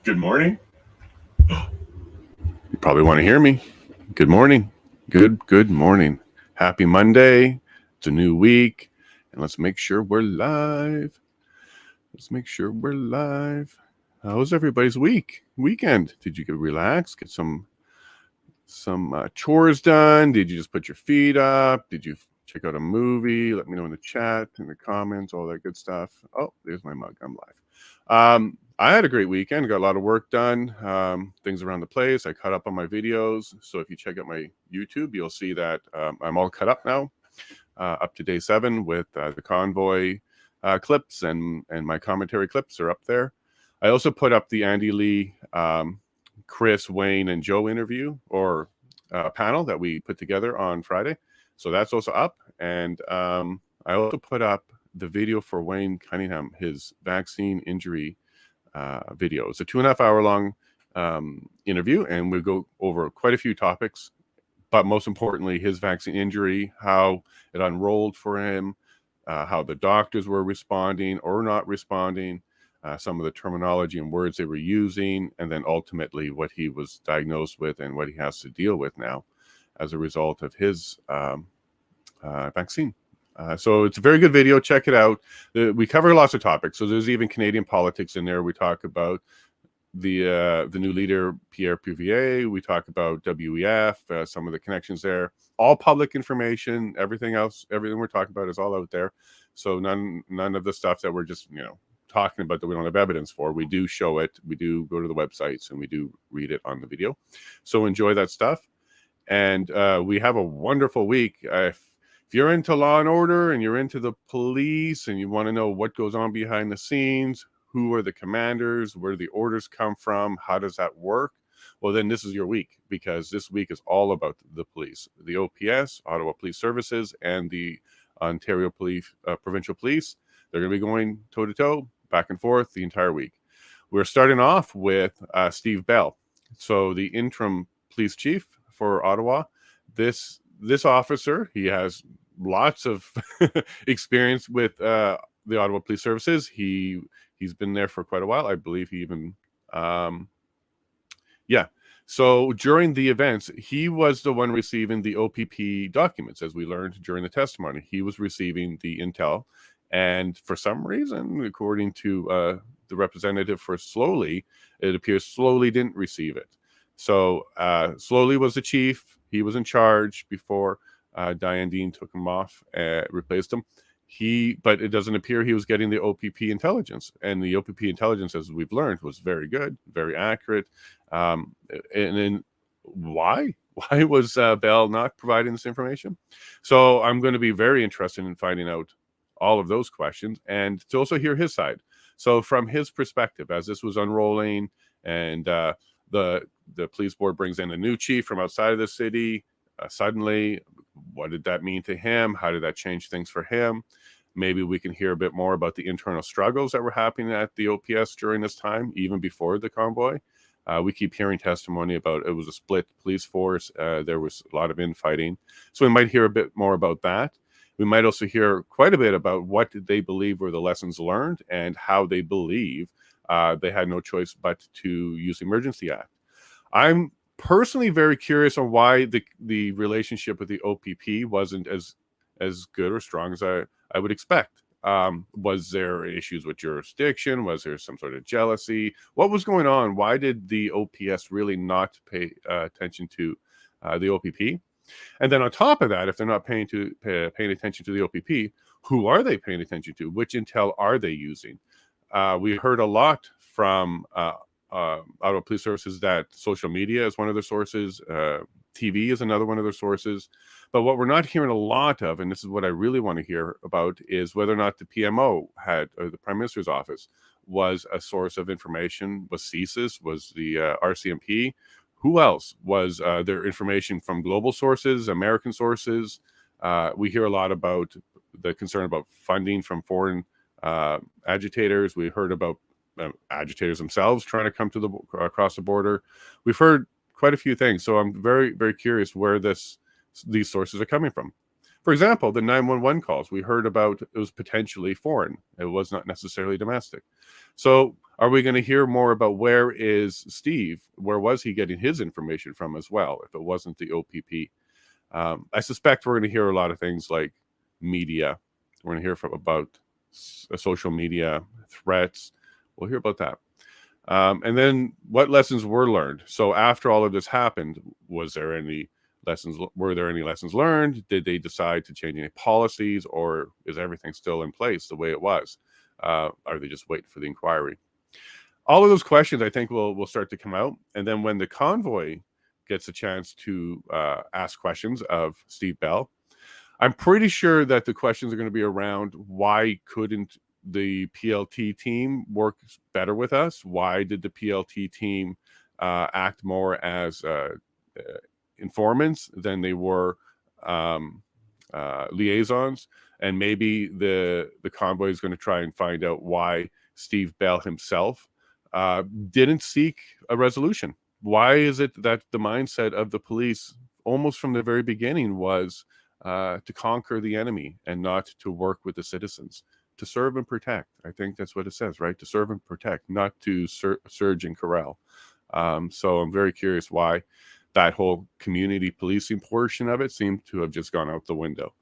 Good morning. You probably want to hear me. Good morning. Good morning. Happy Monday. It's a new week. And let's make sure we're live. How was everybody's weekend? Did you get relaxed? Get some chores done? Did you just put your feet up? Did you check out a movie? Let me know in the chat, in the comments, all that good stuff. Oh, there's my mug. I'm live. I had a great weekend. Got a lot of work done. Things around the place. I caught up on my videos. So if you check out my YouTube, you'll see that I'm all cut up now, up to day 7 with the convoy clips and my commentary clips are up there. I also put up the Andy Lee, Chris, Wayne, and Joe interview or panel that we put together on Friday. So that's also up. And I also put up the video for Wayne Cunningham, his vaccine injury video. It's a 2.5 hour long interview, and we'll go over quite a few topics, but most importantly, his vaccine injury, how it unrolled for him, how the doctors were responding or not responding, some of the terminology and words they were using, and then ultimately what he was diagnosed with and what he has to deal with now as a result of his vaccine. So it's a very good video. Check it out. We cover lots of topics. So there's even Canadian politics in there. We talk about the new leader, Pierre Poilievre. We talk about WEF, some of the connections there. All public information. Everything else, everything we're talking about is all out there. So none of the stuff that we're just talking about that we don't have evidence for. We do show it. We do go to the websites and we do read it on the video. So enjoy that stuff. And we have a wonderful week. If you're into law and order and you're into the police and you want to know what goes on behind the scenes, who are the commanders, where do the orders come from, how does that work? Well, then this is your week, because this week is all about the police, the OPS, Ottawa Police Services, and the Ontario Police, Provincial Police. They're going to be going toe-to-toe, back and forth the entire week. We're starting off with Steve Bell. So the interim police chief for Ottawa. This officer, he has lots of experience with the Ottawa Police Services. He's been there for quite a while. I believe he even So during the events, he was the one receiving the OPP documents, as we learned during the testimony. He was receiving the intel, and for some reason, according to the representative for Slowly, it appears Slowly didn't receive it. So Slowly was the chief. He was in charge before Diane Dean took him off, replaced him. But it doesn't appear he was getting the OPP intelligence. And the OPP intelligence, as we've learned, was very good, very accurate. And then why? Why was Bell not providing this information? So I'm going to be very interested in finding out all of those questions and to also hear his side. So from his perspective, as this was unrolling and the police board brings in a new chief from outside of the city, suddenly, what did that mean to him? How did that change things for him? Maybe we can hear a bit more about the internal struggles that were happening at the OPS during this time, even before the convoy. We keep hearing testimony about it was a split police force. There was a lot of infighting. So we might hear a bit more about that. We might also hear quite a bit about what did they believe were the lessons learned and how they believe they had no choice but to use the Emergency Act. I'm personally very curious on why the relationship with the OPP wasn't as good or strong as I would expect. Was there issues with jurisdiction? Was there some sort of jealousy? What was going on? Why did the OPS really not pay attention to the OPP? And then on top of that, if they're not paying attention to the OPP, who are they paying attention to? Which intel are they using? We heard a lot from Ottawa Police Services that social media is one of their sources, TV is another one of their sources. But what we're not hearing a lot of, and this is what I really want to hear about, is whether or not the PMO or the Prime Minister's office was a source of information, was CSIS, was the RCMP. Who else? Was there information from global sources, American sources? We hear a lot about the concern about funding from foreign agitators. We heard about agitators themselves trying to come to across the border. We've heard quite a few things. So I'm very, very curious where these sources are coming from. For example, the 911 calls we heard about, it was potentially foreign. It was not necessarily domestic. So are we going to hear more about where is Steve? Where was he getting his information from as well, if it wasn't the OPP? I suspect we're going to hear a lot of things like media. We're going to hear about social media threats. We'll hear about that. And then what lessons were learned? So after all of this happened, were there any lessons learned? Did they decide to change any policies, or is everything still in place the way it was? Are they just waiting for the inquiry? All of those questions, I think, will start to come out. And then when the convoy gets a chance to ask questions of Steve Bell, I'm pretty sure that the questions are going to be around why couldn't the PLT team work better with us? Why did the PLT team act more as informants than they were liaisons? And maybe the convoy is going to try and find out why Steve Bell himself didn't seek a resolution. Why is it that the mindset of the police almost from the very beginning was to conquer the enemy and not to work with the citizens, to serve and protect? I think that's what it says, right? To serve and protect, not to surge and corral. So I'm very curious why that whole community policing portion of it seemed to have just gone out the window.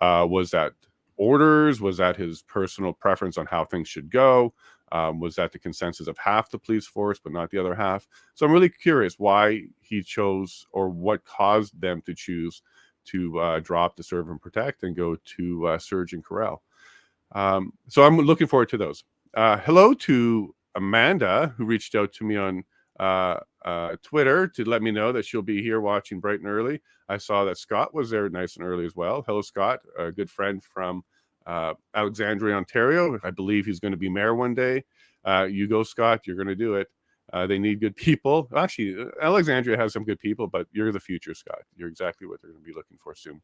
Was that orders? Was that his personal preference on how things should go? Was that the consensus of half the police force, but not the other half? So I'm really curious why he chose, or what caused them to choose to drop the serve and protect and go to surge and corral. So I'm looking forward to those. Hello to Amanda, who reached out to me on Twitter to let me know that she'll be here watching bright and early. I saw that Scott was there nice and early as well. Hello, Scott, a good friend from Alexandria, Ontario. I believe he's going to be mayor one day. You go, Scott. You're going to do it. They need good people. Actually, Alexandria has some good people, but you're the future, Scott. You're exactly what they're going to be looking for soon.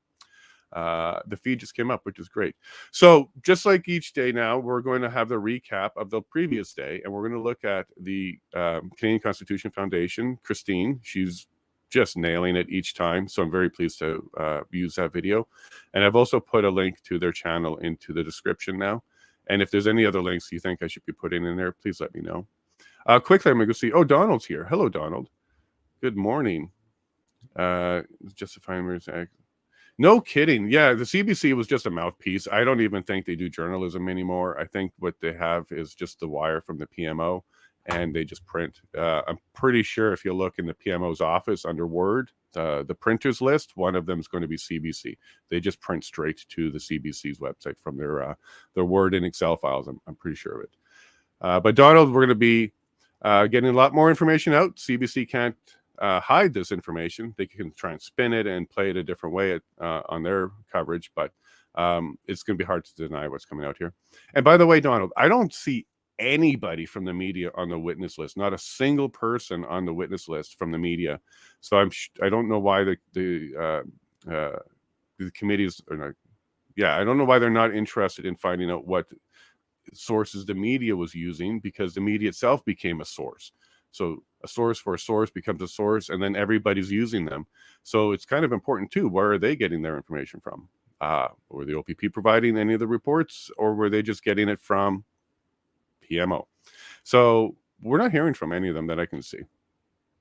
The feed just came up, which is great. So just like each day now, we're going to have the recap of the previous day, and we're going to look at the Canadian Constitution Foundation. Christine, she's just nailing it each time, so I'm very pleased to use that video. And I've also put a link to their channel into the description now. And if there's any other links you think I should be putting in there, please let me know. Quickly, I'm going to go see. Oh, Donald's here. Hello, Donald. Good morning. Justifying Emergencies Act. No kidding. Yeah, the CBC was just a mouthpiece. I don't even think they do journalism anymore. I think what they have is just the wire from the PMO, and they just print. I'm pretty sure if you look in the PMO's office under Word, the printers list, one of them is going to be CBC. They just print straight to the CBC's website from their Word and Excel files. I'm pretty sure of it. But Donald, we're going to be getting a lot more information out. CBC can't hide this information. They can try and spin it and play it a different way on their coverage, but it's going to be hard to deny what's coming out here. And by the way, Donald, I don't see anybody from the media on the witness list. Not a single person on the witness list from the media. So I don't know why the committees are not. Yeah, I don't know why they're not interested in finding out what sources the media was using, because the media itself became a source. So a source for a source becomes a source, and then everybody's using them. So it's kind of important too. Where are they getting their information from? Were the OPP providing any of the reports, or were they just getting it from PMO? So we're not hearing from any of them that I can see.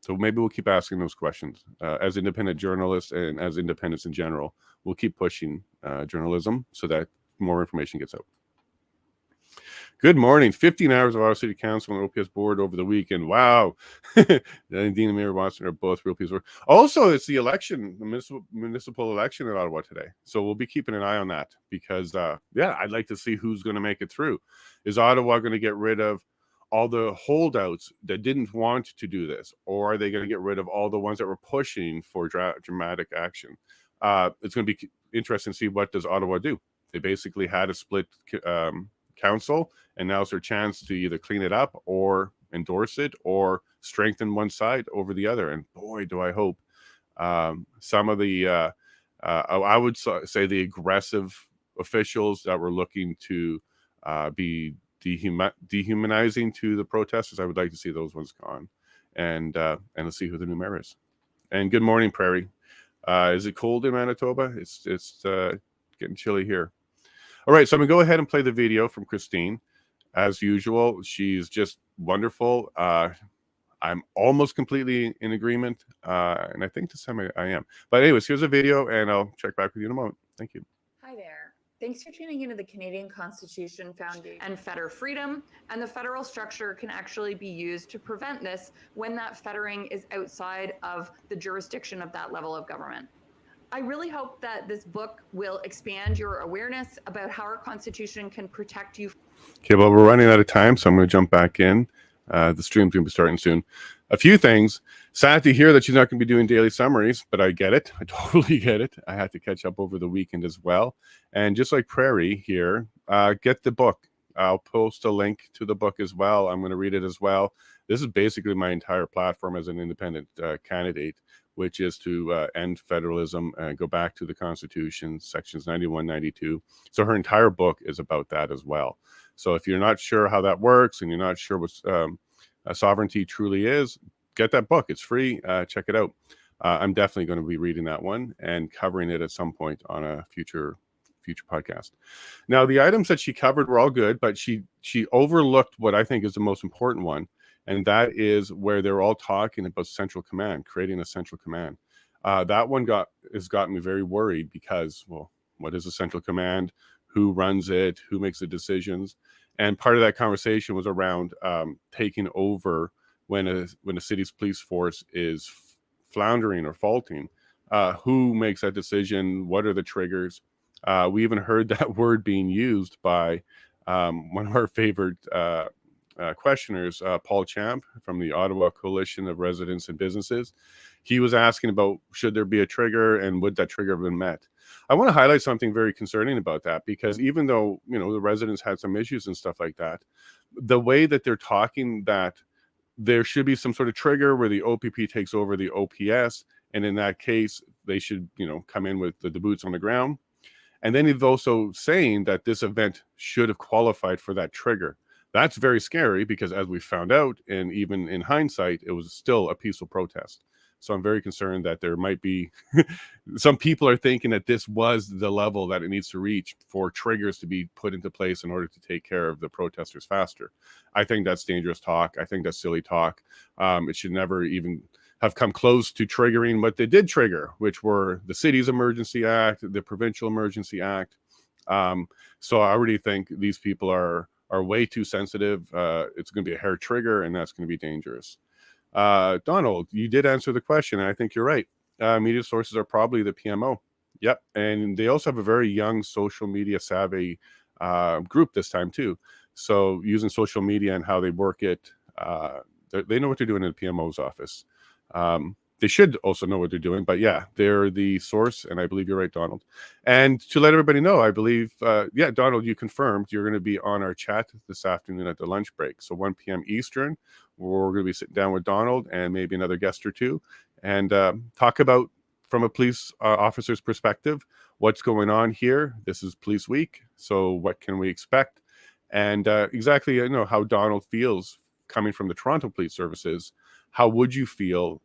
So maybe we'll keep asking those questions. As independent journalists and as independents in general, we'll keep pushing journalism so that more information gets out. Good morning. 15 hours of Ottawa City Council and OPS board over the weekend. Wow. Dean and Mayor Watson are both real people. Also, it's the election, the municipal election in Ottawa today. So we'll be keeping an eye on that because, I'd like to see who's going to make it through. Is Ottawa going to get rid of all the holdouts that didn't want to do this? Or are they going to get rid of all the ones that were pushing for dramatic action? It's going to be interesting to see what does Ottawa do. They basically had a split council, and now's their chance to either clean it up or endorse it or strengthen one side over the other. And boy, do I hope some of the I would say the aggressive officials that were looking to be dehumanizing to the protesters, I would like to see those ones gone, and let's see who the new mayor is. And good morning, Prairie. Is it cold in Manitoba? It's getting chilly here. All right, so I'm going to go ahead and play the video from Christine. As usual, she's just wonderful. I'm almost completely in agreement, and I think this time I am. But anyways, here's a video, and I'll check back with you in a moment. Thank you. Hi there. Thanks for tuning into the Canadian Constitution Foundation and fetter freedom, and the federal structure can actually be used to prevent this when that fettering is outside of the jurisdiction of that level of government. I really hope that this book will expand your awareness about how our Constitution can protect you. Okay, well, we're running out of time, so I'm going to jump back in. The stream's going to be starting soon. A few things. Sad to hear that she's not going to be doing daily summaries, but I get it. I totally get it. I had to catch up over the weekend as well. And just like Prairie here, get the book. I'll post a link to the book as well. I'm going to read it as well. This is basically my entire platform as an independent candidate, which is to end federalism and go back to the Constitution, sections 91, 92. So her entire book is about that as well. So if you're not sure how that works and you're not sure what sovereignty truly is, get that book. It's free. Check it out. I'm definitely going to be reading that one and covering it at some point on a future podcast. Now, the items that she covered were all good, but she overlooked what I think is the most important one, and that is where they're all talking about central command, creating a central command. That one has gotten me very worried because, well, what is a central command? Who runs it? Who makes the decisions? And part of that conversation was around taking over when a city's police force is floundering or faulting. Who makes that decision? What are the triggers? We even heard that word being used by one of our favorite questioners, Paul Champ from the Ottawa Coalition of Residents and Businesses. He was asking about should there be a trigger and would that trigger have been met? I want to highlight something very concerning about that, because even though, the residents had some issues and stuff like that, the way that they're talking that there should be some sort of trigger where the OPP takes over the OPS, and in that case, they should, come in with the boots on the ground. And then he's also saying that this event should have qualified for that trigger. That's very scary because, as we found out, and even in hindsight, it was still a peaceful protest. So I'm very concerned that there might be some people are thinking that this was the level that it needs to reach for triggers to be put into place in order to take care of the protesters faster. I think that's dangerous talk. I think that's silly talk. It should never even have come close to triggering what they did trigger, which were the city's Emergency Act, the Provincial Emergency Act. So I already think these people are way too sensitive. It's going to be a hair trigger, and that's going to be dangerous. Donald, you did answer the question, and I think you're right. Media sources are probably the PMO. Yep, and they also have a very young social media savvy group this time too. So using social media and how they work it, they know what they're doing in the PMO's office. They should also know what they're doing, but yeah, they're the source, and I believe you're right, Donald. And to let everybody know, I believe, Donald, you confirmed you're going to be on our chat this afternoon at the lunch break. So 1 p.m. Eastern, we're going to be sitting down with Donald and maybe another guest or two and talk about, from a police officer's perspective, what's going on here. This is Police Week, so what can we expect? And exactly, how Donald feels coming from the Toronto Police Services. How would you feel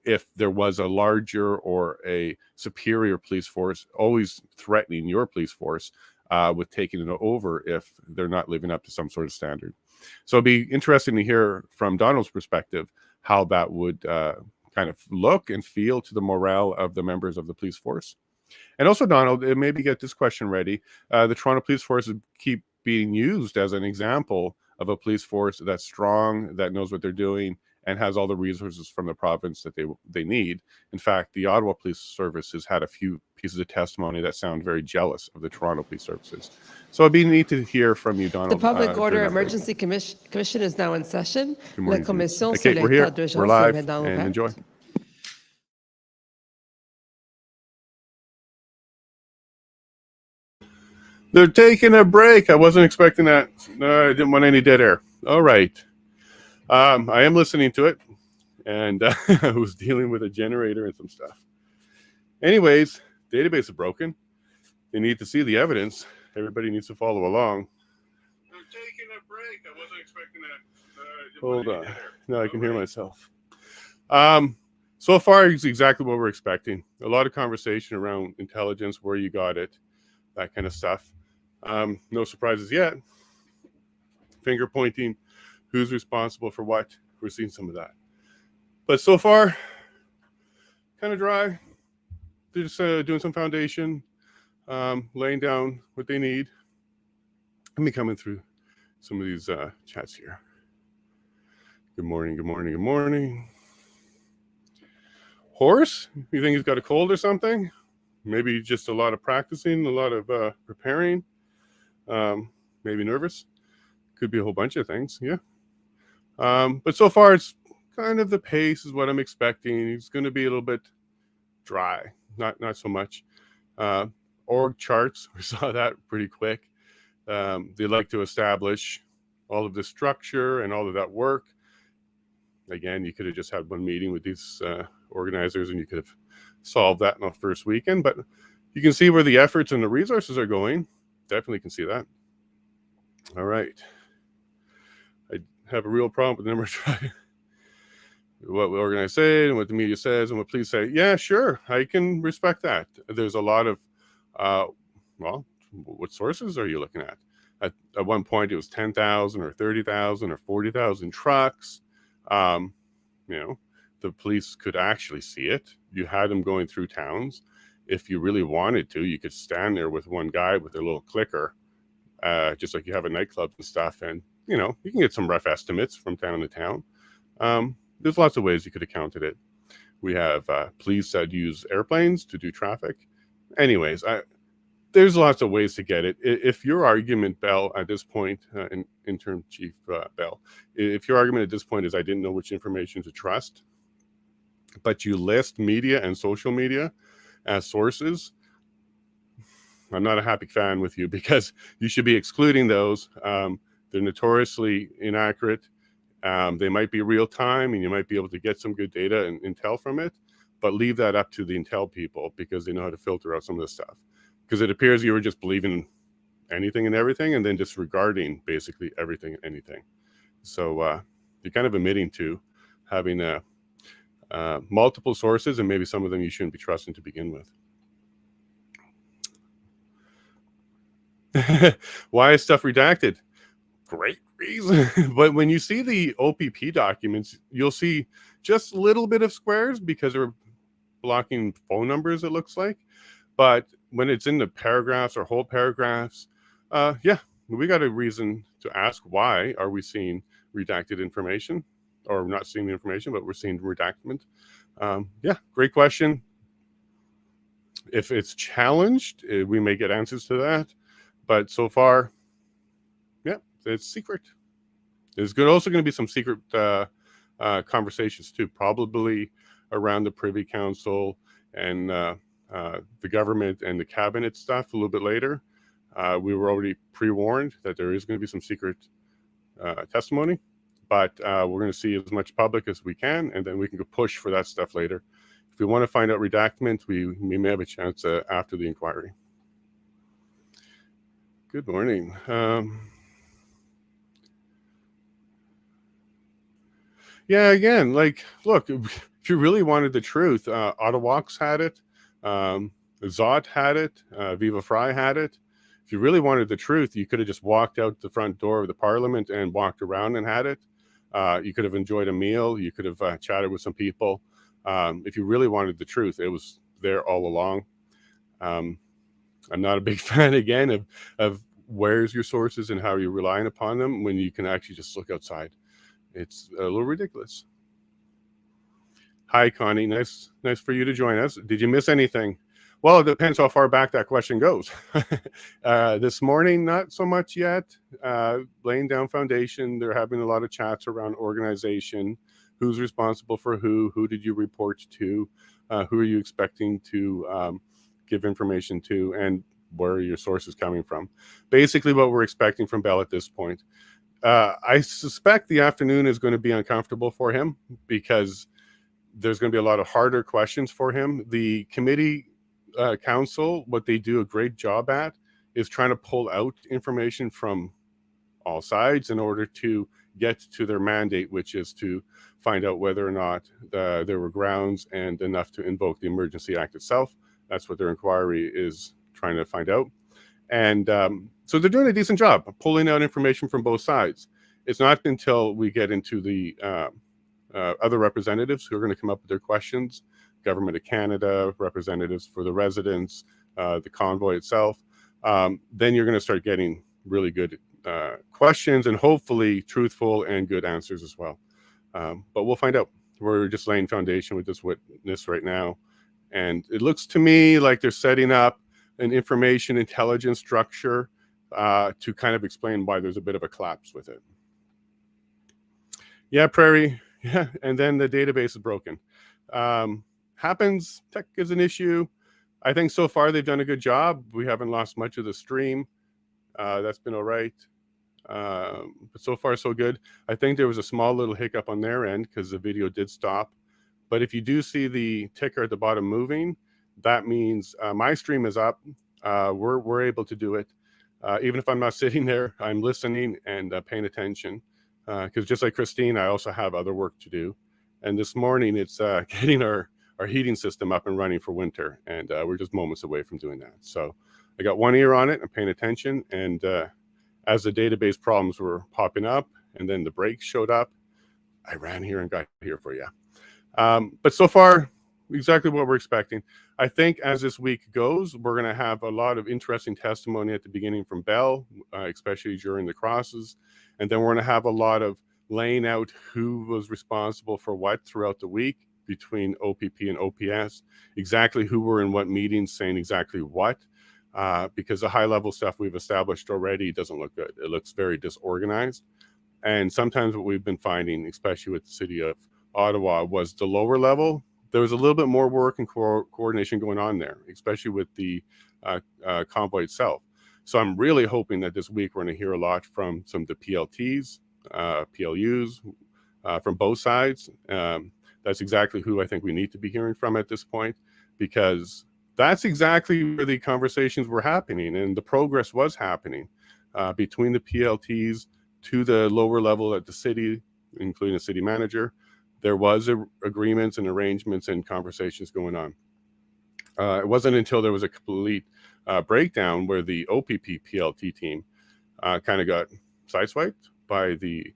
if there was a larger or a superior police force always threatening your police force with taking it over if they're not living up to some sort of standard? So it'd be interesting to hear from Donald's perspective how that would kind of look and feel to the morale of the members of the police force. And also, Donald, maybe get this question ready. The Toronto Police Force keep being used as an example of a police force that's strong, that knows what they're doing, and has all the resources from the province that they need. In fact, the Ottawa Police Service has had a few pieces of testimony that sound very jealous of the Toronto Police Services. So it'd be neat to hear from you, Donald. The Public Order Emergency Commission is now in session. Good morning. La Commission okay, sur we're here. l'état d'urgence We're live, est dans and enjoy. They're taking a break. I wasn't expecting that. No, I didn't want any dead air. All right. I am listening to it, and I was dealing with a generator and some stuff. Anyways, database is broken. They need to see the evidence. Everybody needs to follow along. They're taking a break. I wasn't expecting that. Hold on. Now I can hear myself. So far, it's exactly what we're expecting. A lot of conversation around intelligence, where you got it. that kind of stuff. No surprises yet. Finger pointing, who's responsible for what. We're seeing some of that. But so far, kind of dry. They're just doing some foundation, laying down what they need. Let me coming through some of these chats here. Good morning, good morning, good morning. Horace, you think he's got a cold or something? Maybe just a lot of practicing, a lot of preparing. Maybe nervous. Could be a whole bunch of things, yeah. But so far, it's kind of the pace is what I'm expecting. It's going to be a little bit dry, not so much. Org charts, we saw that pretty quick. They like to establish all of the structure and all of that work. Again, you could have just had one meeting with these organizers and you could have solved that in the first weekend, but you can see where the efforts and the resources are going. Definitely can see that. All right. I have a real problem with number try. What we organize say and what the media says and what police say. Yeah, sure. I can respect that. There's a lot of, well, what sources are you looking at? At one point, it was 10,000 or 30,000 or 40,000 trucks. You know, the police could actually see it. You had them going through towns. If you really wanted to, you could stand there with one guy with a little clicker, just like you have at nightclubs and stuff. And, you know, you can get some rough estimates from town to town. There's lots of ways you could have counted it. We have police that use airplanes to do traffic. Anyways, there's lots of ways to get it. If your argument, Bell, at this point, Interim Chief Bell, if your argument at this point is I didn't know which information to trust, but you list media and social media as sources, I'm not a happy fan with you because you should be excluding those. They're notoriously inaccurate. They might be real time and you might be able to get some good data and intel from it, but leave that up to the intel people because they know how to filter out some of this stuff. Because it appears you were just believing anything and everything and then disregarding basically everything and anything. So you're kind of admitting to having multiple sources and maybe some of them you shouldn't be trusting to begin with. Why is stuff redacted? Great reason. But when you see the OPP documents, you'll see just a little bit of squares because they're blocking phone numbers, it looks like. But when it's in the paragraphs or whole paragraphs, yeah, we got a reason to ask why are we seeing redacted information, or not seeing the information, but we're seeing redactment. Yeah, great question. If it's challenged, we may get answers to that. But so far, yeah, it's secret. There's also going to be some secret conversations too, probably around the Privy Council and the government and the cabinet stuff a little bit later. We were already pre-warned that there is going to be some secret testimony, but we're going to see as much public as we can, and then we can go push for that stuff later. If we want to find out redactment, we may have a chance after the inquiry. Good morning. Yeah, again, like, look, if you really wanted the truth, Ottawa's had it, Zot had it, Viva Fry had it. If you really wanted the truth, you could have just walked out the front door of the Parliament and walked around and had it. You could have enjoyed a meal. You could have chatted with some people. If you really wanted the truth, it was there all along. I'm not a big fan, again, of where's your sources and how you're relying upon them when you can actually just look outside. It's a little ridiculous. Hi, Connie. Nice for you to join us. Did you miss anything? Well, it depends how far back that question goes. This morning, not so much yet. Laying down foundation. They're having a lot of chats around organization. Who's responsible for who did you report to? Who are you expecting to give information to? And where are your sources coming from? Basically what we're expecting from Bell at this point. I suspect the afternoon is going to be uncomfortable for him because there's going to be a lot of harder questions for him. The committee council, what they do a great job at is trying to pull out information from all sides in order to get to their mandate, which is to find out whether or not there were grounds and enough to invoke the Emergency Act itself. That's what their inquiry is trying to find out. And so they're doing a decent job of pulling out information from both sides. It's not until we get into the other representatives who are going to come up with their questions, Government of Canada, representatives for the residents, the convoy itself, then you're going to start getting really good questions and hopefully truthful and good answers as well. But we'll find out. We're just laying foundation with this witness right now. And it looks to me like they're setting up an information intelligence structure to kind of explain why there's a bit of a collapse with it. Yeah, Prairie. Yeah, and then the database is broken. Happens. Tech is an issue. I think so far they've done a good job. We haven't lost much of the stream. That's been all right. But so far, so good. I think there was a small little hiccup on their end because the video did stop. But if you do see the ticker at the bottom moving, that means my stream is up. We're able to do it. Even if I'm not sitting there, I'm listening and paying attention. Because just like Christine, I also have other work to do. And this morning, it's getting our heating system up and running for winter. And we're just moments away from doing that. So I got one ear on it. I'm paying attention. And as the database problems were popping up and then the breaks showed up, I ran here and got here for you. But so far, exactly what we're expecting. I think as this week goes, we're going to have a lot of interesting testimony at the beginning from Bell, especially during the crosses. And then we're going to have a lot of laying out who was responsible for what throughout the week between OPP and OPS, exactly who were in what meetings saying exactly what, because the high level stuff we've established already doesn't look good. It looks very disorganized. And sometimes what we've been finding, especially with the city of Ottawa, was the lower level. There was a little bit more work and coordination going on there, especially with the convoy itself. So I'm really hoping that this week we're going to hear a lot from some of the PLTs, PLUs, from both sides. That's exactly who I think we need to be hearing from at this point, because that's exactly where the conversations were happening and the progress was happening between the PLTs to the lower level at the city, including the city manager. There was agreements and arrangements and conversations going on. It wasn't until there was a complete breakdown where the OPP PLT team kind of got sideswiped by the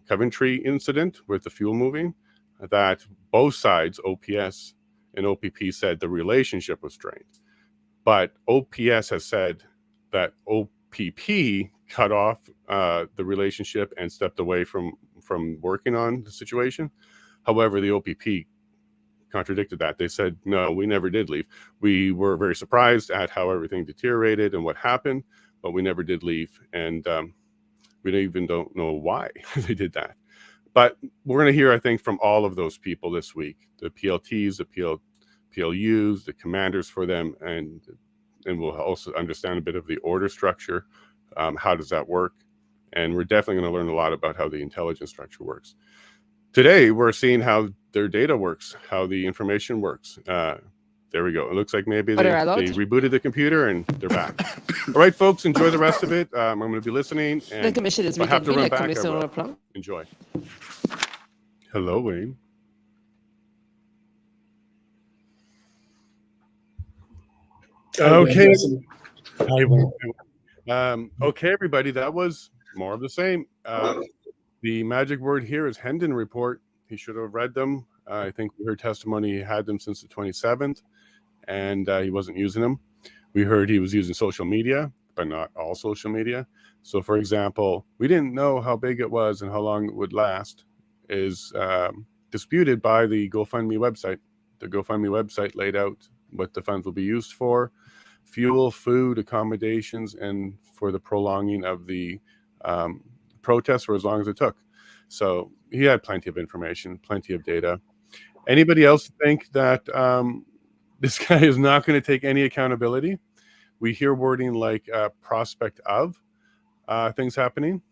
Coventry incident with the fuel moving, that both sides, OPS and OPP, said the relationship was strained. But OPS has said that OPP cut off the relationship and stepped away from working on the situation. However, the OPP contradicted that. They said, no, we never did leave. We were very surprised at how everything deteriorated and what happened, but we never did leave. And we even don't know why they did that. But we're going to hear, I think, from all of those people this week, the PLTs, the PLUs, the commanders for them, and we'll also understand a bit of the order structure. How does that work? And we're definitely going to learn a lot about how the intelligence structure works. Today, we're seeing how their data works, how the information works. There we go. It looks like maybe they rebooted the computer and they're back. All right, folks, enjoy the rest of it. I'm going to be listening. And the commission is if I have to run back, commission I will. Enjoy. Hello, Wayne. Okay. Hi, Wayne. Okay, everybody, that was more of the same. The magic word here is Hendon report. He should have read them. I think we heard testimony he had them since the 27th, and he wasn't using them. We heard he was using social media, but not all social media. So, for example, we didn't know how big it was and how long it would last is disputed by the GoFundMe website. The GoFundMe website laid out what the funds will be used for: fuel, food, accommodations, and for the prolonging of the protests for as long as it took. So he had plenty of information, plenty of data. Anybody else think that this guy is not going to take any accountability? We hear wording like prospect of things happening.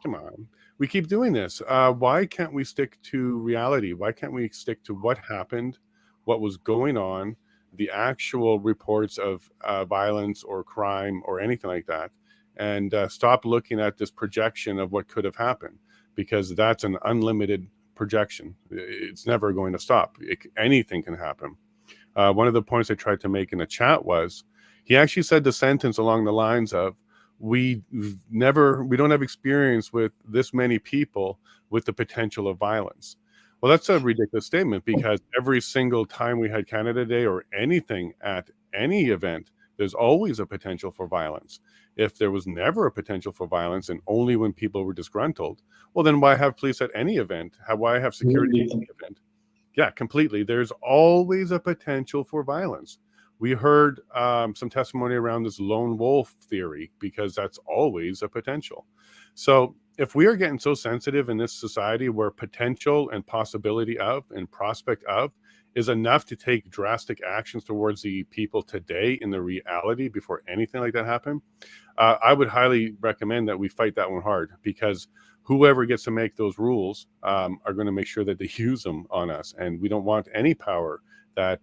Come on. We keep doing this. Why can't we stick to reality? Why can't we stick to what happened, what was going on, the actual reports of violence or crime or anything like that, and stop looking at this projection of what could have happened, because that's an unlimited projection. It's never going to stop. Anything can happen. One of the points I tried to make in the chat was, He actually said the sentence along the lines of, we don't have experience with this many people with the potential of violence. Well, that's a ridiculous statement, because every single time we had Canada Day or anything at any event, there's always a potential for violence. If there was never a potential for violence and only when people were disgruntled, well, then why have police at any event? Why have security at any event? Yeah, completely. There's always a potential for violence. We heard some testimony around this lone wolf theory, because that's always a potential. So if we are getting so sensitive in this society where potential and possibility of and prospect of is enough to take drastic actions towards the people today in the reality before anything like that happened, I would highly recommend that we fight that one hard, because whoever gets to make those rules are going to make sure that they use them on us. And we don't want any power that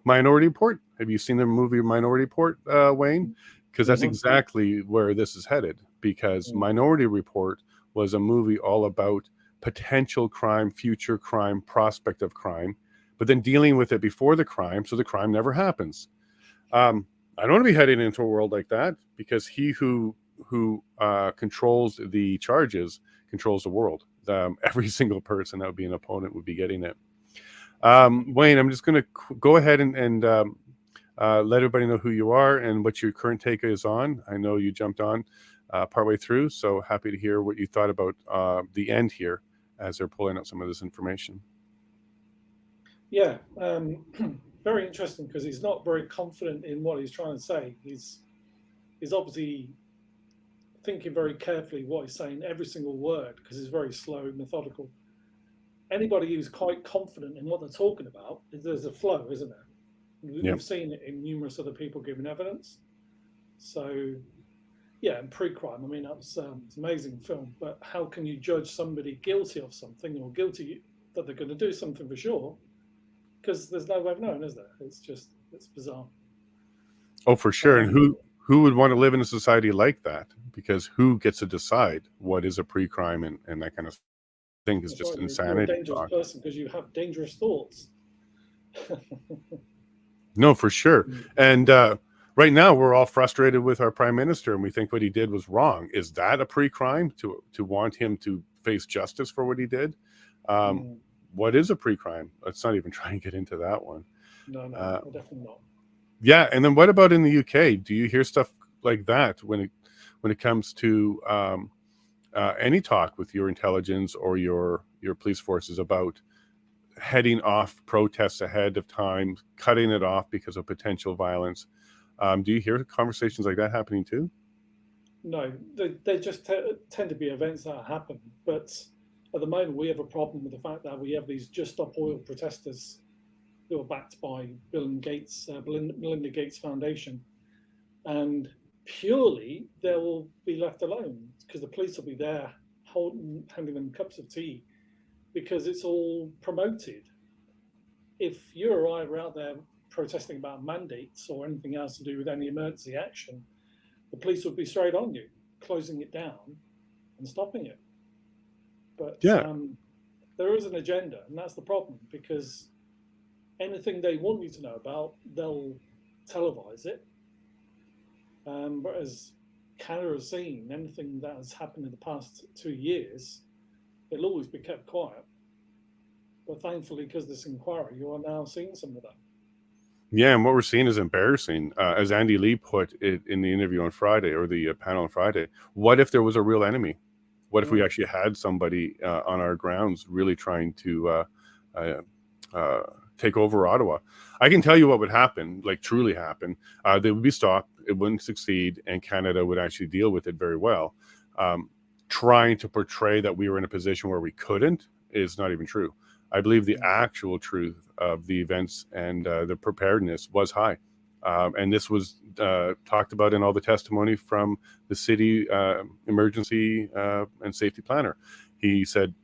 Minority Report. Have you seen the movie Minority Report, Wayne? Because that's exactly where this is headed. Because Minority Report was a movie all about potential crime, future crime, prospect of crime, but then dealing with it before the crime, so the crime never happens. I don't want to be heading into a world like that, because he who controls the charges controls the world. Every single person that would be an opponent would be getting it. Wayne, I'm just going to go ahead and let everybody know who you are and what your current take is on. I know you jumped on partway through, so happy to hear what you thought about the end here as they're pulling out some of this information. Yeah, very interesting, because he's not very confident in what he's trying to say. He's obviously thinking very carefully what he's saying, every single word, because he's very slow and methodical. Anybody who's quite confident in what they're talking about, there's a flow, isn't there? We've seen it in numerous other people giving evidence. So, yeah, and pre-crime, I mean, it's an amazing film, but how can you judge somebody guilty of something, or guilty that they're going to do something for sure? Because there's no way of knowing, is there? It's bizarre. Oh, for sure. And who would want to live in a society like that? Because who gets to decide what is a pre-crime and that kind of thing is just insanity. You're a dangerous person because you have dangerous thoughts. No, for sure. And right now we're all frustrated with our prime minister, and we think what he did was wrong. Is that a pre-crime to want him to face justice for what he did? What is a pre-crime? Let's not even try and get into that one. No, definitely not. Yeah, and then what about in the UK? Do you hear stuff like that when it comes to any talk with your intelligence or your police forces about heading off protests ahead of time, cutting it off because of potential violence? Do you hear conversations like that happening too? No, they just tend to be events that happen. But at the moment, we have a problem with the fact that we have these Just Stop Oil protesters who are backed by Melinda Gates Foundation. And purely they will be left alone because the police will be there handing them cups of tea, because it's all promoted. If you or I were out there protesting about mandates or anything else to do with any emergency action, the police would be straight on you, closing it down and stopping it. But there is an agenda, and that's the problem, because anything they want you to know about, they'll televise it. But as Canada has seen, anything that has happened in the past 2 years, it'll always be kept quiet. But thankfully, because of this inquiry, you are now seeing some of that. Yeah, and what we're seeing is embarrassing. As Andy Lee put it in the interview on Friday, or the panel on Friday, what if there was a real enemy? What if we actually had somebody on our grounds really trying to take over Ottawa? I can tell you what would happen, like truly happen. They would be stopped, it wouldn't succeed, and Canada would actually deal with it very well. Trying to portray that we were in a position where we couldn't is not even true. I believe the actual truth of the events and the preparedness was high. And this was talked about in all the testimony from the city emergency and safety planner. He said,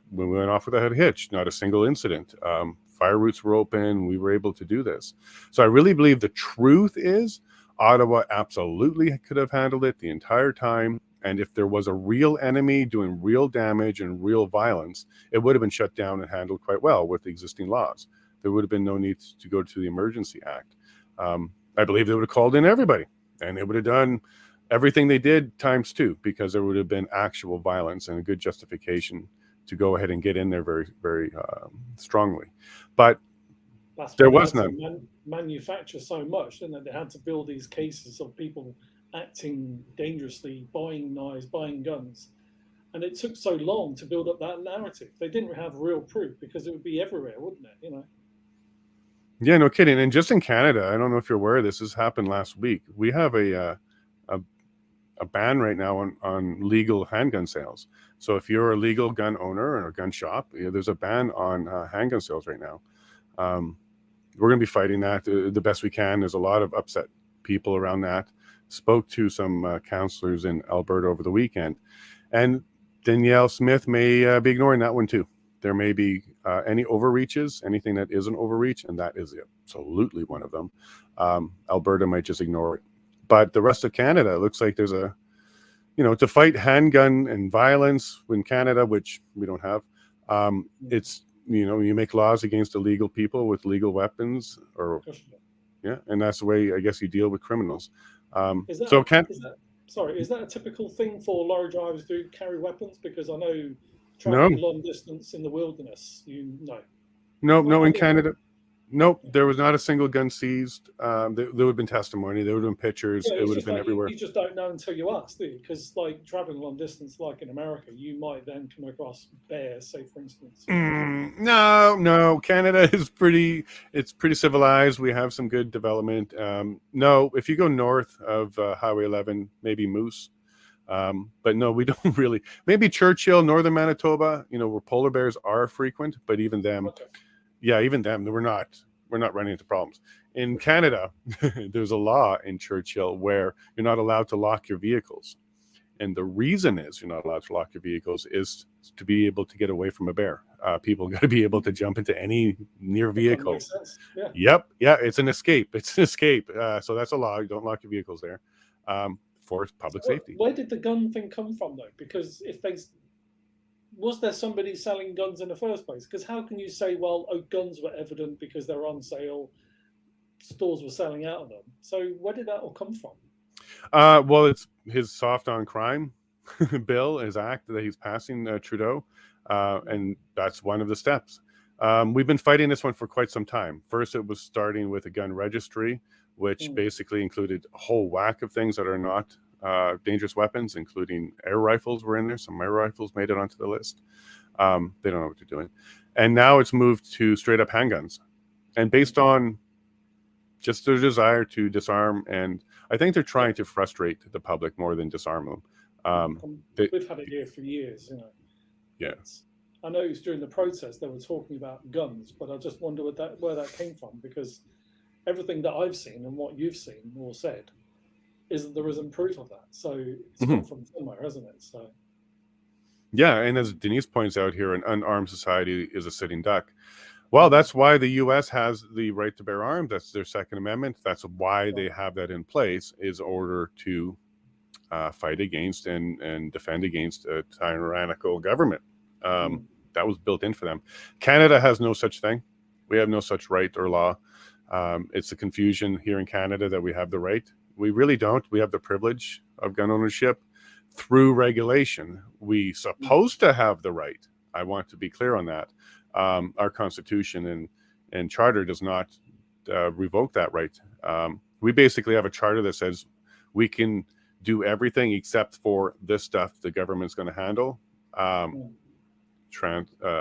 when we went off without a hitch, not a single incident. Fire routes were open. We were able to do this. So I really believe the truth is Ottawa absolutely could have handled it the entire time. And if there was a real enemy doing real damage and real violence, it would have been shut down and handled quite well with the existing laws. There would have been no need to go to the Emergency Act. I believe they would have called in everybody, and they would have done everything they did times two, because there would have been actual violence and a good justification to go ahead and get in there very, very strongly. But That's there why they was had to none. manufacture so much, didn't they? They had to build these cases of people acting dangerously, buying knives, buying guns. And it took so long to build up that narrative. They didn't have real proof because it would be everywhere, wouldn't it? You know. Yeah, no kidding. And just in Canada, I don't know if you're aware of this. This happened last week. We have a ban right now on legal handgun sales. So if you're a legal gun owner or a gun shop, there's a ban on handgun sales right now. We're going to be fighting that the best we can. There's a lot of upset people around that. Spoke to some counselors in Alberta over the weekend, and Danielle Smith may be ignoring that one too. There may be any overreaches, anything that is an overreach, and that is absolutely one of them. Alberta might just ignore it. But the rest of Canada, it looks like there's a, to fight handgun and violence in Canada, which we don't have, it's, you make laws against illegal people with legal weapons, or, yeah, and that's the way I guess you deal with criminals. Is that, So is that a typical thing for lorry drivers to carry weapons? Because I know no, traveling long distance in the wilderness, no, in Canada, nope, there was not a single gun seized. There would have been testimony, there would have been pictures, Yeah, it it's would have just been like everywhere. you just don't know until you ask, do you? Because like traveling long distance, like in America, you might then come across bears, say for instance. No, Canada is pretty civilized. We have some good development. No, if you go north of Highway 11, maybe moose. But no, we don't really. Maybe Churchill, northern Manitoba, where polar bears are frequent, but even them, Okay. yeah, even them, we're not running into problems. In Canada, there's a law in Churchill where you're not allowed to lock your vehicles. And the reason is you're not allowed to lock your vehicles is to be able to get away from a bear. People got to be able to jump into any near vehicle. Makes sense. Yeah. Yep. Yeah, it's an escape. It's an escape. So that's a law. You don't lock your vehicles there for public safety. Where did the gun thing come from, though? Because was there somebody selling guns in the first place? Because how can you say, well, guns were evident because they're on sale, stores were selling out of them. So where did that all come from? Well, it's his soft on crime bill, his act that he's passing, Trudeau, and that's one of the steps. We've been fighting this one for quite some time. First, it was starting with a gun registry, which basically included a whole whack of things that are not dangerous weapons, including air rifles were in there. Some air rifles made it onto the list. They don't know what they're doing. And now it's moved to straight up handguns. And based on just their desire to disarm, and I think they're trying to frustrate the public more than disarm them. We've had it here for years, Yeah. I know it's during the protest they were talking about guns, but I just wonder where that came from, because everything that I've seen and what you've seen or said is there isn't proof of that. So it's come from somewhere, hasn't it? So yeah, and as Denise points out here, an unarmed society is a sitting duck. Well, that's why the U.S. has the right to bear arms. That's their Second Amendment. That's why they have that in place, is order to fight against and defend against a tyrannical government. That was built in for them. Canada has no such thing. We have no such right or law. It's a confusion here in Canada that we have the right. We really don't. We have the privilege of gun ownership through regulation. We supposed to have the right. I want to be clear on that. Our Constitution and Charter does not revoke that right. We basically have a charter that says we can do everything except for this stuff the government's going to handle.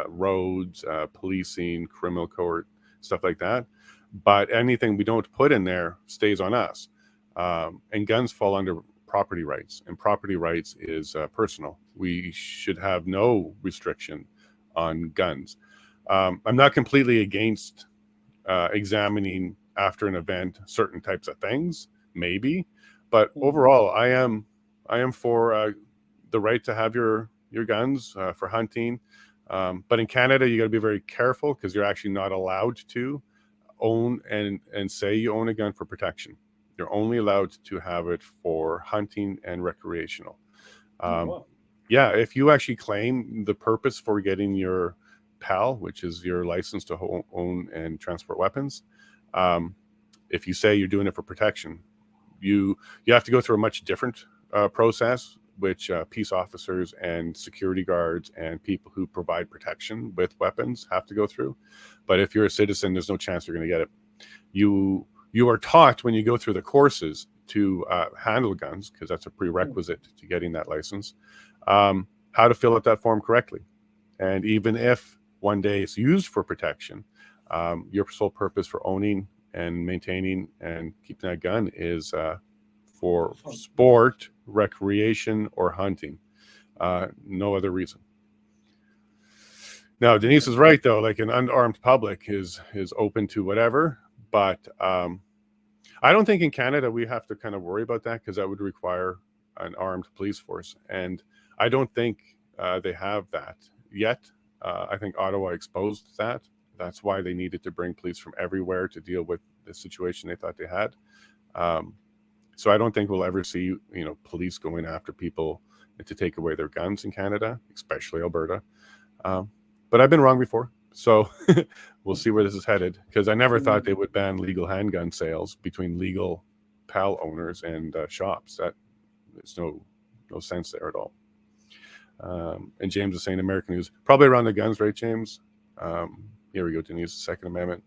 Roads, policing, criminal court, stuff like that. But anything we don't put in there stays on us. And guns fall under property rights, and property rights is personal. We should have no restriction on guns. I'm not completely against examining after an event certain types of things, maybe, but overall, I am for the right to have your guns for hunting. But in Canada, you got to be very careful, because you're actually not allowed to own and say you own a gun for protection. You're only allowed to have it for hunting and recreational. Yeah, if you actually claim the purpose for getting your PAL, which is your license to own and transport weapons, if you say you're doing it for protection, you have to go through a much different process, which peace officers and security guards and people who provide protection with weapons have to go through. But if you're a citizen, there's no chance you're going to get it. You are taught when you go through the courses to handle guns, because that's a prerequisite to getting that license, how to fill out that form correctly. And even if one day it's used for protection, your sole purpose for owning and maintaining and keeping that gun is for sport, recreation, or hunting. No other reason. Now, Denise is right, though. Like, an unarmed public is open to whatever. But I don't think in Canada we have to kind of worry about that, because that would require an armed police force. And I don't think they have that yet. I think Ottawa exposed that. That's why they needed to bring police from everywhere to deal with the situation they thought they had. So I don't think we'll ever see, police going after people to take away their guns in Canada, especially Alberta. But I've been wrong before. So we'll see where this is headed, because I never thought they would ban legal handgun sales between legal PAL owners and shops. There's no sense there at all. And James is saying American news, probably around the guns, right, James? Here we go, Denise, Second Amendment.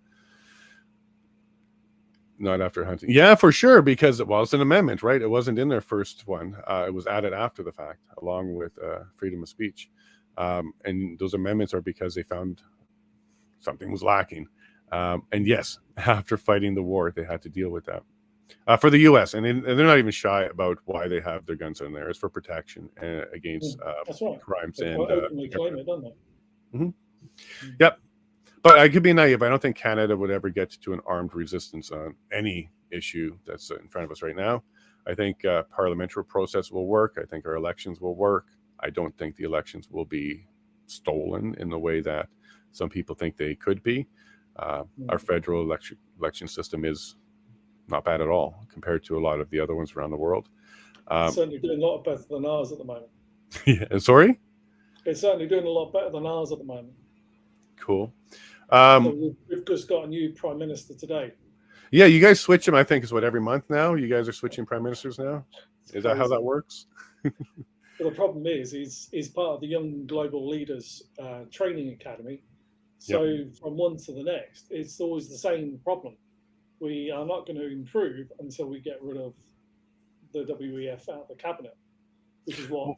Not after hunting. Yeah, for sure, because it's an amendment, right? It wasn't in their first one. It was added after the fact, along with freedom of speech. And those amendments are because they found something was lacking. And yes, after fighting the war, they had to deal with that. For the U.S., and they're not even shy about why they have their guns in there. It's for protection against crimes. They openly claim it, don't they? Mm-hmm. Yep. But I could be naive. I don't think Canada would ever get to an armed resistance on any issue that's in front of us right now. I think parliamentary process will work. I think our elections will work. I don't think the elections will be stolen in the way that some people think they could be. Our federal election system is not bad at all compared to a lot of the other ones around the world. It's certainly doing a lot better than ours at the moment. Yeah, sorry? It's certainly doing a lot better than ours at the moment. Cool. So we've just got a new prime minister today. Yeah, you guys switch them, I think, is what, every month now? You guys are switching prime ministers now? Is that how that works? But the problem is, he's part of the Young Global Leaders Training Academy. So from one to the next, it's always the same problem. We are not going to improve until we get rid of the WEF out of the cabinet, which is what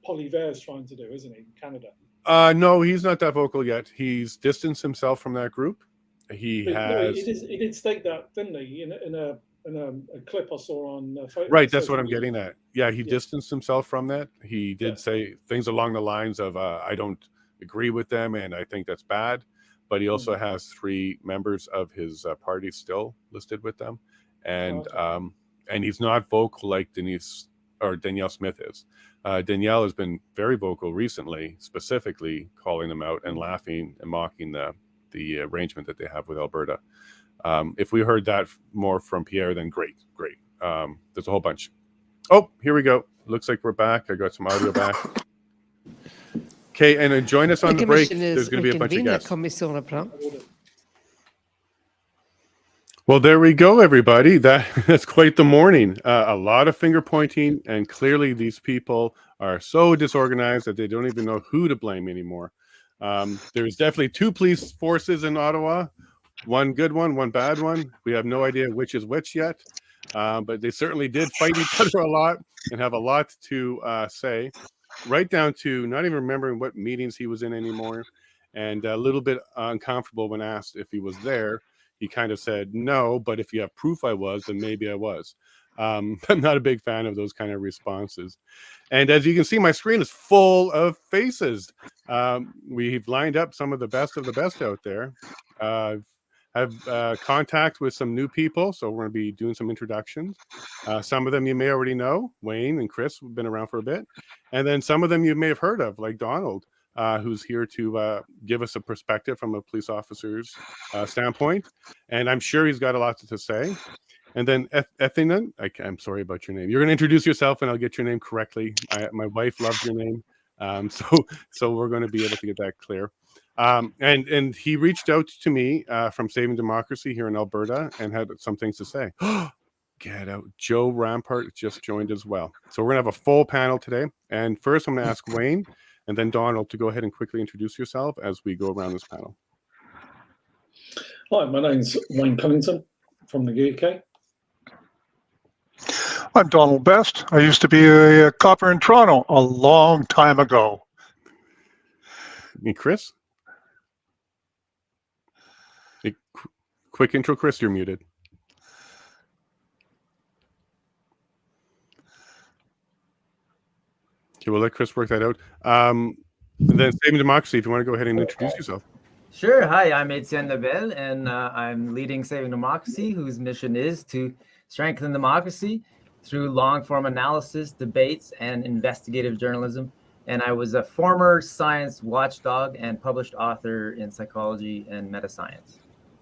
Poilievre's trying to do, isn't he, in Canada? No, he's not that vocal yet. He's distanced himself from that group. He did state that, didn't he, in a clip I saw on right, that's what I'm getting at. Yeah, he distanced himself from that. He did say things along the lines of, I don't agree with them, and I think that's bad. But he also has 3 members of his party still listed with them. And and he's not vocal like Danielle Smith is. Danielle has been very vocal recently, specifically calling them out and laughing and mocking the arrangement that they have with Alberta. If we heard that more from Pierre, then great. There's a whole bunch. Oh, here we go. Looks like we're back. I got some audio back. Okay, and join us on the break. There's going to be a bunch of guests. Well, there we go, everybody. That's quite the morning. A lot of finger pointing, and clearly these people are so disorganized that they don't even know who to blame anymore. There's definitely 2 police forces in Ottawa, one good one, one bad one. We have no idea which is which yet, but they certainly did fight each other a lot and have a lot to say, right down to not even remembering what meetings he was in anymore, and a little bit uncomfortable when asked if he was there. He kind of said no, but if you have proof I was, then maybe I was. I'm not a big fan of those kind of responses. And as you can see, my screen is full of faces. We've lined up some of the best out there. Have contact with some new people, so we're going to be doing some introductions. Some of them you may already know. Wayne and Chris have been around for a bit. And then some of them you may have heard of, like Donald, who's here to give us a perspective from a police officer's standpoint. And I'm sure he's got a lot to say. And then Ethina, I'm sorry about your name. You're going to introduce yourself, and I'll get your name correctly. My wife loves your name. So we're going to be able to get that clear. And he reached out to me from Saving Democracy here in Alberta and had some things to say. Get out. Joe Rampart just joined as well. So we're going to have a full panel today. And first, I'm going to ask Wayne and then Donald to go ahead and quickly introduce yourself as we go around this panel. Hi, my name's Wayne Cunnington from the UK. I'm Donald Best. I used to be a copper in Toronto a long time ago. And Chris? Hey, quick intro, Chris, you're muted. Okay, we'll let Chris work that out. And then Saving Democracy, if you want to go ahead and introduce yourself. Sure. Hi, I'm Etienne Lebel, and I'm leading Saving Democracy, whose mission is to strengthen democracy through long-form analysis, debates, and investigative journalism. And I was a former science watchdog and published author in psychology and metascience.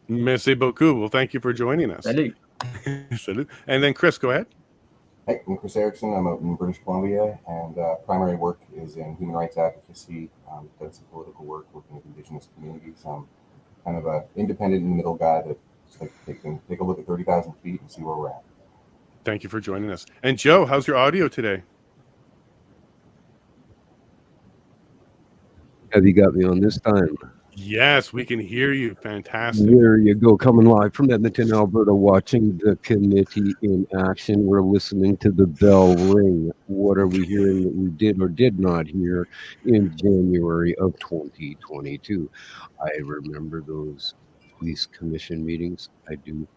Merci beaucoup. Well, thank you for joining us. Salut. Salut. And then Chris, go ahead. Hey, I'm Chris Erickson. I'm out in British Columbia, and primary work is in human rights advocacy. Done some political work working with Indigenous communities. I'm kind of an independent in the middle guy that just like take a look at 30,000 feet and see where we're at. Thank you for joining us. And Joe, how's your audio today? Have you got me on this time? Yes, we can hear you. Fantastic. There you go. Coming live from Edmonton, Alberta, watching the committee in action. We're listening to the bell ring. What are we hearing that we did or did not hear in January of 2022? I remember those police commission meetings. I do.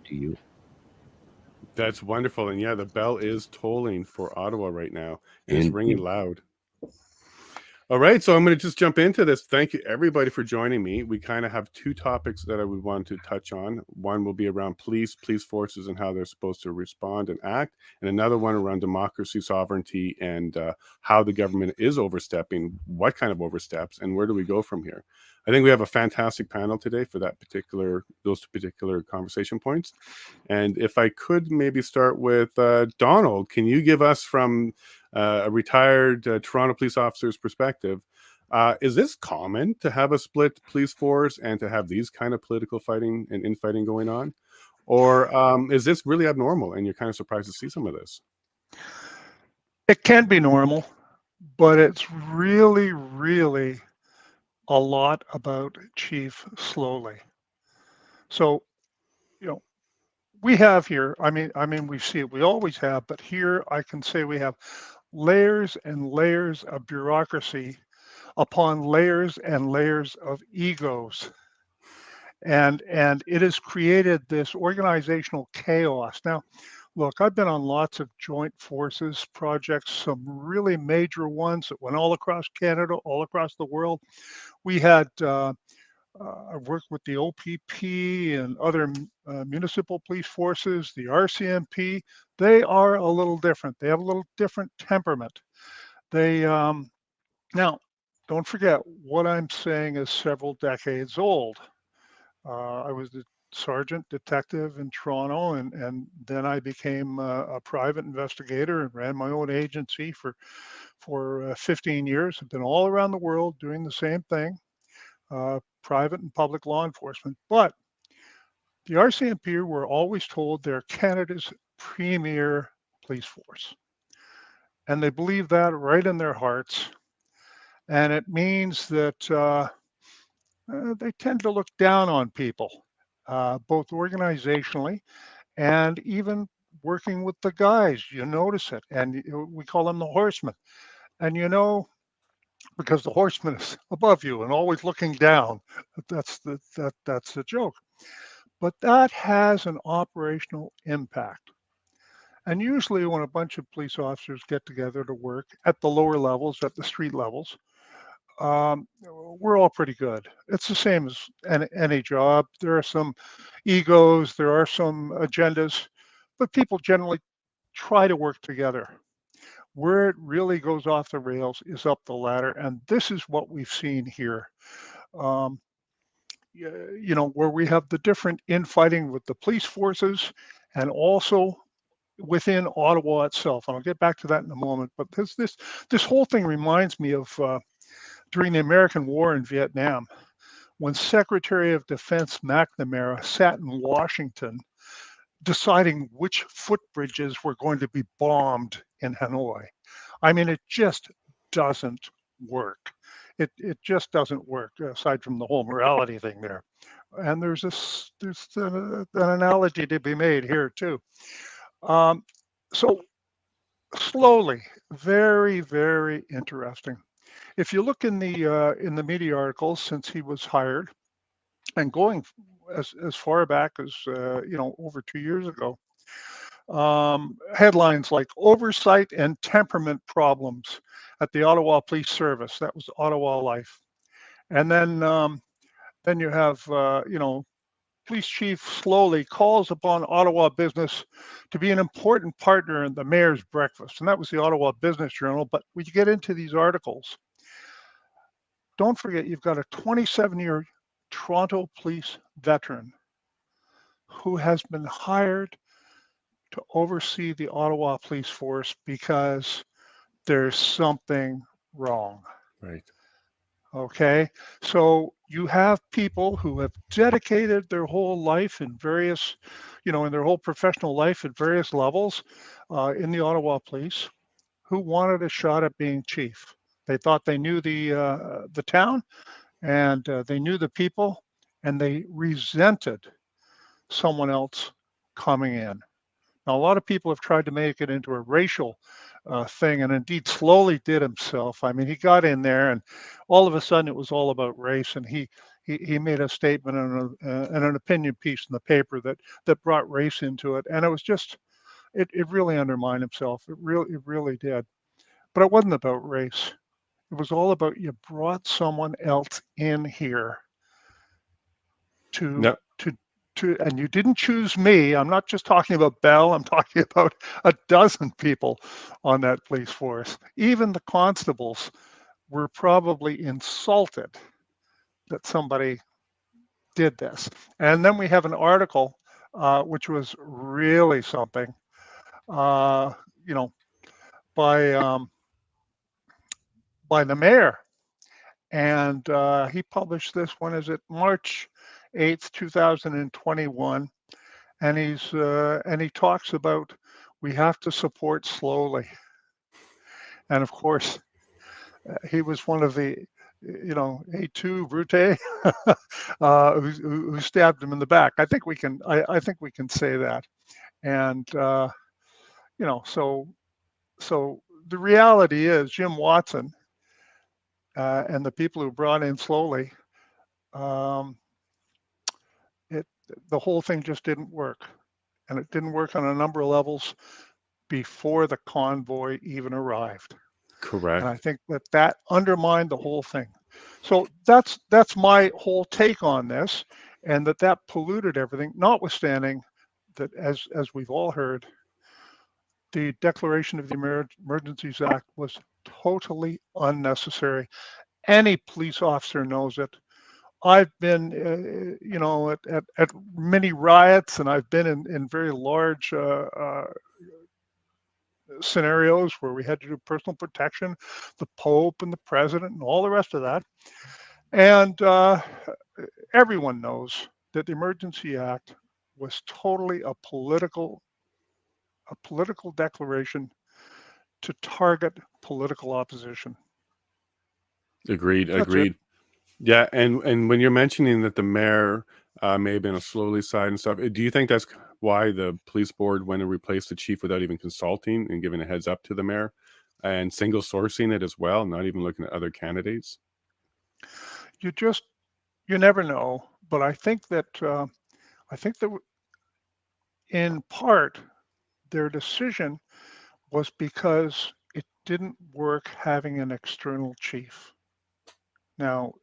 Do you? That's wonderful. And yeah, the bell is tolling for Ottawa right now. It's ringing loud. All right, so I'm going to just jump into this. Thank you, everybody, for joining me. We kind of have two topics that I would want to touch on. One will be around police forces and how they're supposed to respond and act, and another one around democracy, sovereignty, and how the government is overstepping, what kind of oversteps, and where do we go from here. I think we have a fantastic panel today for those particular conversation points. And if I could maybe start with Donald, can you give us from a retired Toronto police officer's perspective, is this common to have a split police force and to have these kind of political fighting and infighting going on? Or is this really abnormal and you're kind of surprised to see some of this? It can be normal, but it's really, really a lot about Chief Slowly. So, we have here, I mean, we see it, we always have, but here I can say we have layers and layers of bureaucracy upon layers and layers of egos. And it has created this organizational chaos. Now, look, I've been on lots of joint forces projects, some really major ones that went all across Canada, all across the world. We had, I've worked with the OPP and other municipal police forces, the RCMP. They are a little different. They have a little different temperament. They, now, don't forget, what I'm saying is several decades old. I was the sergeant detective in Toronto, and then I became a private investigator and ran my own agency for 15 years. I've been all around the world doing the same thing, private and public law enforcement. But the RCMP were always told they're Canada's premier police force. And they believe that right in their hearts. And it means that they tend to look down on people, both organizationally and even working with the guys. You notice it. And we call them the horsemen. And because the horseman is above you and always looking down, that's the joke. But that has an operational impact. And usually when a bunch of police officers get together to work at the lower levels, at the street levels, we're all pretty good. It's the same as any job. There are some egos, there are some agendas, but people generally try to work together. Where it really goes off the rails is up the ladder, and this is what we've seen here. Where we have the different infighting with the police forces and also within Ottawa itself. And I'll get back to that in a moment. But this whole thing reminds me of during the American War in Vietnam, when Secretary of Defense McNamara sat in Washington deciding which footbridges were going to be bombed in Hanoi. I mean, it just doesn't work. It just doesn't work, aside from the whole morality thing there. And there's an analogy to be made here too. So slowly, very, very interesting. If you look in the media articles since he was hired, and going as far back as over 2 years ago, headlines like "Oversight and Temperament Problems at the Ottawa Police Service." That was Ottawa Life, and then you have Police Chief Slowly calls upon Ottawa business to be an important partner in the mayor's breakfast, and that was the Ottawa Business Journal. But when you get into these articles, don't forget you've got a 27-year Toronto police veteran who has been hired to oversee the Ottawa police force because there's something wrong. Right. Okay, so you have people who have dedicated their whole life in various, in their whole professional life at various levels in the Ottawa police, who wanted a shot at being chief. They thought they knew the town, and they knew the people, and they resented someone else coming in. Now, a lot of people have tried to make it into a racial thing, and indeed Slowly did himself. I mean, he got in there, and all of a sudden it was all about race, and he made a statement and an opinion piece in the paper that brought race into it, and it was just it really undermined himself. It really did. But it wasn't about race. It was all about you brought someone else in here to No. and you didn't choose me. I'm not just talking about Bell. I'm talking about a dozen people on that police force. Even the constables were probably insulted that somebody did this. And then we have an article, which was really something, by the mayor. And he published this one, is it March 8th, 2021. And he talks about we have to support Slowly. And of course, he was one of the, A2 Brute who stabbed him in the back. I think we can say that. And so the reality is Jim Watson and the people who brought in Slowly, the whole thing just didn't work. And it didn't work on a number of levels before the convoy even arrived. Correct. And I think that undermined the whole thing. So that's my whole take on this, and that polluted everything, notwithstanding that, as we've all heard, the declaration of the Emergencies Act was totally unnecessary. Any police officer knows it. I've been, at many riots, and I've been in very large scenarios where we had to do personal protection, the Pope and the President and all the rest of that. And everyone knows that the Emergency Act was totally a political declaration to target political opposition. Agreed. That's Agreed. Yeah, and when you're mentioning that the mayor may have been a Slowly side and stuff, do you think that's why the police board went and replaced the chief without even consulting and giving a heads up to the mayor, and single sourcing it as well, not even looking at other candidates? You never know, but I think that in part their decision was because it didn't work having an external chief. Now,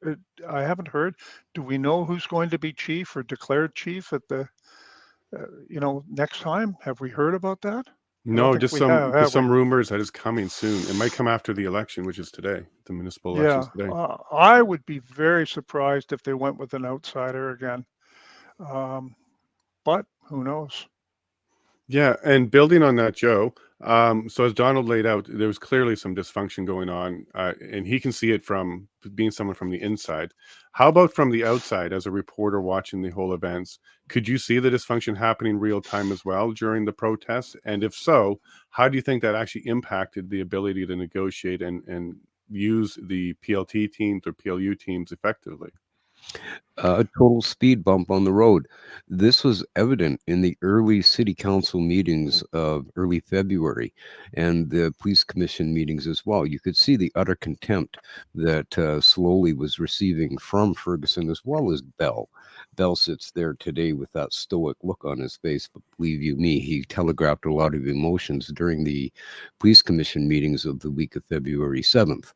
I haven't heard. Do we know who's going to be chief or declared chief at the, next time? Have we heard about that? No, just some rumors that is coming soon. It might come after the election, which is today. The municipal elections today. I would be very surprised if they went with an outsider again. But who knows? Yeah, and building on that, Joe, So as Donald laid out, there was clearly some dysfunction going on, and he can see it from being someone from the inside. How about from the outside, as a reporter watching the whole events? Could you see the dysfunction happening real time as well during the protests? And if so, how do you think that actually impacted the ability to negotiate and use the PLT teams or PLU teams effectively? A total speed bump on the road. This was evident in the early city council meetings of early February and the police commission meetings as well. You could see the utter contempt that Slowly was receiving from Ferguson as well as Bell. Bell sits there today with that stoic look on his face, but believe you me, he telegraphed a lot of emotions during the police commission meetings of the week of February 7th.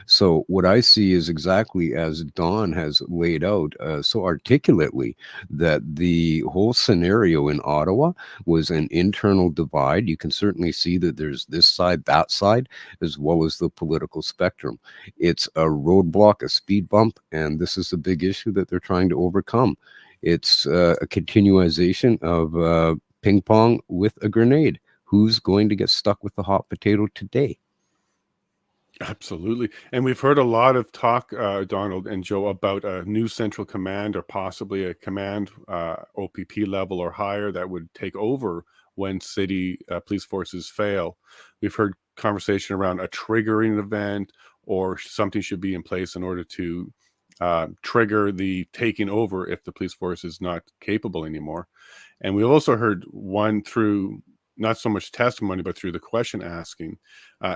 So what I see is exactly as Don has laid out so articulately, that the whole scenario in Ottawa was an internal divide. You can certainly see that there's this side, that side, as well as the political spectrum. It's a roadblock, a speed bump, and this is a big issue that they're trying to overcome. It's a continuation of ping pong with a grenade. Who's going to get stuck with the hot potato today? Absolutely. And we've heard a lot of talk, Donald and Joe, about a new central command or possibly a command OPP level or higher that would take over when city police forces fail. We've heard conversation around a triggering event, or something should be in place in order to trigger the taking over if the police force is not capable anymore. And we've also heard one through not so much testimony, but through the question asking,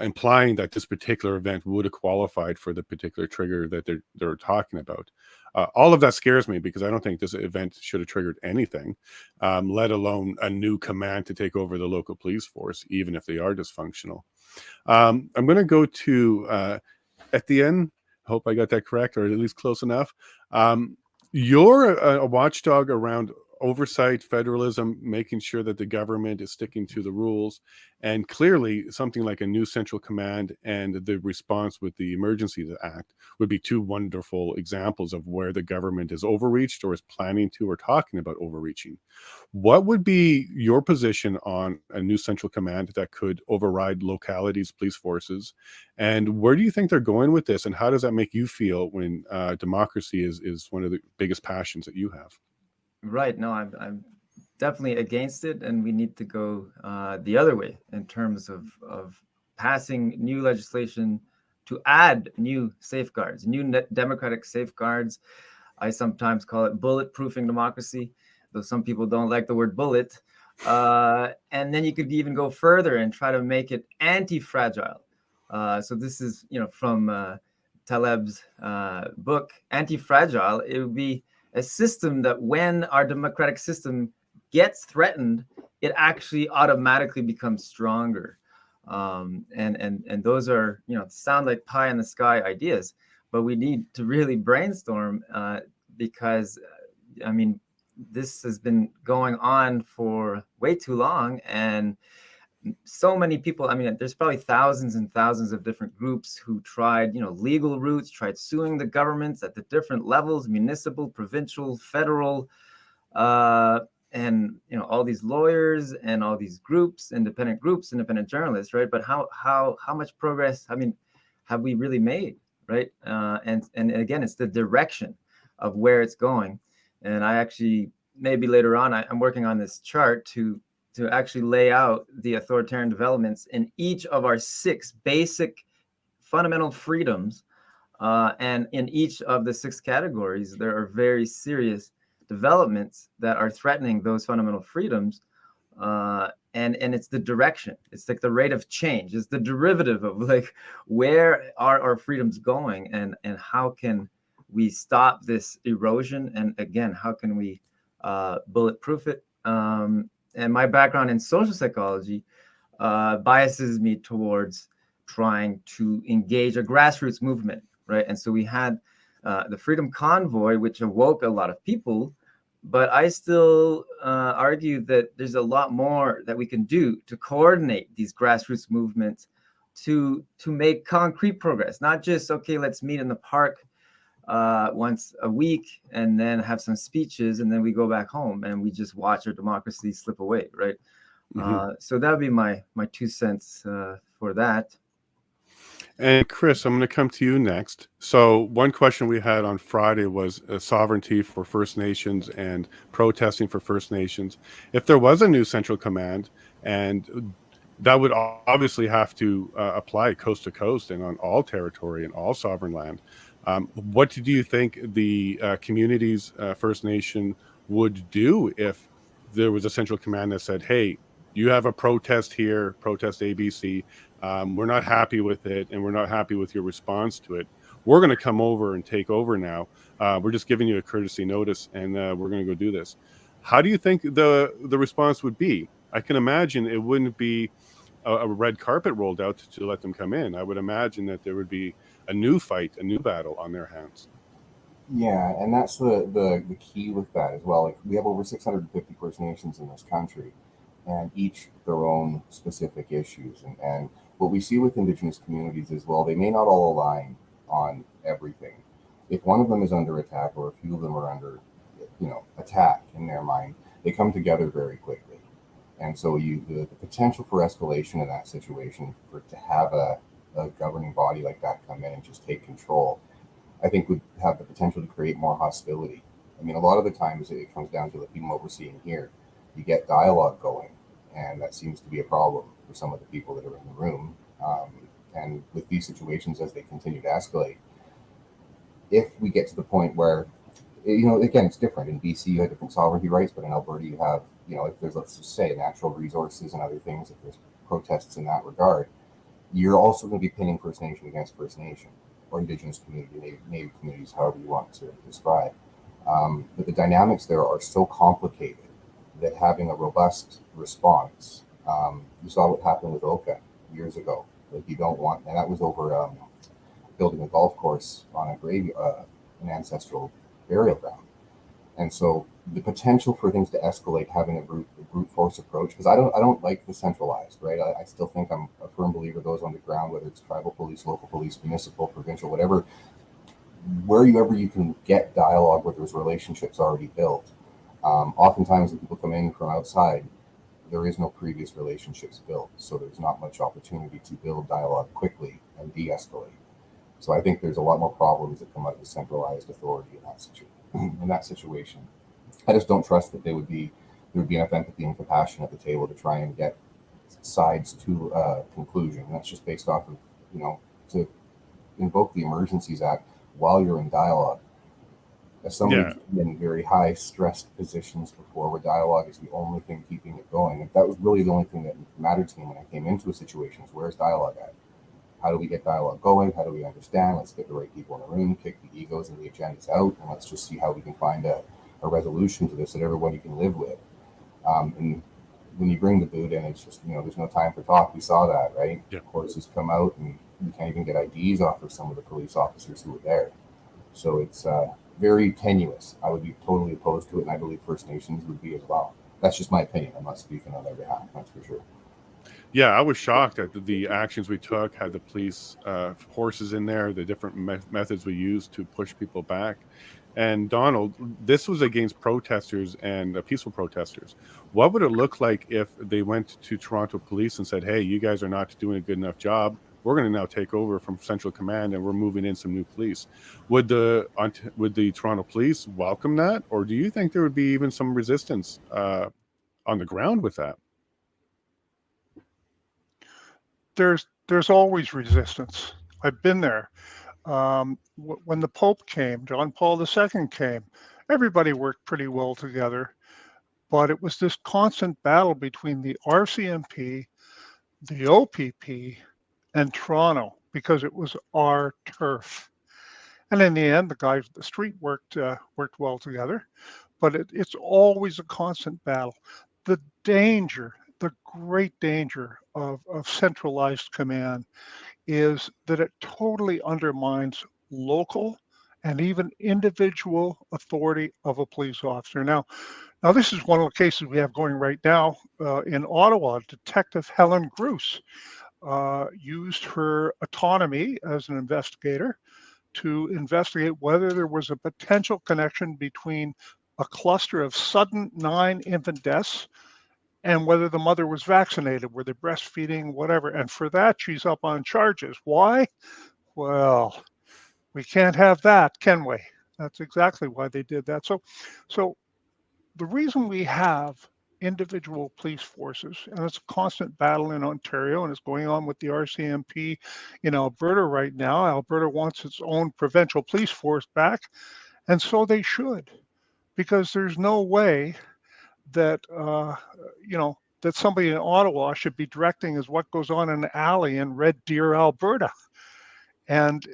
implying that this particular event would have qualified for the particular trigger that they're talking about. All of that scares me, because I don't think this event should have triggered anything, let alone a new command to take over the local police force, even if they are dysfunctional. I'm going to go to at the end. Hope I got that correct, or at least close enough. You're a watchdog around oversight, federalism, making sure that the government is sticking to the rules. And clearly, something like a new central command and the response with the Emergencies Act would be two wonderful examples of where the government is overreached or is planning to or talking about overreaching. What would be your position on a new central command that could override localities, police forces? And where do you think they're going with this? And how does that make you feel when democracy is one of the biggest passions that you have? Right. No, I'm definitely against it, and we need to go the other way in terms of passing new legislation to add new safeguards, new democratic safeguards. I sometimes call it bulletproofing democracy, though some people don't like the word bullet. And then you could even go further and try to make it anti-fragile. So this is, from Taleb's book, Anti-Fragile. It would be a system that when our democratic system gets threatened, it actually automatically becomes stronger. And those are, sound like pie in the sky ideas, but we need to really brainstorm because, this has been going on for way too long. And so many people, there's probably thousands and thousands of different groups who tried, legal routes, tried suing the governments at the different levels, municipal, provincial, federal, and, all these lawyers and all these groups, independent journalists, right? But how much progress, have we really made, right? And again, it's the direction of where it's going. And I actually, maybe later on, I'm working on this chart to actually lay out the authoritarian developments in each of our 6 basic fundamental freedoms. And in each of the 6 categories, there are very serious developments that are threatening those fundamental freedoms. And it's the direction. It's like the rate of change. It's the derivative of like, where are our freedoms going, and how can we stop this erosion? And again, how can we bulletproof it? And my background in social psychology biases me towards trying to engage a grassroots movement, right? And so we had the Freedom Convoy, which awoke a lot of people, but I still argue that there's a lot more that we can do to coordinate these grassroots movements to make concrete progress, not just, okay, let's meet in the park once a week and then have some speeches and then we go back home and we just watch our democracy slip away, right? So that would be my 2 cents for that. And Chris, I'm going to come to you next. So one question we had on Friday was sovereignty for First Nations and protesting for First Nations. If there was a new central command, and that would obviously have to apply coast to coast and on all territory and all sovereign land, what do you think the communities, First Nation, would do if there was a central command that said, hey, you have a protest here, protest ABC, we're not happy with it, and we're not happy with your response to it. We're going to come over and take over now. We're just giving you a courtesy notice, and we're going to go do this. How do you think the response would be? I can imagine it wouldn't be a red carpet rolled out to let them come in. I would imagine that there would be a new fight, a new battle on their hands. Yeah, and that's the key with that as well. Like, we have over 650 First Nations in this country, and each their own specific issues. And what we see with Indigenous communities is, well, they may not all align on everything. If one of them is under attack, or a few of them are under, attack in their mind, they come together very quickly. And so the potential for escalation in that situation, for to have a governing body like that come in and just take control, I think would have the potential to create more hostility. I mean, a lot of the times it comes down to the people overseeing here. You get dialogue going, and that seems to be a problem for some of the people that are in the room. And with these situations, as they continue to escalate, if we get to the point where, again, it's different. In BC, you have different sovereignty rights, but in Alberta, you have, if there's, let's just say, natural resources and other things, if there's protests in that regard, you're also going to be pinning First Nation against First Nation, or Indigenous community, Native communities, however you want to describe. But the dynamics there are so complicated that having a robust response, you saw what happened with Oka years ago. Like, you don't want, and that was over building a golf course on an ancestral burial ground. And so the potential for things to escalate, having a brute force approach, because I don't like the centralized, right? I still think I'm a firm believer those on the ground, whether it's tribal police, local police, municipal, provincial, whatever, wherever you can get dialogue where there's relationships already built. Oftentimes when people come in from outside, there is no previous relationships built, so there's not much opportunity to build dialogue quickly and de-escalate. So I think there's a lot more problems that come out of the centralized authority in that situation. I just don't trust that there would be enough empathy and compassion at the table to try and get sides to a conclusion. And that's just based off of, to invoke the Emergencies Act while you're in dialogue. As somebody who's been in very high stressed positions before, where dialogue is the only thing keeping it going, if that was really the only thing that mattered to me when I came into a situation, is where's dialogue at? How do we get dialogue going? How do we understand? Let's get the right people in the room, kick the egos and the agendas out, and let's just see how we can find a resolution to this that everybody can live with. And when you bring the boot in, it's just, there's no time for talk. We saw that, right? Yeah. Horses come out, and you can't even get IDs off of some of the police officers who were there. So it's very tenuous. I would be totally opposed to it, and I believe First Nations would be as well. That's just my opinion. I'm not speaking on their behalf, that's for sure. Yeah, I was shocked at the actions we took, had the police horses in there, the different methods we used to push people back. And Donald, this was against protesters and peaceful protesters. What would it look like if they went to Toronto police and said, hey, you guys are not doing a good enough job. We're going to now take over from Central Command, and we're moving in some new police. Would the Toronto police welcome that? Or do you think there would be even some resistance on the ground with that? There's always resistance. I've been there. When the Pope came, John Paul II came, everybody worked pretty well together, but it was this constant battle between the RCMP, the OPP, and Toronto, because it was our turf. And in the end, the guys at the street worked well together, but it's always a constant battle. The great danger of centralized command is that it totally undermines local and even individual authority of a police officer. Now this is one of the cases we have going right now in Ottawa. Detective Helen Gruce used her autonomy as an investigator to investigate whether there was a potential connection between a cluster of sudden 9 infant deaths and whether the mother was vaccinated, were they breastfeeding, whatever. And for that, she's up on charges. Why? Well, we can't have that, can we? That's exactly why they did that. So the reason we have individual police forces, and it's a constant battle in Ontario, and it's going on with the RCMP in Alberta right now. Alberta wants its own provincial police force back, and so they should, because there's no way that that somebody in Ottawa should be directing as what goes on in the alley in Red Deer, Alberta. And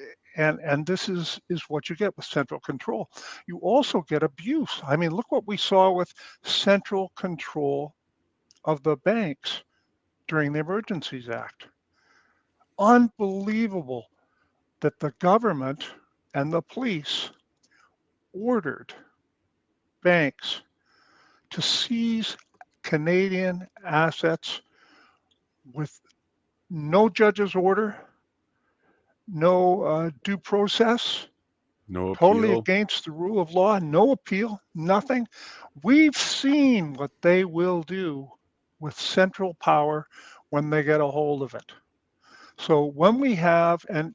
this is what you get with central control. You also get abuse. I mean, look what we saw with central control of the banks during the Emergencies Act. Unbelievable that the government and the police ordered banks to seize Canadian assets with no judge's order, no due process, No totally appeal. against the rule of law, no appeal, nothing. We've seen what they will do with central power when they get a hold of it. So when we have, and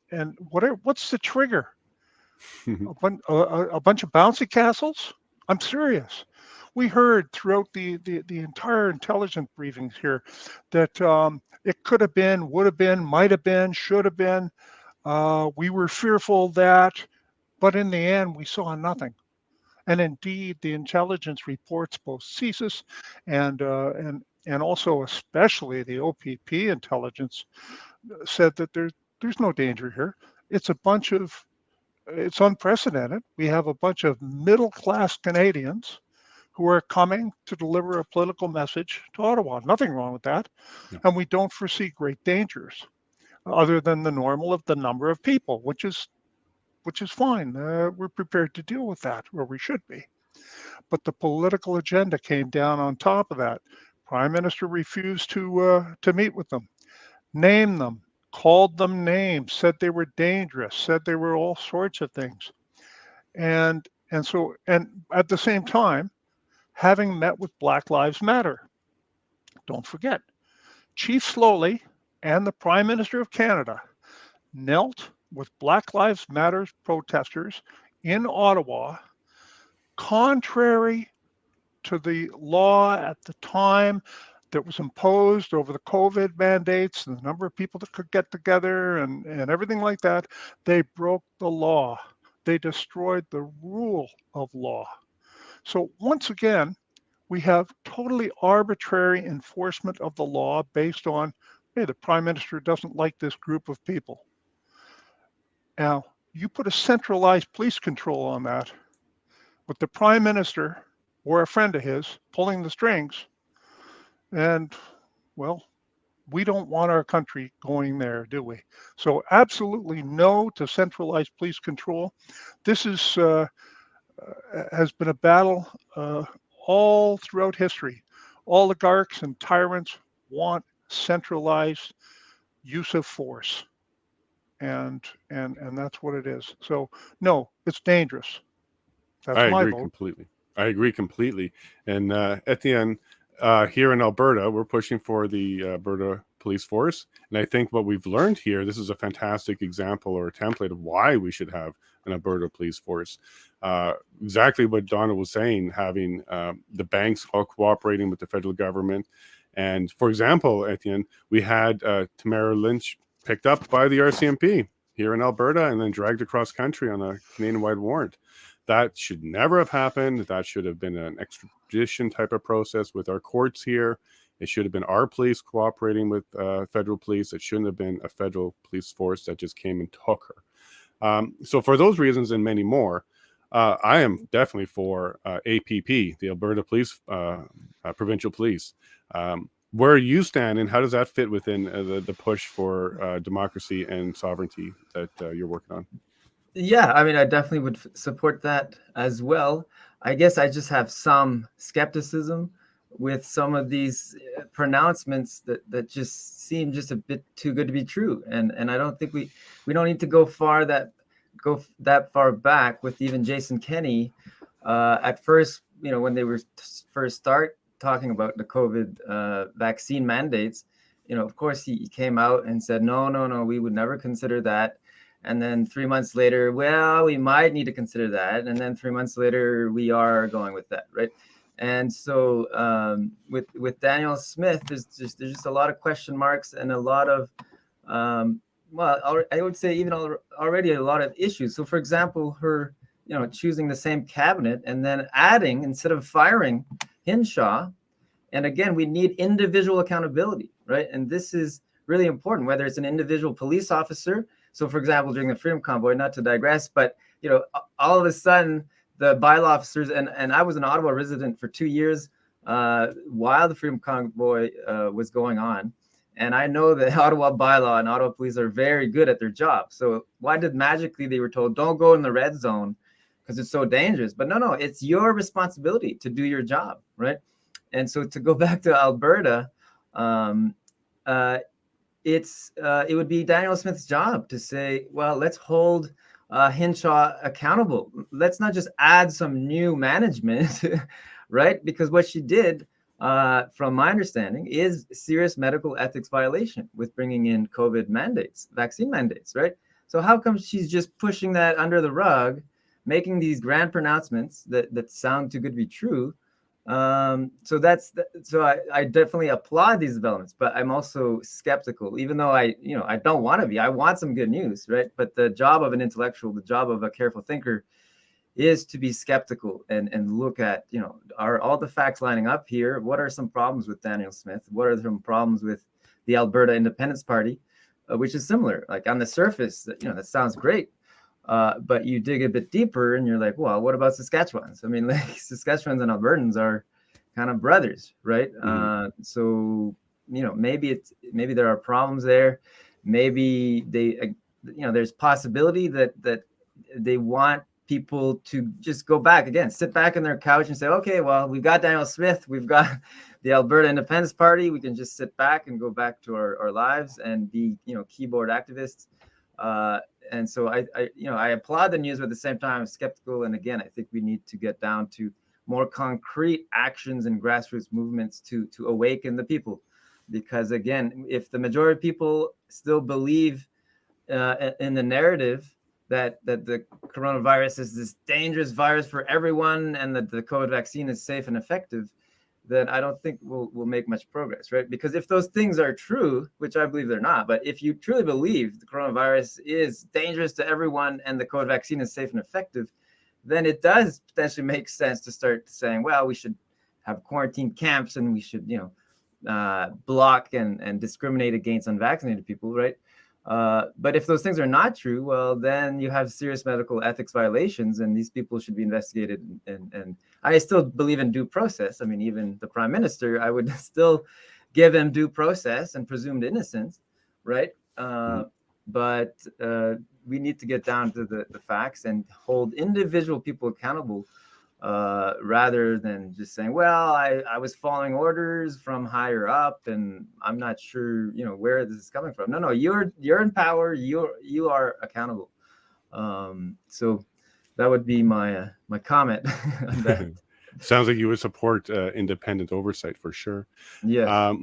what's the trigger? A bunch of bouncy castles? I'm serious. We heard throughout the entire intelligence briefings here that it could have been, would have been, might have been, should have been. We were fearful that, but in the end, we saw nothing. And indeed, the intelligence reports, both CSIS and also especially the OPP intelligence, said that there's no danger here. It's unprecedented. We have a bunch of middle-class Canadians who are coming to deliver a political message to Ottawa. Nothing wrong with that. No. And we don't foresee great dangers other than the normal of the number of people, which is fine. We're prepared to deal with that, or we should be. But the political agenda came down on top of that. Prime Minister refused to meet with them, name them, called them names, said they were dangerous, said they were all sorts of things. And at the same time, having met with Black Lives Matter. Don't forget, Chief Slowly and the Prime Minister of Canada knelt with Black Lives Matter protesters in Ottawa, contrary to the law at the time that was imposed over the COVID mandates and the number of people that could get together and everything like that. They broke the law. They destroyed the rule of law. So once again, we have totally arbitrary enforcement of the law based on, hey, the Prime Minister doesn't like this group of people. Now, you put a centralized police control on that with the Prime Minister or a friend of his pulling the strings, and, well, we don't want our country going there, do we? So absolutely no to centralized police control. This is has been a battle all throughout history. Oligarchs and tyrants want centralized use of force, and that's what it is. So no, it's dangerous. That's I my agree vote. completely. I agree completely. And at the end, here in Alberta, we're pushing for the Alberta Police Force. And I think what we've learned here, this is a fantastic example or a template of why we should have an Alberta Police Force. Exactly what Donna was saying, having the banks all cooperating with the federal government. And for example, at the end, we had Tamara Lynch picked up by the RCMP here in Alberta and then dragged across country on a Canadian-wide warrant. That should never have happened. That should have been an extradition type of process with our courts here. It should have been our police cooperating with federal police. It shouldn't have been a federal police force that just came and took her. So for those reasons and many more, I am definitely for APP, the Alberta Police, Provincial Police. Where you stand and how does that fit within the push for democracy and sovereignty that you're working on? Yeah, I mean, I definitely would support that as well. I guess I just have some skepticism with some of these pronouncements that just seem just a bit too good to be true. And I don't think we don't need to go that far back with even Jason Kenney. At first, when they were first talking about the COVID vaccine mandates, of course, he came out and said, no, we would never consider that. And then 3 months later, well, we might need to consider that. And then 3 months later, we are going with that, right? And so with Danielle Smith, there's just a lot of question marks and a lot of, I would say even already a lot of issues. So for example, her, choosing the same cabinet and then adding, instead of firing Hinshaw, and again, we need individual accountability, right? And this is really important, whether it's an individual police officer. So for example, during the Freedom Convoy, not to digress, but, all of a sudden the bylaw officers, and I was an Ottawa resident for 2 years while the Freedom Convoy was going on. And I know that Ottawa bylaw and Ottawa police are very good at their job. So why did magically they were told, don't go in the red zone because it's so dangerous? But no, it's your responsibility to do your job, right? And so to go back to Alberta, it would be Danielle Smith's job to say, well, let's hold Hinshaw accountable. Let's not just add some new management, right? Because what she did, from my understanding, is serious medical ethics violation with bringing in COVID mandates, vaccine mandates, right? So how come she's just pushing that under the rug, making these grand pronouncements that sound too good to be true? So I definitely applaud these developments, but I'm also skeptical, even though I don't want to be. I want some good news, right? But the job of an intellectual, the job of a careful thinker, is to be skeptical and look at, are all the facts lining up here? What are some problems with Danielle Smith? What are some problems with the Alberta Independence Party, which is similar? Like on the surface, that sounds great. But you dig a bit deeper and you're like, well, what about Saskatchewans? I mean, like Saskatchewans and Albertans are kind of brothers, right? Mm-hmm. So, maybe there are problems there. Maybe there's possibility that they want people to just go back again, sit back on their couch and say, okay, well, we've got Danielle Smith, we've got the Alberta Independence Party. We can just sit back and go back to our lives and be, keyboard activists. And so I applaud the news, but at the same time, I'm skeptical. And again, I think we need to get down to more concrete actions and grassroots movements to awaken the people. Because again, if the majority of people still believe in the narrative that the coronavirus is this dangerous virus for everyone and that the COVID vaccine is safe and effective, then I don't think we'll make much progress, right? Because if those things are true, which I believe they're not, but if you truly believe the coronavirus is dangerous to everyone and the COVID vaccine is safe and effective, then it does potentially make sense to start saying, well, we should have quarantine camps and we should, block and discriminate against unvaccinated people, right? But if those things are not true, well, then you have serious medical ethics violations and these people should be investigated. And I still believe in due process. I mean, even the prime minister, I would still give him due process and presumed innocence, right? But we need to get down to the facts and hold individual people accountable rather than just saying, well, I was following orders from higher up and I'm not sure, where this is coming from. No, you're in power. You are accountable. So that would be my comment on that. Sounds like you would support independent oversight for sure. Yes.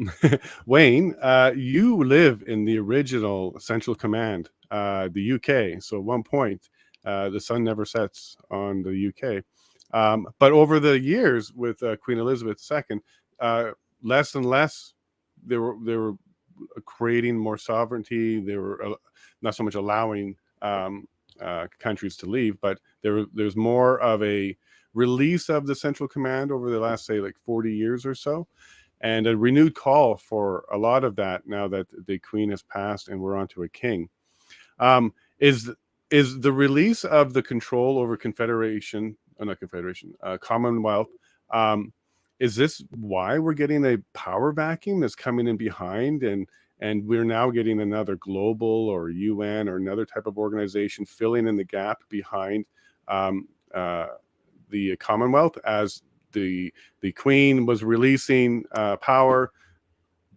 Wayne, you live in the original Central Command, the UK. So at one point, the sun never sets on the UK. But over the years with Queen Elizabeth II, less and less, they were creating more sovereignty. They were not so much allowing countries to leave, but there's more of a release of the Central Command over the last, say, like 40 years or so, and a renewed call for a lot of that now that the Queen has passed and we're on to a king. Is the release of the control over Commonwealth, is this why we're getting a power vacuum that's coming in behind, and we're now getting another global or UN or another type of organization filling in the gap behind the Commonwealth as the Queen was releasing power?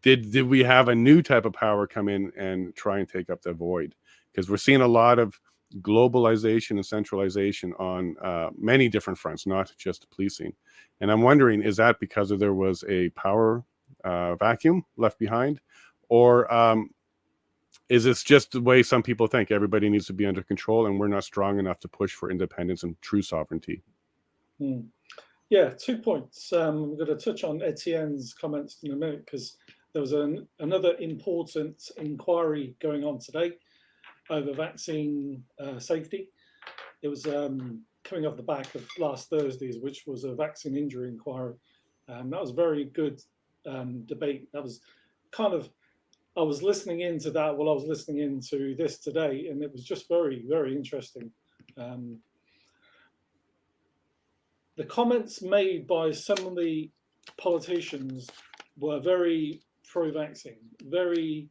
Did we have a new type of power come in and try and take up the void? Because we're seeing a lot of globalization and centralization on many different fronts, not just policing. And I'm wondering, is that because there was a power vacuum left behind, or is this just the way some people think? Everybody needs to be under control, and we're not strong enough to push for independence and true sovereignty. Yeah, 2 points. I'm going to touch on Etienne's comments in a minute, because there was another important inquiry going on today over vaccine safety. It was coming off the back of last Thursday's, which was a vaccine injury inquiry. That was a very good debate. That was kind of, I was listening into that while I was listening into this today, and it was just very, very interesting. The comments made by some of the politicians were very pro-vaccine, very,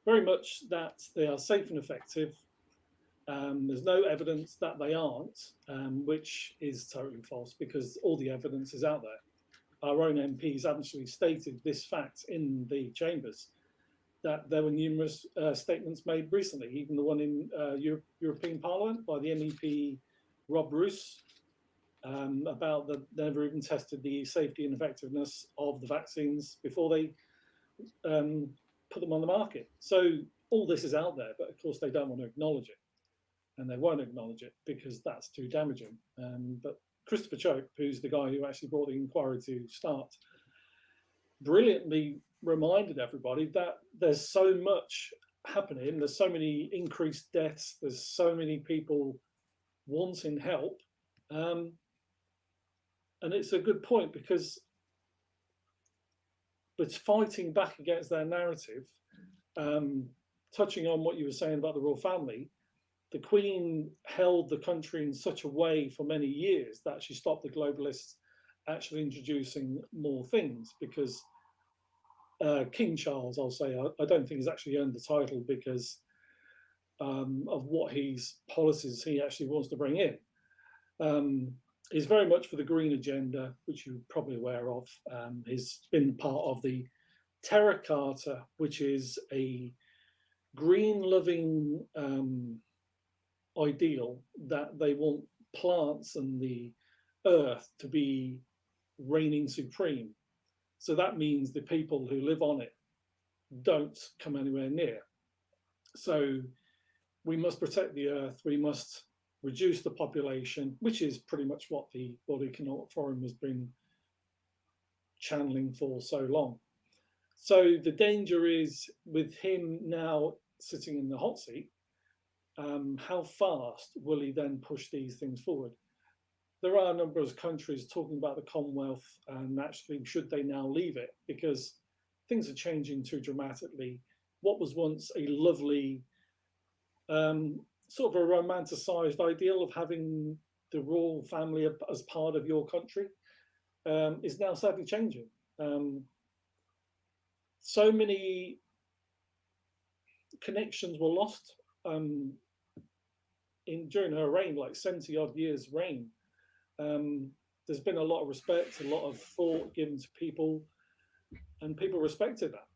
very much that they are safe and effective. There's no evidence that they aren't, which is totally false, because all the evidence is out there. Our own MPs actually stated this fact in the chambers, that there were numerous statements made recently, even the one in European Parliament by the MEP Rob Roos, about that they never even tested the safety and effectiveness of the vaccines before they put them on the market. So all this is out there, but of course they don't want to acknowledge it, and they won't acknowledge it because that's too damaging. But Christopher Chope, who's the guy who actually brought the inquiry to start, brilliantly reminded everybody that there's so much happening, there's so many increased deaths, there's so many people wanting help. And it's a good point, because it's fighting back against their narrative. Touching on what you were saying about the royal family, the Queen held the country in such a way for many years that she stopped the globalists actually introducing more things, because King Charles, I'll say, I don't think he's actually earned the title because of what his policies he actually wants to bring in. He's very much for the green agenda, which you're probably aware of. He's been part of the Terra Carta, which is a green-loving ideal that they want plants and the earth to be reigning supreme. So that means the people who live on it don't come anywhere near. So we must protect the earth. We must reduce the population, which is pretty much what the World Economic Forum has been channeling for so long. So the danger is, with him now sitting in the hot seat, how fast will he then push these things forward? There are a number of countries talking about the Commonwealth, and actually should they now leave it, because things are changing too dramatically. What was once a lovely sort of a romanticized ideal of having the royal family as part of your country is now sadly changing. So many connections were lost during her reign, like 70 odd years reign. There's been a lot of respect, a lot of thought given to people, and people respected that.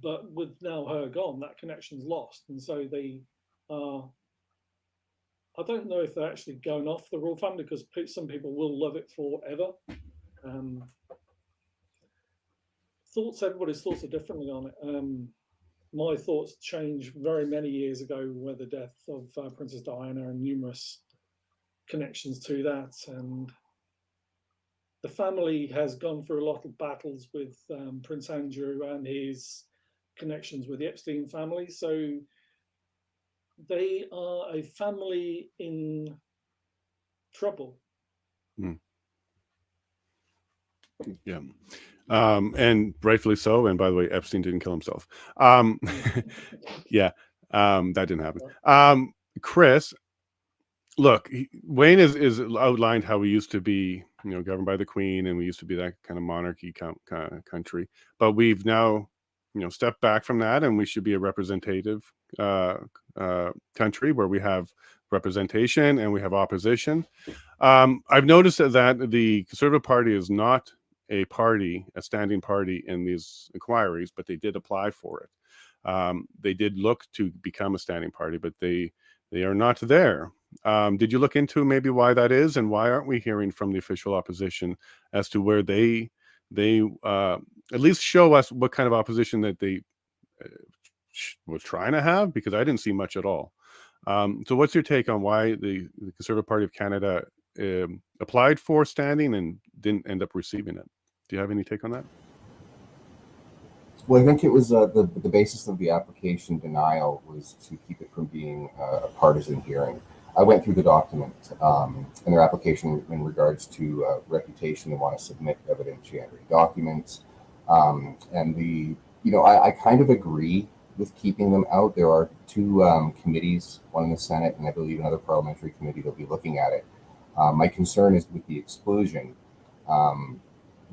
But with now her gone, that connection's lost, and so they are, I don't know if they're actually going off the royal family, because some people will love it forever. Everybody's thoughts are differently on it. My thoughts changed very many years ago with the death of Princess Diana, and numerous connections to that. And the family has gone through a lot of battles with Prince Andrew and his connections with the Epstein family. So they are a family in trouble. Yeah. And rightfully so. And by the way, Epstein didn't kill himself. Yeah, that didn't happen. Chris, look, Wayne is outlined how we used to be, governed by the Queen, and we used to be that kind of monarchy country. But we've now, stepped back from that, and we should be a representative country where we have representation and we have opposition. I've noticed that the Conservative Party is not a standing party in these inquiries, but they did apply for it. They did look to become a standing party, but they They are not there. Did you look into maybe why that is, and why aren't we hearing from the official opposition as to where they at least show us what kind of opposition that they was trying to have? Because I didn't see much at all. So what's your take on why the Conservative Party of Canada applied for standing and didn't end up receiving it? Do you have any take on that? Well, I think it was the basis of the application denial was to keep it from being a partisan hearing. I went through the document and their application in regards to reputation. They want to submit evidentiary documents, and I kind of agree with keeping them out. There are two committees, one in the Senate and I believe another parliamentary committee that'll be looking at it. My concern is with the exclusion.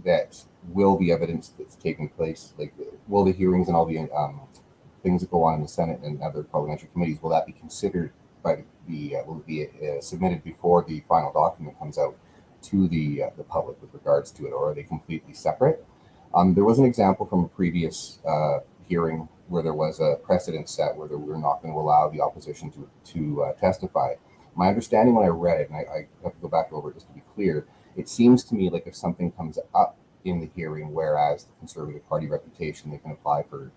That will the evidence that's taken place, like will the hearings and all the things that go on in the Senate and other parliamentary committees, will that be considered by will it be submitted before the final document comes out to the public with regards to it, or are they completely separate? There was an example from a previous hearing where there was a precedent set where we were not going to allow the opposition to testify. My understanding when I read it, and I have to go back over it just to be clear, it seems to me like if something comes up in the hearing, whereas the Conservative Party reputation, they can apply for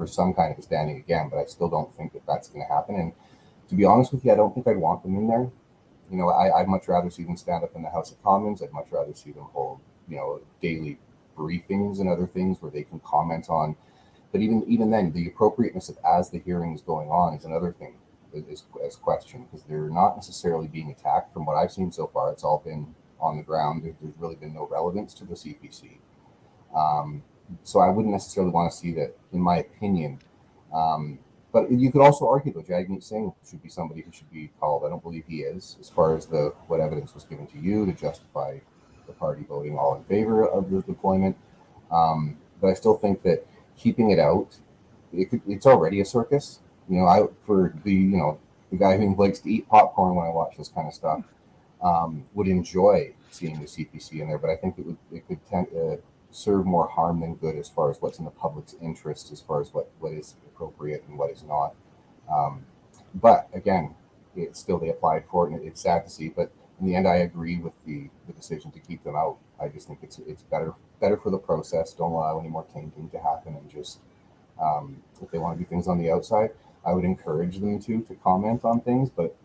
some kind of a standing again, but I still don't think that that's going to happen. And to be honest with you, I don't think I'd want them in there. I'd much rather see them stand up in the House of Commons. I'd much rather see them hold, daily briefings and other things where they can comment on. But even then, the appropriateness of as the hearing is going on is another thing is questioned, because they're not necessarily being attacked. From what I've seen so far, it's all been on the ground. There's really been no relevance to the CPC. So I wouldn't necessarily want to see that, in my opinion. But you could also argue that Jagmeet Singh should be somebody who should be called. I don't believe he is, as far as what evidence was given to you to justify the party voting all in favor of the deployment. But I still think that keeping it out, it's already a circus. For the guy who likes to eat popcorn when I watch this kind of stuff, would enjoy seeing the CPC in there, but I think it could tend to serve more harm than good as far as what's in the public's interest, as far as what is appropriate and what is not. But again, it's still, they applied for it, and it's sad to see. But in the end, I agree with the decision to keep them out. I just think it's better for the process. Don't allow any more tainting to happen, and just if they want to do things on the outside, I would encourage them to comment on things, but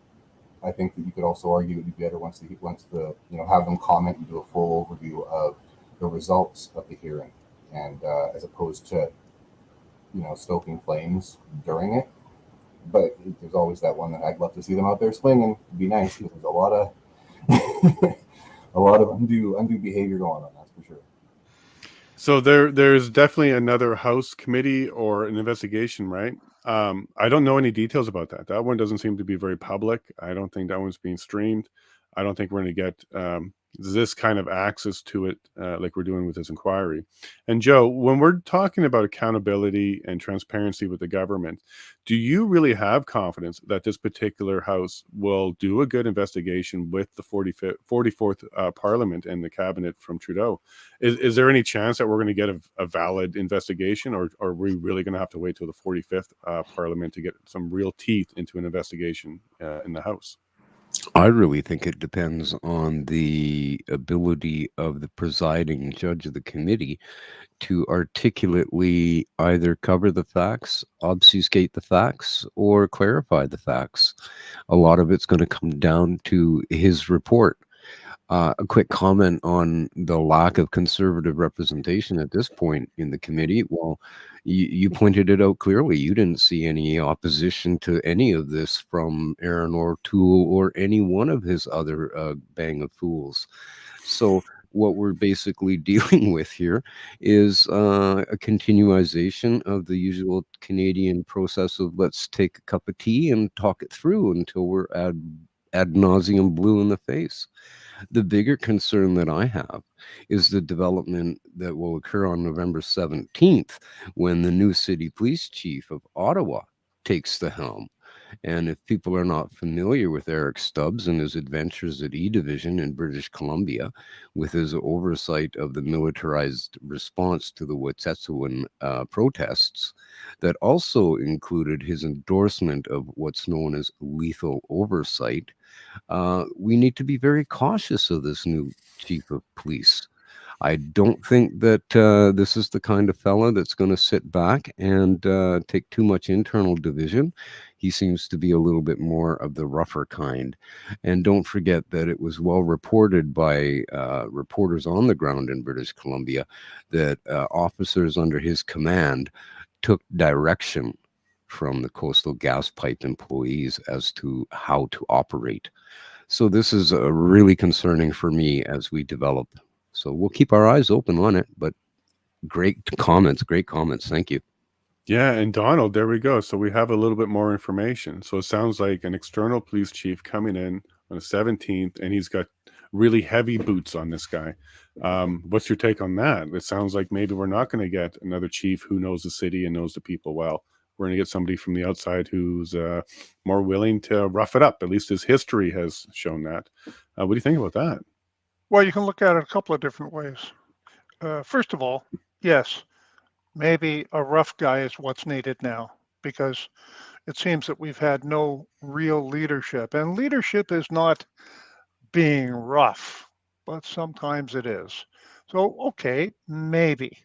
I think that you could also argue it would be better once the have them comment and do a full overview of the results of the hearing, and as opposed to stoking flames during it. But there's always that one that I'd love to see them out there swinging. It'd be nice, because there's a lot of undue behavior going on. That's for sure. So there's definitely another House committee or an investigation, right? I don't know any details about that. That one doesn't seem to be very public. I don't think that one's being streamed. I don't think we're going to get this kind of access to it like we're doing with this inquiry. And Joe, when we're talking about accountability and transparency with the government, do you really have confidence that this particular House will do a good investigation with the 44th Parliament and the cabinet from Trudeau? Is there any chance that we're going to get a valid investigation, or are we really going to have to wait till the 45th Parliament to get some real teeth into an investigation in the House? I really think it depends on the ability of the presiding judge of the committee to articulately either cover the facts, obfuscate the facts, or clarify the facts. A lot of it's going to come down to his report. A quick comment on the lack of conservative representation at this point in the committee. Well, you pointed it out clearly. You didn't see any opposition to any of this from Aaron O'Toole or any one of his other bang of fools. So what we're basically dealing with here is a continuation of the usual Canadian process of let's take a cup of tea and talk it through until we're ad nauseum blue in the face. The bigger concern that I have is the development that will occur on November 17th when the new city police chief of Ottawa takes the helm. And if people are not familiar with Eric Stubbs and his adventures at E Division in British Columbia, with his oversight of the militarized response to the Wet'suwet'en protests, that also included his endorsement of what's known as lethal oversight, we need to be very cautious of this new chief of police. I don't think that this is the kind of fella that's going to sit back and take too much internal division. He seems to be a little bit more of the rougher kind. And don't forget that it was well reported by reporters on the ground in British Columbia that officers under his command took direction from the Coastal Gas Pipe employees as to how to operate. So this is really concerning for me as we develop. So we'll keep our eyes open on it, but great comments. Thank you. Yeah, and Donald, there we go. So we have a little bit more information. So it sounds like an external police chief coming in on the 17th, and he's got really heavy boots on this guy. What's your take on that? It sounds like maybe we're not going to get another chief who knows the city and knows the people well. We're going to get somebody from the outside who's more willing to rough it up. At least his history has shown that. What do you think about that? Well, you can look at it a couple of different ways. First of all, yes, maybe a rough guy is what's needed now, because it seems that we've had no real leadership. And leadership is not being rough, but sometimes it is. So, okay, maybe.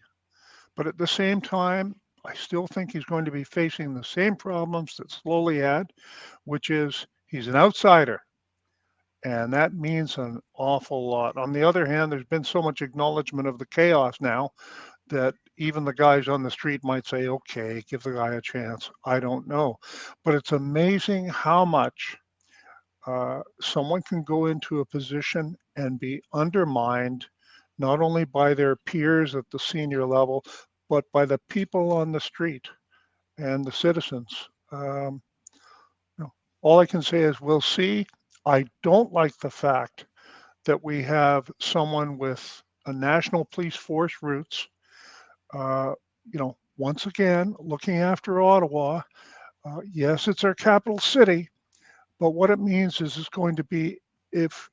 But at the same time, I still think he's going to be facing the same problems that Slowly had, which is he's an outsider. And that means an awful lot. On the other hand, there's been so much acknowledgement of the chaos now that even the guys on the street might say, okay, give the guy a chance. I don't know. But it's amazing how much someone can go into a position and be undermined, not only by their peers at the senior level, but by the people on the street and the citizens. All I can say is we'll see. I don't like the fact that we have someone with a national police force roots, once again, looking after Ottawa. Yes, it's our capital city, but what it means is it's going to be, if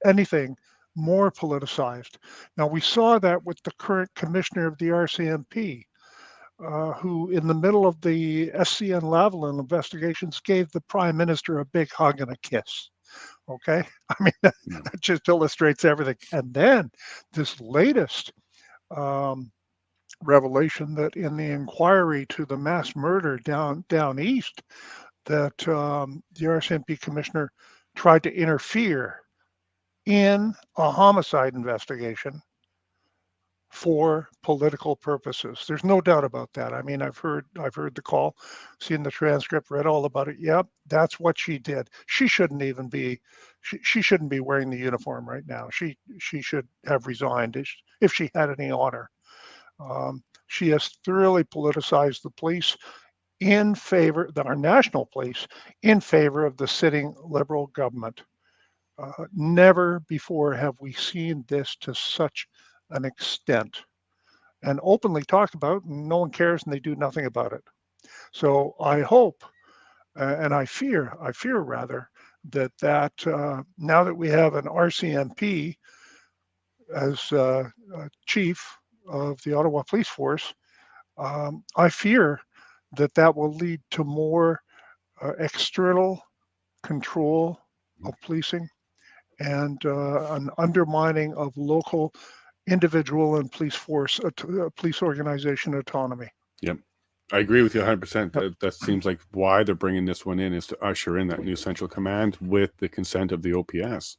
anything, more politicized. Now, we saw that with the current commissioner of the RCMP, who in the middle of the SCN Lavalin investigations gave the prime minister a big hug and a kiss. Okay. I mean, that just illustrates everything. And then this latest revelation that in the inquiry to the mass murder down east, that the RCMP commissioner tried to interfere in a homicide investigation for political purposes. There's no doubt about that. I mean, I've heard the call, seen the transcript, read all about it. Yep, that's what she did. She shouldn't even be. She shouldn't be wearing the uniform right now. She should have resigned if she had any honor. She has thoroughly politicized the police in favor, our national police, in favor of the sitting Liberal government. Never before have we seen this to such an extent, and openly talked about, and no one cares, and they do nothing about it. So I hope, and I fear rather, that now that we have an RCMP as chief of the Ottawa Police Force, I fear that will lead to more external control of policing and an undermining of local, individual, and police force, police organization autonomy. Yep. I agree with you 100%. That seems like why they're bringing this one in is to usher in that new central command with the consent of the OPS.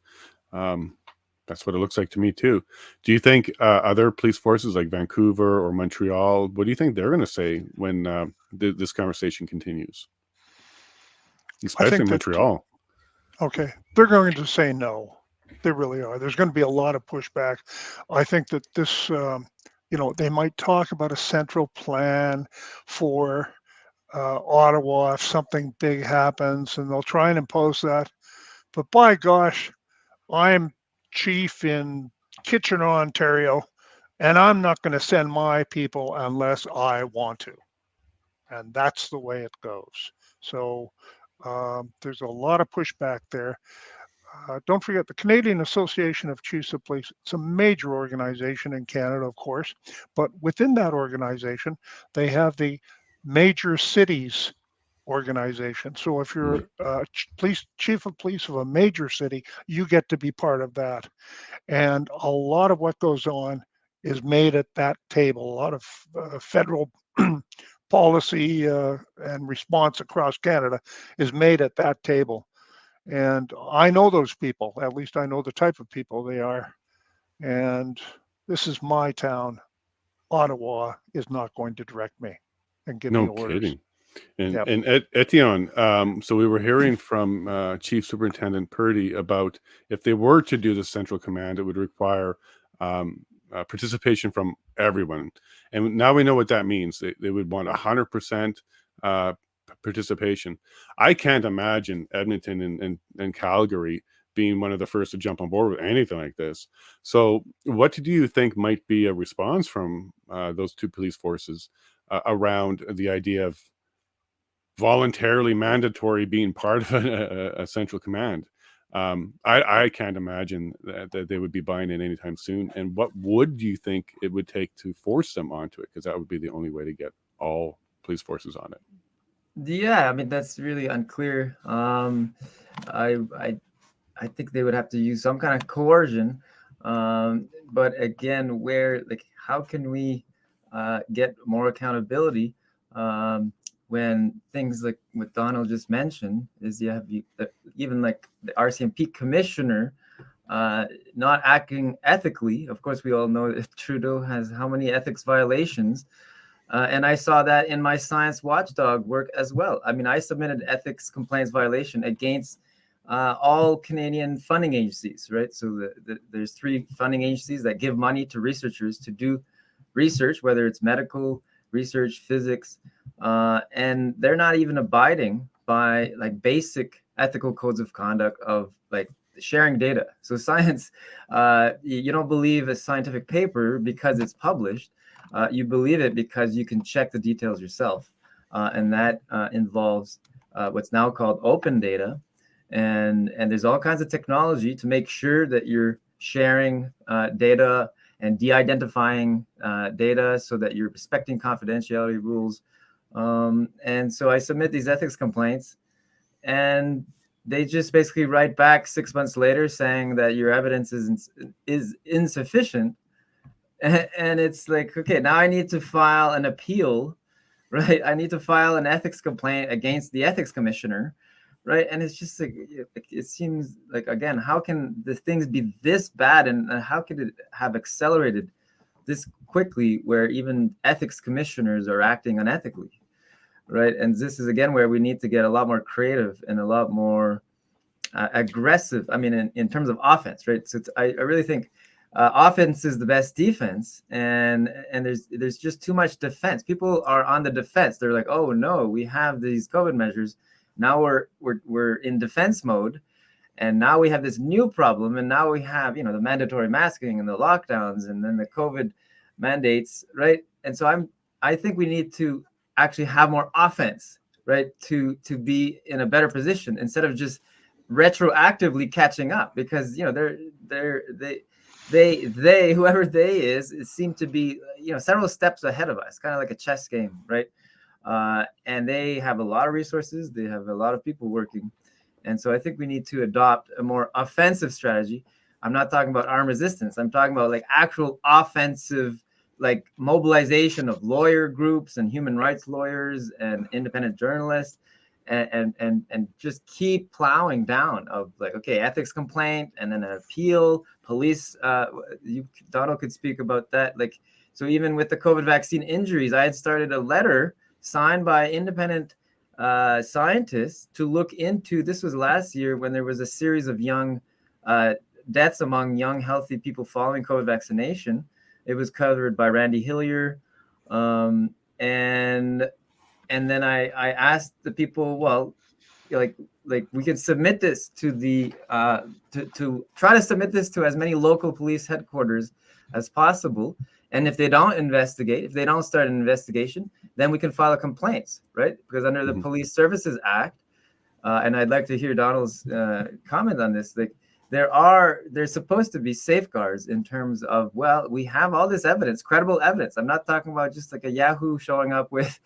That's what it looks like to me too. Do you think other police forces like Vancouver or Montreal, what do you think they're going to say when this conversation continues? Especially Montreal. Okay, they're going to say no. They really are. There's going to be a lot of pushback. I think that this, they might talk about a central plan for Ottawa if something big happens, and they'll try and impose that. But by gosh, I'm chief in Kitchener, Ontario, and I'm not going to send my people unless I want to. And that's the way it goes. So There's a lot of pushback there. Don't forget the Canadian Association of Chiefs of Police. It's a major organization in Canada, of course, but within that organization, they have the major cities organization. So if you're chief of police of a major city, you get to be part of that. And a lot of what goes on is made at that table. A lot of federal policy and response across Canada is made at that table. And I know those people, at least I know the type of people they are. And this is my town. Ottawa is not going to direct me and give me No orders. kidding. And Yep. and Etienne, so we were hearing from Chief Superintendent Purdy about if they were to do the central command, it would require participation from everyone. And now we know what that means. They would want 100% participation. I can't imagine Edmonton and Calgary being one of the first to jump on board with anything like this. So what do you think might be a response from those two police forces around the idea of voluntarily mandatory being part of a central command? I can't imagine that they would be buying it anytime soon. And what would you think it would take to force them onto it? Because that would be the only way to get all police forces on it. Yeah, I mean that's really unclear. I think they would have to use some kind of coercion. But again, how can we get more accountability when things like what Donald just mentioned is even like the RCMP commissioner not acting ethically. Of course, we all know that Trudeau has how many ethics violations. And I saw that in my science watchdog work as well. I mean, I submitted ethics complaints violation against all Canadian funding agencies, right? So there's 3 funding agencies that give money to researchers to do research, whether it's medical research, physics, and they're not even abiding by like basic ethical codes of conduct of like sharing data. So science, you don't believe a scientific paper because it's published. You believe it because you can check the details yourself. And that involves what's now called open data. And there's all kinds of technology to make sure that you're sharing data and de-identifying data so that you're respecting confidentiality rules. And so I submit these ethics complaints, and they just basically write back 6 months later saying that your evidence is insufficient. And it's like, okay, now I need to file an appeal, right? I need to file an ethics complaint against the ethics commissioner, right? And it's just like, it seems like, again, how can the things be this bad, and how could it have accelerated this quickly where even ethics commissioners are acting unethically, right? And this is, again, where we need to get a lot more creative and a lot more aggressive. I mean, in terms of offense, right? So I really think offense is the best defense, and there's just too much defense. People are on the defense. They're like, oh no, we have these COVID measures. Now we're in defense mode, and now we have this new problem, and now we have the mandatory masking and the lockdowns, and then the COVID mandates, right? And so I think we need to actually have more offense, right? To be in a better position instead of just retroactively catching up, because they whoever they is seem to be several steps ahead of us, kind of like a chess game, right? And they have a lot of resources, they have a lot of people working, and so I think we need to adopt a more offensive strategy. I'm not talking about armed resistance. I'm talking about like actual offensive, like mobilization of lawyer groups and human rights lawyers and independent journalists, and just keep plowing down of like, okay, ethics complaint and then an appeal, police. Donald could speak about that. Like, so even with the COVID vaccine injuries, I had started a letter signed by independent scientists to look into, this was last year when there was a series of young deaths among young healthy people following COVID vaccination. It was covered by Randy Hillier. And then I asked the people, well, like we could submit this to the to try to submit this to as many local police headquarters as possible. And if they don't investigate, if they don't start an investigation, then we can file a complaint, right? Because under the Police Services Act, and I'd like to hear Donald's comment on this. Like, there's supposed to be safeguards in terms of, well, we have all this evidence, credible evidence. I'm not talking about just like a Yahoo showing up with,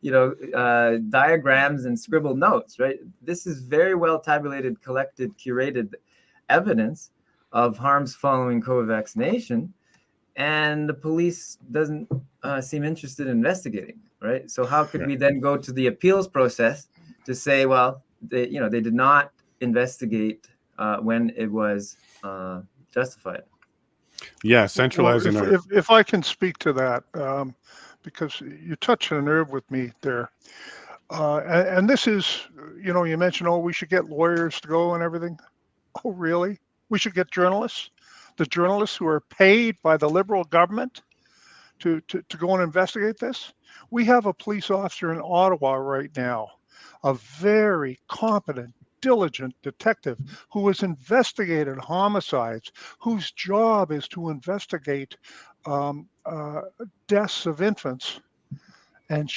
diagrams and scribbled notes, right? This is very well tabulated, collected, curated evidence of harms following COVID vaccination, and the police doesn't seem interested in investigating, right? So how could we then go to the appeals process to say, well, they did not investigate when it was justified? Yeah, centralizing if I can speak to that, because you touched a nerve with me there. And this is, you mentioned, we should get lawyers to go and everything. Oh, really? We should get journalists? The journalists who are paid by the Liberal government to go and investigate this? We have a police officer in Ottawa right now, a very competent, diligent detective who has investigated homicides, whose job is to investigate deaths of infants. And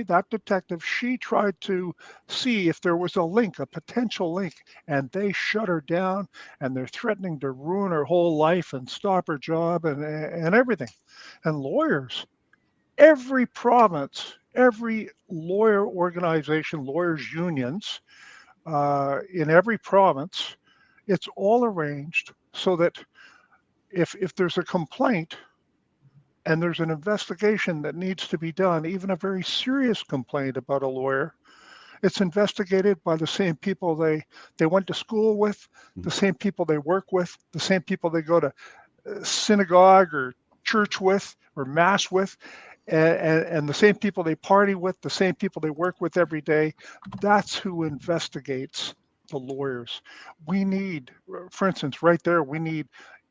that detective, she tried to see if there was a potential link, and they shut her down, and they're threatening to ruin her whole life and stop her job and everything. And lawyers, every province, every lawyer organization, lawyers unions, in every province, it's all arranged so that if there's a complaint and there's an investigation that needs to be done, even a very serious complaint about a lawyer, it's investigated by the same people they went to school with, the same people they work with, the same people they go to synagogue or church with or mass with, and the same people they party with, the same people they work with every day. That's who investigates the lawyers. We need, for instance, right there, we need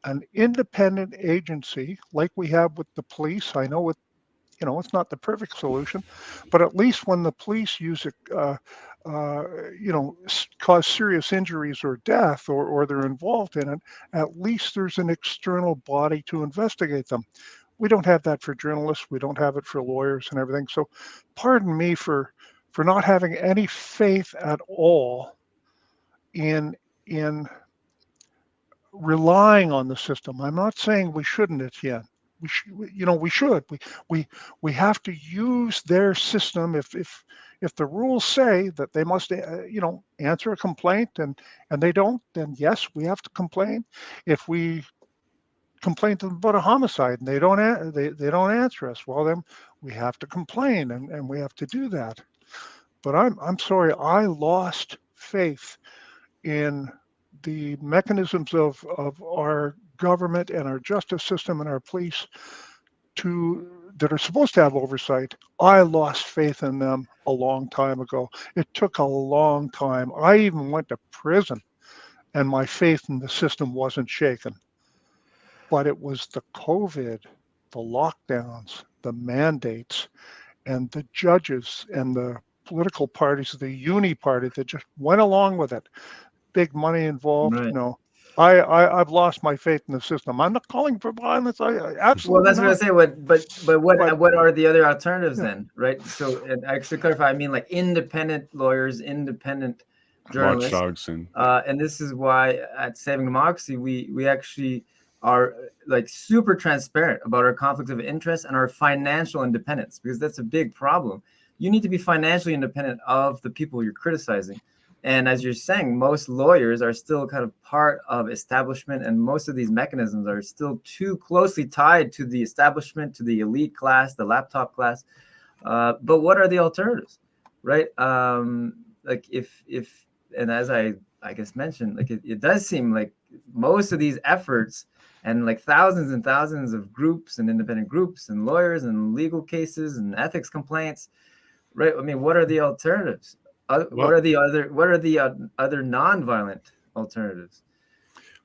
an independent agency like we have with the police. I know it's not the perfect solution, but at least when the police use it, cause serious injuries or death, or they're involved in it, at least there's an external body to investigate them. We don't have that for journalists. We don't have it for lawyers and everything. So pardon me for not having any faith at all in relying on the system. I'm not saying we shouldn't, Etienne. We should. We have to use their system. If the rules say that they must, answer a complaint and they don't, then yes, we have to complain. If we complain to them about a homicide and they don't answer us, well, then we have to complain and we have to do that. But I'm sorry, I lost faith in the mechanisms of our government and our justice system and our police that are supposed to have oversight. I lost faith in them a long time ago. It took a long time. I even went to prison and my faith in the system wasn't shaken. But it was the COVID, the lockdowns, the mandates, and the judges and the political parties, the uni party that just went along with it. Big money involved. Right. No, I've lost my faith in the system. I'm not calling for violence. I absolutely. Well, that's not. what I say. What are the other alternatives then, right? So, and I should clarify. I mean, like independent lawyers, independent journalists, watchdogs, and this is why at Saving Democracy we actually are like super transparent about our conflict of interest and our financial independence, because that's a big problem. You need to be financially independent of the people you're criticizing. And as you're saying, most lawyers are still kind of part of establishment, and most of these mechanisms are still too closely tied to the establishment, to the elite class, the laptop class. But what are the alternatives, right? Like if and as I guess mentioned, like it does seem like most of these efforts and like thousands and thousands of groups and independent groups and lawyers and legal cases and ethics complaints, right? I mean, what are the alternatives? What are the other non-violent alternatives?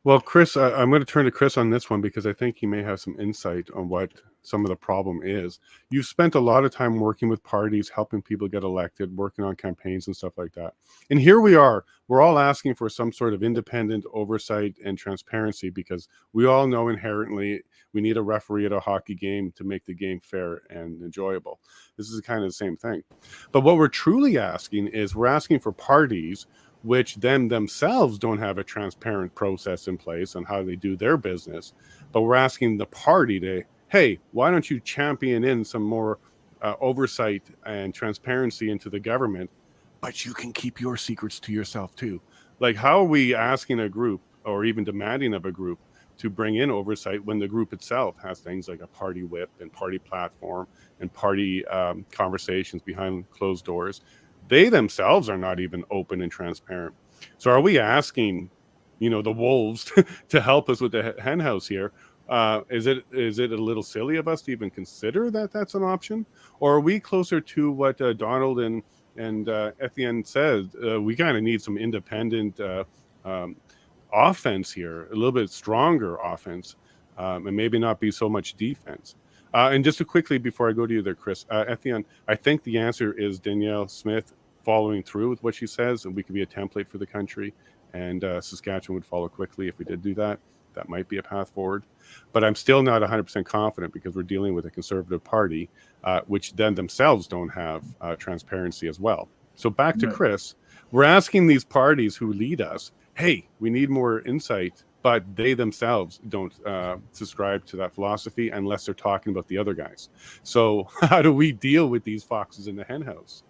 Well, Chris, I'm going to turn to Chris on this one because I think he may have some insight on what some of the problem is. You've spent a lot of time working with parties, helping people get elected, working on campaigns and stuff like that. And here we are. We're all asking for some sort of independent oversight and transparency because we all know inherently we need a referee at a hockey game to make the game fair and enjoyable. This is kind of the same thing. But what we're truly asking is we're asking for parties which themselves don't have a transparent process in place on how they do their business. But we're asking the party to, hey, why don't you champion in some more oversight and transparency into the government, but you can keep your secrets to yourself too. Like, how are we asking a group or even demanding of a group to bring in oversight when the group itself has things like a party whip and party platform and party conversations behind closed doors? They themselves are not even open and transparent. So are we asking, the wolves to help us with the hen house here? Is it a little silly of us to even consider that that's an option? Or are we closer to what Donald and Etienne said? We kind of need some independent um, offense here, a little bit stronger offense, and maybe not be so much defense. And just to quickly, before I go to you there, Chris, Etienne, I think the answer is Danielle Smith following through with what she says, and we could be a template for the country. And Saskatchewan would follow quickly if we did do that. That might be a path forward. But I'm still not 100% confident because we're dealing with a Conservative Party, which then themselves don't have transparency as well. So back to Chris, we're asking these parties who lead us, hey, we need more insight, but they themselves don't subscribe to that philosophy unless they're talking about the other guys. So how do we deal with these foxes in the henhouse?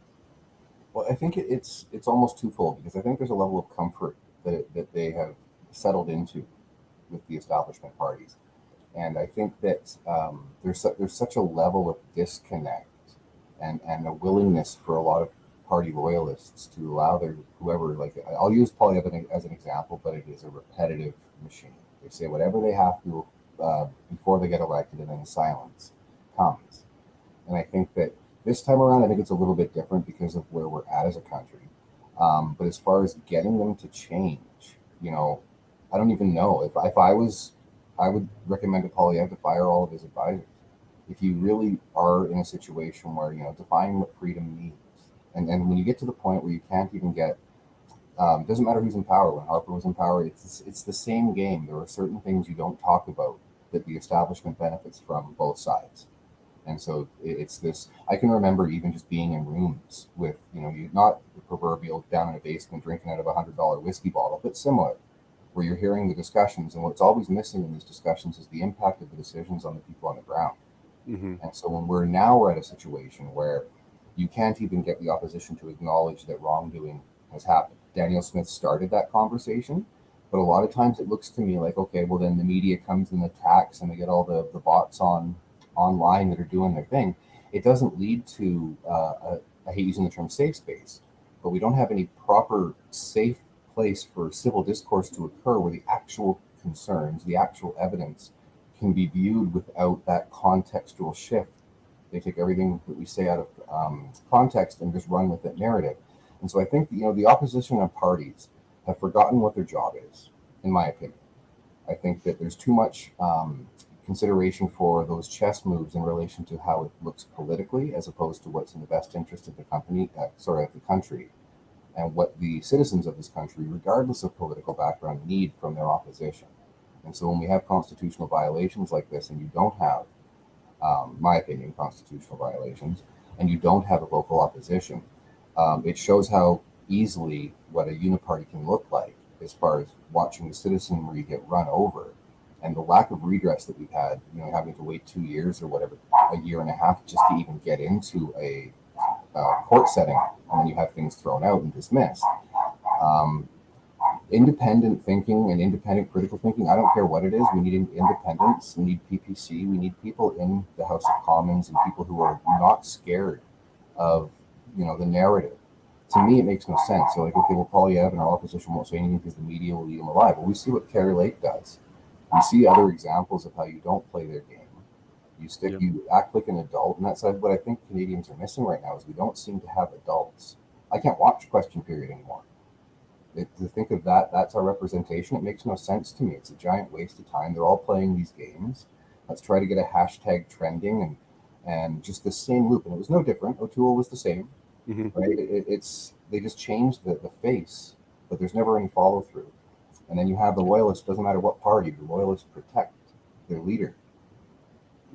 Well, I think it's almost twofold, because I think there's a level of comfort that they have settled into with the establishment parties, and I think that there's such a level of disconnect and a willingness for a lot of party loyalists to allow their whoever, like, I'll use Polyev as an example, but it is a repetitive machine. They say whatever they have to before they get elected, and then silence comes. And I think that this time around, I think it's a little bit different because of where we're at as a country. But as far as getting them to change, I don't even know. If I was, I would recommend to Polyev to fire all of his advisors. If you really are in a situation where, define what freedom means. And when you get to the point where you can't even get, doesn't matter who's in power. When Harper was in power, it's the same game. There are certain things you don't talk about that the establishment benefits from both sides. And so it's this, I can remember even just being in rooms with, you not the proverbial down in a basement drinking out of $100 whiskey bottle, but similar, where you're hearing the discussions. And what's always missing in these discussions is the impact of the decisions on the people on the ground. Mm-hmm. And so when we're at a situation where you can't even get the opposition to acknowledge that wrongdoing has happened. Danielle Smith started that conversation, but a lot of times it looks to me like, okay, well then the media comes and attacks and they get all the bots online that are doing their thing. It doesn't lead to, I hate using the term safe space, but we don't have any proper safe place for civil discourse to occur where the actual concerns, the actual evidence can be viewed without that contextual shift. They take everything that we say out of context and just run with that narrative. And so I think, the opposition and parties have forgotten what their job is, in my opinion. I think that there's too much consideration for those chess moves in relation to how it looks politically, as opposed to what's in the best interest of the country, and what the citizens of this country, regardless of political background, need from their opposition. And so when we have constitutional violations like this, and you don't have, my opinion, constitutional violations, and you don't have a vocal opposition, it shows how easily what a uniparty can look like as far as watching the citizenry get run over, and the lack of redress that we've had, having to wait 2 years or whatever, a year and a half just to even get into a court setting, and then you have things thrown out and dismissed. Independent thinking and independent critical thinking, I don't care what it is, we need independence, we need PPC, we need people in the House of Commons and people who are not scared of, the narrative. To me, it makes no sense. So like, okay, well, Polyev and our opposition won't say anything because the media will eat them alive. Well, we see what Kerry Lake does. We see other examples of how you don't play their game. You act like an adult, and that's what I think Canadians are missing right now, is we don't seem to have adults. I can't watch Question Period anymore. To think of that's our representation, it makes no sense to me. It's a giant waste of time. They're all playing these games. Let's try to get a hashtag trending and just the same loop. And it was no different. O'Toole was the same, right? They just changed the face, but there's never any follow through. And then you have the loyalists, doesn't matter what party, the loyalists protect their leader.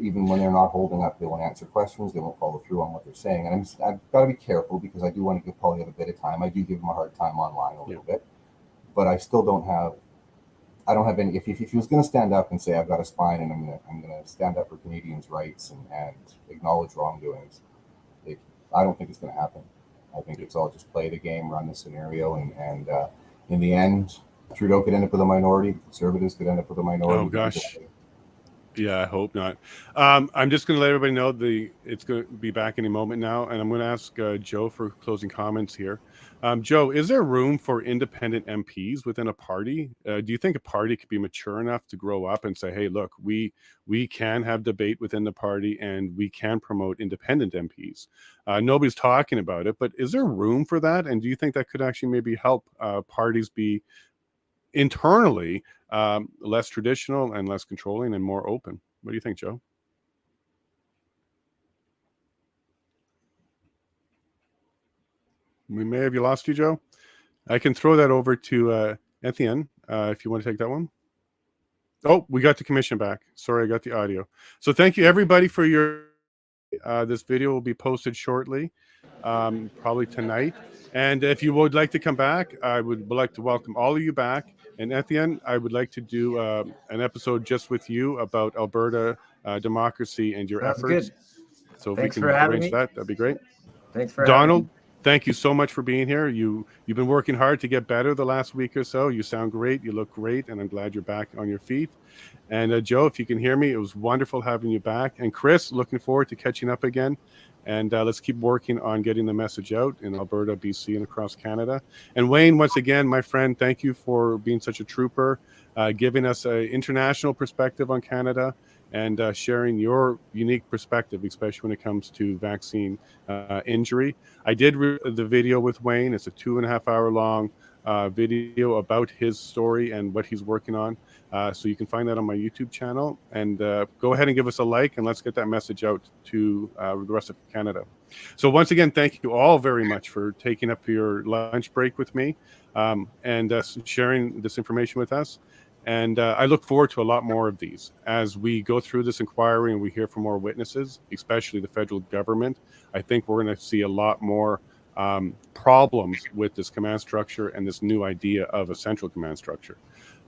even when they're not holding up, they won't answer questions. They won't follow through on what they're saying. And I've got to be careful because I do want to give Paulie a bit of time. I do give him a hard time online a little bit, but I still don't have. I don't have any. If he was going to stand up and say I've got a spine and I'm gonna stand up for Canadians' rights and acknowledge wrongdoings, I don't think it's going to happen. I think it's all just play the game, run the scenario, and in the end, Trudeau could end up with a minority. The Conservatives could end up with a minority. Oh gosh. Yeah, I hope not. I'm just going to let everybody know it's going to be back any moment now, and I'm going to ask Joe for closing comments here. Joe, is there room for independent MPs within a party? Do you think a party could be mature enough to grow up and say, "Hey, look, we can have debate within the party, and we can promote independent MPs"? Nobody's talking about it, but is there room for that? And do you think that could actually maybe help parties be internally less traditional and less controlling and more open? What do you think, Joe? We may have lost you, Joe. I can throw that over to Etienne if you want to take that one. Oh, we got the commission back. Sorry, I got the audio. So thank you everybody for your this video will be posted shortly, probably tonight. And if you would like to come back, I would like to welcome all of you back. And Etienne, I would like to do an episode just with you about Alberta democracy and your Sounds efforts. good. So if Thanks we for can having arrange me. that, that'd be great. Thanks for Donald, having me. thank you so much for being here. You've been working hard to get better the last week or so. You sound great. You look great. And I'm glad you're back on your feet. And Joe, if you can hear me, it was wonderful having you back. And Chris, looking forward to catching up again. And let's keep working on getting the message out in Alberta, BC, and across Canada. And Wayne, once again, my friend, thank you for being such a trooper, giving us an international perspective on Canada and sharing your unique perspective, especially when it comes to vaccine injury. I did the video with Wayne. It's a 2.5 hour long video about his story and what he's working on. So you can find that on my YouTube channel. And go ahead and give us a like, and let's get that message out to the rest of Canada. So once again, thank you all very much for taking up your lunch break with me and sharing this information with us. And I look forward to a lot more of these as we go through this inquiry and we hear from more witnesses, especially the federal government. I think we're going to see a lot more problems with this command structure and this new idea of a central command structure.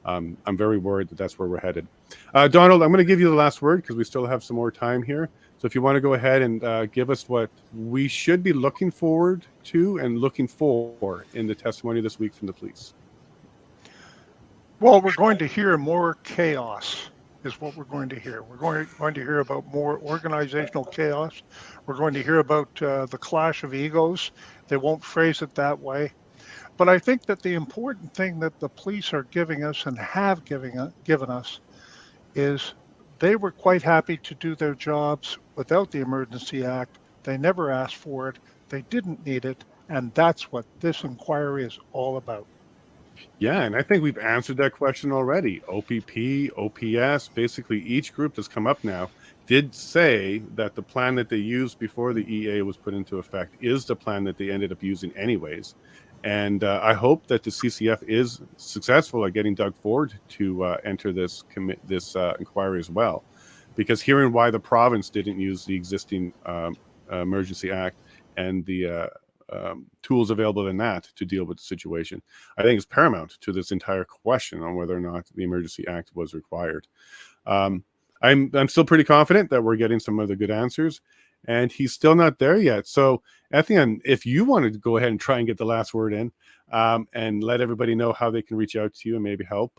I'm very worried that that's where we're headed. Donald, I'm going to give you the last word because we still have some more time here. So if you want to go ahead and give us what we should be looking forward to and looking for in the testimony this week from the police. Well, we're going to hear more chaos is what we're going to hear. We're going to hear about more organizational chaos. We're going to hear about the clash of egos. They won't phrase it that way. But I think that the important thing that the police are giving us and have given us is they were quite happy to do their jobs without the Emergency Act. They never asked for it. They didn't need it. And that's what this inquiry is all about. Yeah, and I think we've answered that question already. OPP, OPS, basically each group that's come up now did say that the plan that they used before the EA was put into effect is the plan that they ended up using anyways. And I hope that the CCF is successful at getting Doug Ford to enter this inquiry as well. Because hearing why the province didn't use the existing Emergency Act and the tools available in that to deal with the situation, I think is paramount to this entire question on whether or not the Emergency Act was required. I'm still pretty confident that we're getting some of the good answers, and he's still not there yet. So Etienne, if you wanted to go ahead and try and get the last word in and let everybody know how they can reach out to you and maybe help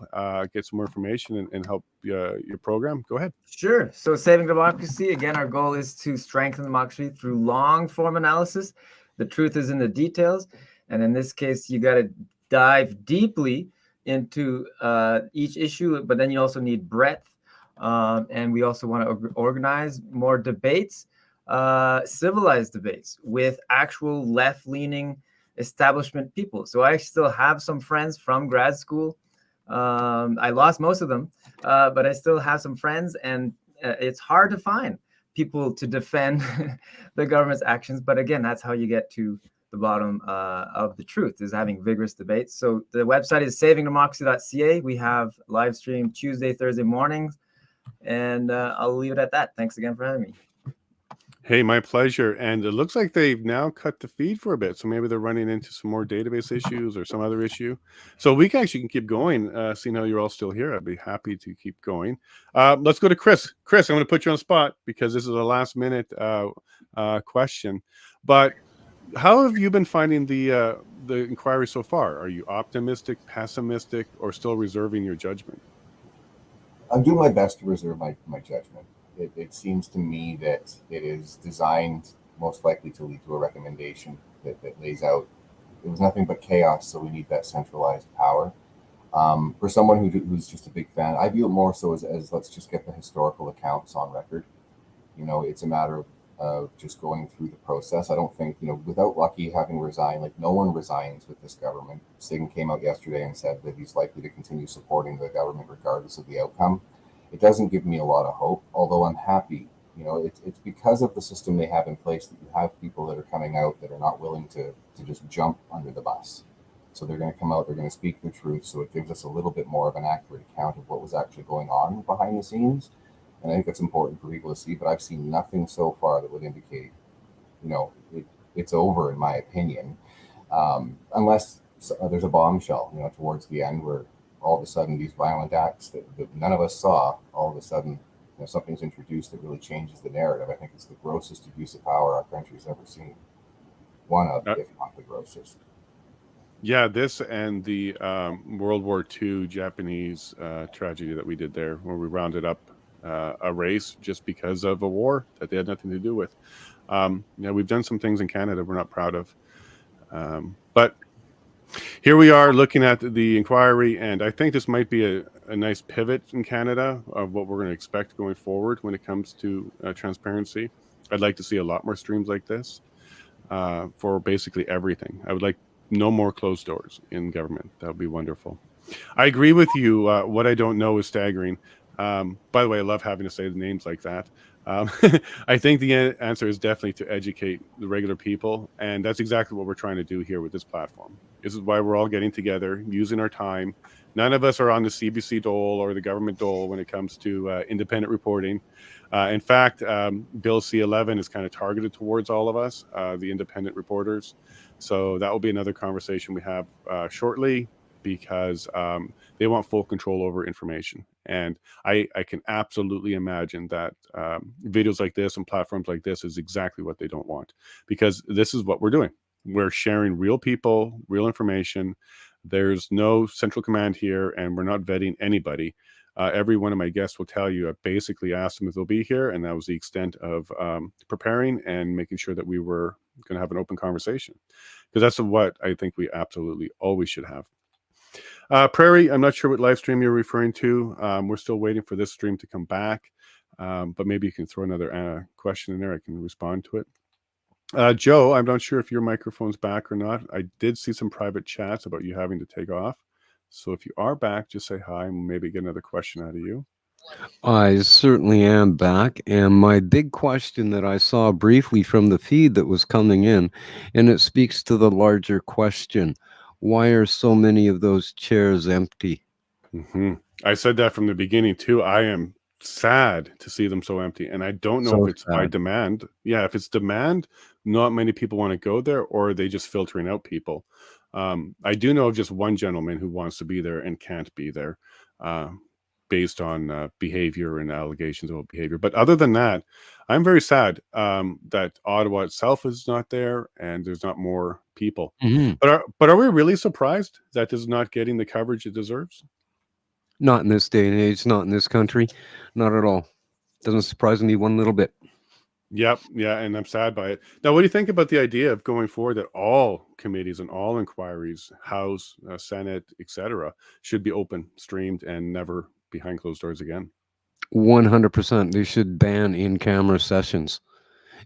get some more information and help your program, go ahead. Sure. So Saving Democracy, again, our goal is to strengthen democracy through long form analysis. The truth is in the details. And in this case, you got to dive deeply into each issue, but then you also need breadth. And we also want to organize more debates, civilized debates with actual left-leaning establishment people. So I still have some friends from grad school. I lost most of them, but I still have some friends, and it's hard to find people to defend the government's actions. But again, that's how you get to the bottom of the truth, is having vigorous debates. So the website is savingdemocracy.ca. We have live stream Tuesday, Thursday mornings. And I'll leave it at that. Thanks again for having me. Hey, my pleasure. And it looks like they've now cut the feed for a bit. So maybe they're running into some more database issues or some other issue. So we actually can keep going, seeing how you're all still here. I'd be happy to keep going. Let's go to Chris. Chris, I'm going to put you on the spot because this is a last minute question. But how have you been finding the inquiry so far? Are you optimistic, pessimistic, or still reserving your judgment? I'm doing my best to reserve my judgment. It seems to me that it is designed most likely to lead to a recommendation that lays out it was nothing but chaos, so we need that centralized power. For someone who's just a big fan, I view it more so as let's just get the historical accounts on record. It's a matter of just going through the process. I don't think, without Lucky having resigned, like no one resigns with this government. Singh came out yesterday and said that he's likely to continue supporting the government regardless of the outcome. It doesn't give me a lot of hope, although I'm happy. It's because of the system they have in place that you have people that are coming out that are not willing to just jump under the bus. So they're going to come out, they're going to speak the truth. So it gives us a little bit more of an accurate account of what was actually going on behind the scenes. And I think that's important for people to see, but I've seen nothing so far that would indicate, it's over, in my opinion, unless there's a bombshell, towards the end where all of a sudden these violent acts that none of us saw, all of a sudden, something's introduced that really changes the narrative. I think it's the grossest abuse of power our country's ever seen. One of, if not the grossest. Yeah, this and the World War II Japanese tragedy that we did there, where we rounded up a race just because of a war that they had nothing to do with. We've done some things in Canada we're not proud of. But here we are looking at the inquiry, and I think this might be a nice pivot in Canada of what we're going to expect going forward when it comes to transparency. I'd like to see a lot more streams like this for basically everything. I would like no more closed doors in government. That would be wonderful. I agree with you. What I don't know is staggering. By the way, I love having to say the names like that. I think the answer is definitely to educate the regular people. And that's exactly what we're trying to do here with this platform. This is why we're all getting together, using our time. None of us are on the CBC dole or the government dole when it comes to independent reporting. In fact, Bill C-11 is kind of targeted towards all of us, the independent reporters. So that will be another conversation we have shortly, because they want full control over information. And I can absolutely imagine that videos like this and platforms like this is exactly what they don't want, because this is what we're doing. We're sharing real people, real information. There's no central command here, and we're not vetting anybody. Every one of my guests will tell you I basically asked them if they'll be here, and that was the extent of preparing and making sure that we were going to have an open conversation, because that's what I think we absolutely always should have. Prairie, I'm not sure what live stream you're referring to. We're still waiting for this stream to come back, but maybe you can throw another question in there. I can respond to it. Joe, I'm not sure if your microphone's back or not. I did see some private chats about you having to take off. So if you are back, just say hi and maybe get another question out of you. I certainly am back. And my big question that I saw briefly from the feed that was coming in, and it speaks to the larger question: why are so many of those chairs empty? Mm-hmm. I said that from the beginning too. I am sad to see them so empty, and I don't know if it's by demand. Yeah, if it's demand, not many people want to go there, or are they just filtering out people? I do know of just one gentleman who wants to be there and can't be there based on behavior and allegations about behavior. But other than that, I'm very sad that Ottawa itself is not there and there's not more people. Mm-hmm. But are we really surprised that this is not getting the coverage it deserves? Not in this day and age, not in this country, not at all. Doesn't surprise me one little bit. Yep. Yeah. And I'm sad by it. Now, what do you think about the idea of going forward that all committees and all inquiries, House, Senate, etc., should be open, streamed, and never behind closed doors again? 100%. They should ban in-camera sessions.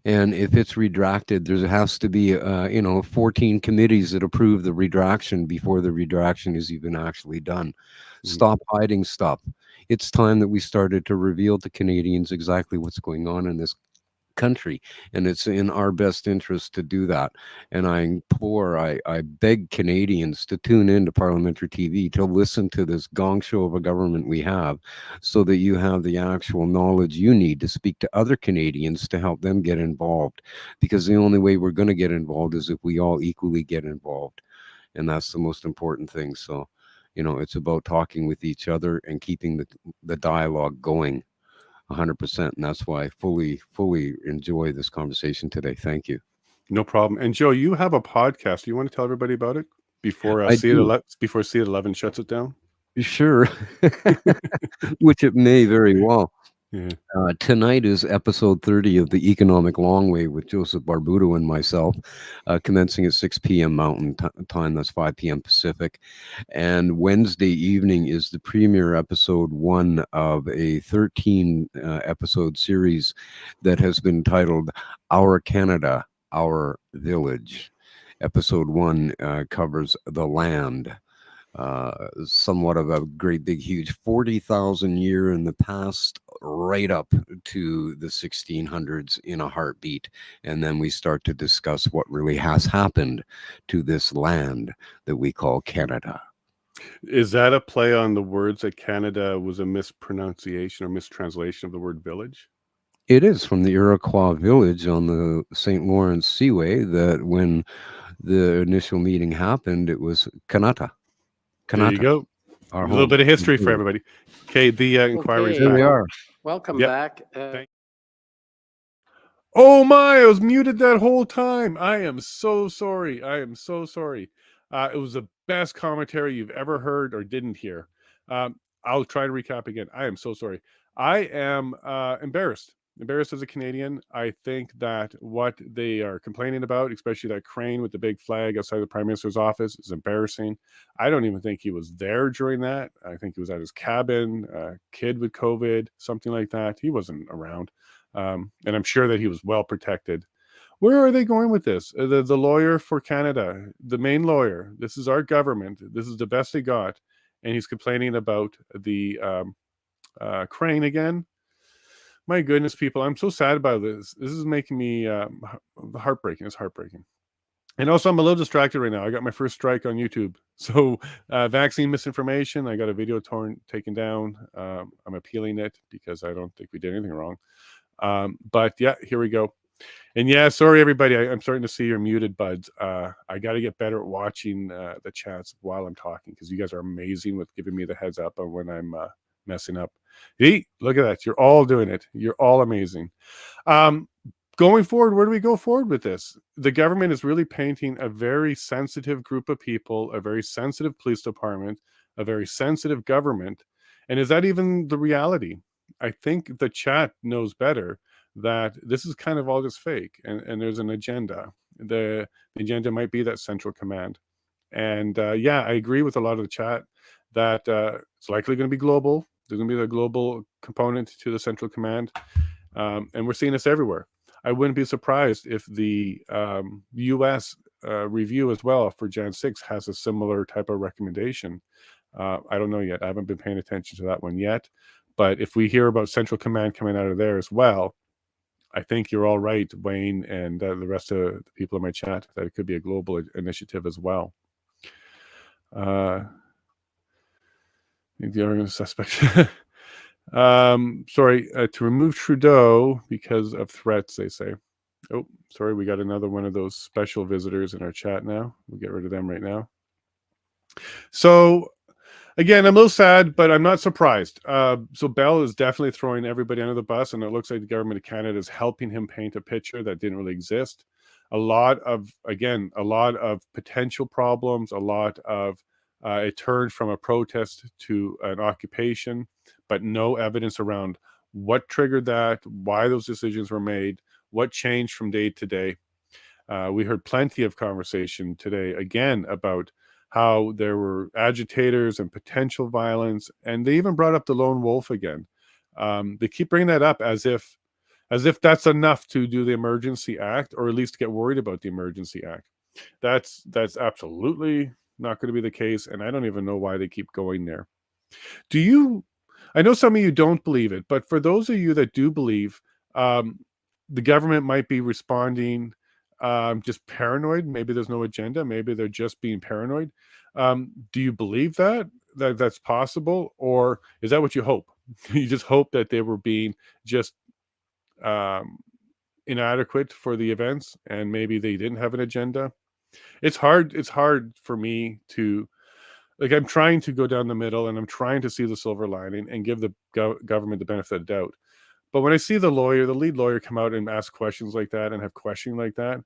And if it's retracted, there has to be, 14 committees that approve the retraction before the retraction is even actually done. Mm-hmm. Stop hiding stuff. It's time that we started to reveal to Canadians exactly what's going on in this country, and it's in our best interest to do that. And I beg Canadians to tune into parliamentary TV, to listen to this gong show of a government we have, so that you have the actual knowledge you need to speak to other Canadians to help them get involved. Because the only way we're going to get involved is if we all equally get involved. And that's the most important thing. So, it's about talking with each other and keeping the dialogue going 100%. And that's why I fully enjoy this conversation today. Thank you. No problem. And Joe, you have a podcast. Do you want to tell everybody about it before I do. before C11 shuts it down? Sure. Which it may very well. Yeah. Tonight is episode 30 of the Economic Long Way with Joseph Barbuto and myself, commencing at 6 p.m. Mountain Time. That's 5 p.m. Pacific. And Wednesday evening is the premiere episode 1 of a 13 episode series that has been titled Our Canada, Our Village. Episode 1 covers the land. Somewhat of a great big huge 40,000 year in the past, right up to the 1600s in a heartbeat. And then we start to discuss what really has happened to this land that we call Canada. Is that a play on the words that Canada was a mispronunciation or mistranslation of the word village? It is from the Iroquois village on the St. Lawrence Seaway, that when the initial meeting happened, it was Kanata. There you go. A little bit of history for everybody. Okay, the inquiry's Here back. we are. Welcome Yep. back. Oh my, I was muted that whole time. I am so sorry. I am so sorry. It was the best commentary you've ever heard or didn't hear. I'll try to recap again. I am so sorry. I am embarrassed as a Canadian. I think that what they are complaining about, especially that crane with the big flag outside the Prime Minister's office, is embarrassing. I don't even think he was there during that. I think he was at his cabin, kid with COVID, something like that. He wasn't around. And I'm sure that he was well protected. Where are they going with this? The lawyer for Canada, the main lawyer, this is our government. This is the best they got. And he's complaining about the crane again. My goodness, people, I'm so sad about this. This is making me heartbreaking. It's heartbreaking. And also, I'm a little distracted right now. I got my first strike on YouTube. So vaccine misinformation. I got a video taken down. I'm appealing it because I don't think we did anything wrong. But yeah, here we go. And yeah, sorry, everybody. I'm starting to see you're muted, buds. I got to get better at watching the chats while I'm talking, because you guys are amazing with giving me the heads up on when I'm messing up. Hey, look at that. You're all doing it. You're all amazing. Going forward, where do we go forward with this? The government is really painting a very sensitive group of people, a very sensitive police department, a very sensitive government. And is that even the reality? I think the chat knows better that this is kind of all just fake, and there's an agenda. The agenda might be that central command. And yeah, I agree with a lot of the chat that it's likely going to be global. There's going to be the global component to the central command. And we're seeing this everywhere. I wouldn't be surprised if the U.S. Review as well for Jan 6 has a similar type of recommendation. I don't know yet. I haven't been paying attention to that one yet. But if we hear about central command coming out of there as well, I think you're all right, Wayne, and the rest of the people in my chat, that it could be a global initiative as well. The other suspect. Sorry, to remove Trudeau because of threats, they say. Oh, sorry, we got another one of those special visitors in our chat now. We'll get rid of them right now. So, again, I'm a little sad, but I'm not surprised. So Bell is definitely throwing everybody under the bus, and it looks like the government of Canada is helping him paint a picture that didn't really exist. A lot of potential problems, a lot of it turned from a protest to an occupation, but no evidence around what triggered that, why those decisions were made, what changed from day to day. We heard plenty of conversation today, again, about how there were agitators and potential violence, and they even brought up the lone wolf again. They keep bringing that up as if that's enough to do the Emergency Act, or at least get worried about the Emergency Act. That's absolutely not going to be the case, and I don't even know why they keep going there. I know some of you don't believe it, but for those of you that do believe, the government might be responding just paranoid. Maybe there's no agenda. Maybe they're just being paranoid. Do you believe that that's possible, or is that what you hope? You just hope that they were being just um, inadequate for the events, and maybe they didn't have an agenda. It's hard. It's hard for me to like. I'm trying to go down the middle, and I'm trying to see the silver lining and give the government the benefit of the doubt. But when I see the lead lawyer, come out and ask questions like that and have questioning like that,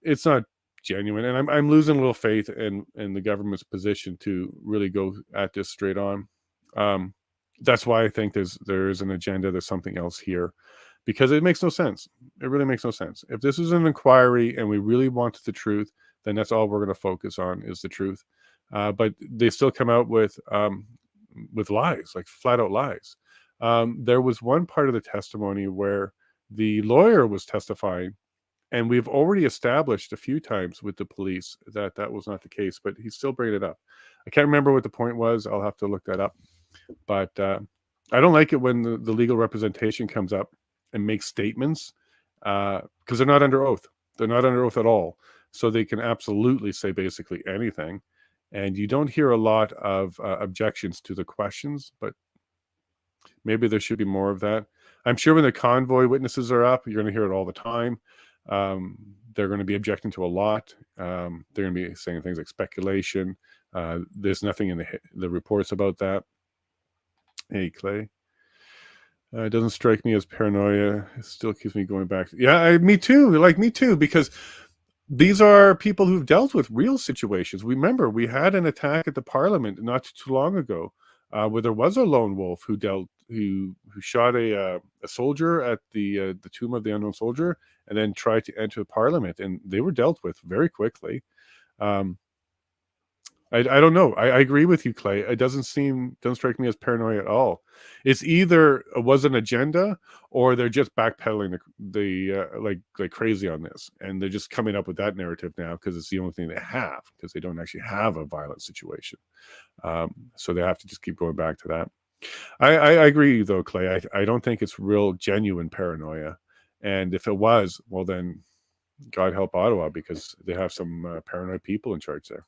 it's not genuine. And I'm losing a little faith in the government's position to really go at this straight on. Um, that's why I think there is an agenda. There's something else here, because it makes no sense. It really makes no sense. If this is an inquiry and we really want the truth, then that's all we're going to focus on is the truth. But they still come out with lies, like flat out lies. There was one part of the testimony where the lawyer was testifying, and we've already established a few times with the police that that was not the case, but he's still bringing it up. I can't remember what the point was. I'll have to look that up. But I don't like it when the legal representation comes up and makes statements because they're not under oath. They're not under oath at all. So they can absolutely say basically anything. And you don't hear a lot of objections to the questions, but maybe there should be more of that. I'm sure when the convoy witnesses are up, you're going to hear it all the time. They're going to be objecting to a lot. They're going to be saying things like speculation. There's nothing in the reports about that. Hey, Clay. It doesn't strike me as paranoia. It still keeps me going back. Yeah, me too. Like me too, because these are people who've dealt with real situations. Remember, we had an attack at the Parliament not too long ago, where there was a lone wolf who shot a soldier at the tomb of the unknown soldier, and then tried to enter the Parliament, and they were dealt with very quickly. I don't know. I agree with you, Clay. It doesn't strike me as paranoia at all. It's either it was an agenda, or they're just backpedaling like crazy on this, and they're just coming up with that narrative now because it's the only thing they have, because they don't actually have a violent situation. So they have to just keep going back to that. I agree though, Clay. I don't think it's real genuine paranoia, and if it was, well then, God help Ottawa, because they have some paranoid people in charge there.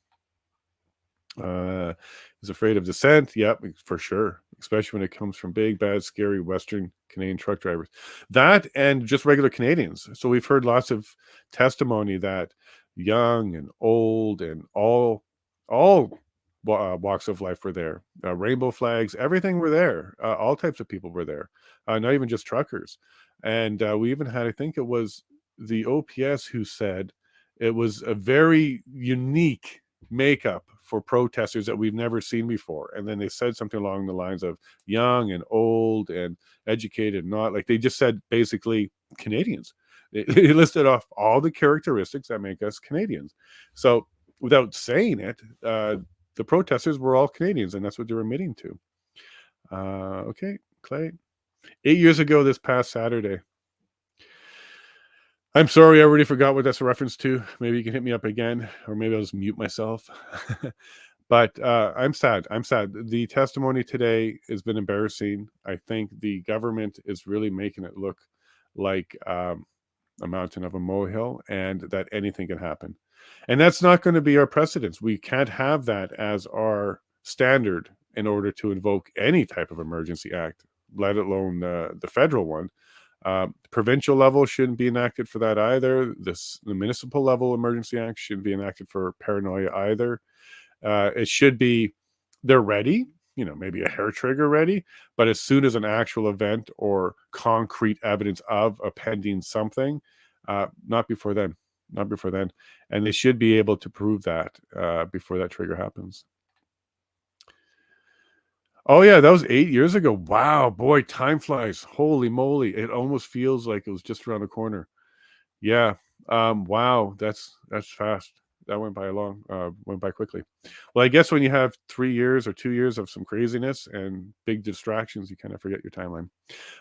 Is afraid of dissent. Yep, for sure. Especially when it comes from big, bad, scary Western Canadian truck drivers. That and just regular Canadians. So we've heard lots of testimony that young and old and all walks of life were there. Rainbow flags, everything were there. All types of people were there. Not even just truckers. And we even had, I think it was the OPS who said it was a very unique makeup for protesters that we've never seen before. And then they said something along the lines of young and old and educated, not like, they just said basically Canadians. They listed off all the characteristics that make us Canadians. So without saying it, the protesters were all Canadians, and that's what they were admitting to. Okay, Clay. 8 years ago this past Saturday. I'm sorry, I already forgot what that's a reference to. Maybe you can hit me up again, or maybe I'll just mute myself. But I'm sad. I'm sad. The testimony today has been embarrassing. I think the government is really making it look like a mountain of a molehill, and that anything can happen. And that's not going to be our precedence. We can't have that as our standard in order to invoke any type of emergency act, let alone the federal one. Provincial level shouldn't be enacted for that either. The municipal level emergency act shouldn't be enacted for paranoia either. It should be, they're ready, maybe a hair trigger ready, but as soon as an actual event or concrete evidence of a pending something, not before then. And they should be able to prove that before that trigger happens. Oh yeah, that was 8 years ago. Wow, boy, time flies. Holy moly. It almost feels like it was just around the corner. Yeah. Wow, that's fast. That went by quickly. Well, I guess when you have 3 years or 2 years of some craziness and big distractions, you kind of forget your timeline.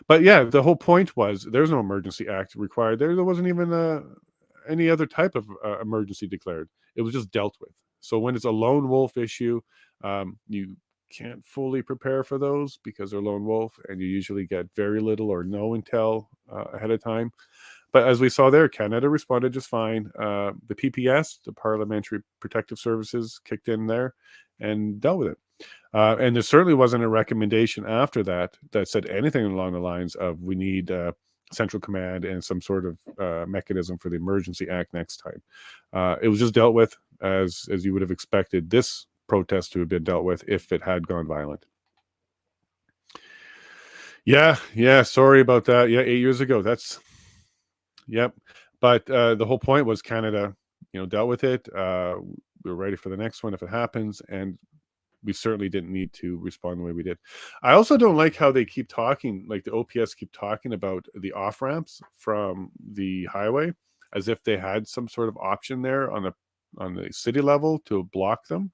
But yeah, the whole point was there's no emergency act required. There wasn't even any other type of emergency declared. It was just dealt with. So when it's a lone wolf issue, you can't fully prepare for those because they're lone wolf, and you usually get very little or no intel ahead of time. But as we saw there, Canada responded just fine. The PPS, the Parliamentary Protective Services, kicked in there and dealt with it. And there certainly wasn't a recommendation after that that said anything along the lines of we need central command and some sort of mechanism for the Emergency Act next time. It was just dealt with as you would have expected this protest to have been dealt with if it had gone violent. Yeah, sorry about that. Yeah, 8 years ago. Yep. But the whole point was Canada, dealt with it. We were ready for the next one if it happens, and we certainly didn't need to respond the way we did. I also don't like how they keep talking, like the OPS keep talking about the off ramps from the highway as if they had some sort of option there on the city level to block them.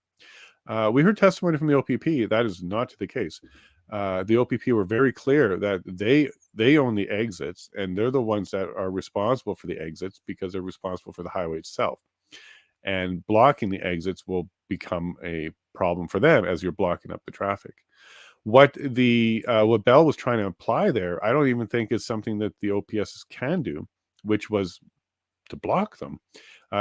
We heard testimony from the OPP. That is not the case. The OPP were very clear that they own the exits, and they're the ones that are responsible for the exits because they're responsible for the highway itself. And blocking the exits will become a problem for them as you're blocking up the traffic. What Bell was trying to imply there, I don't even think is something that the OPS can do, which was to block them.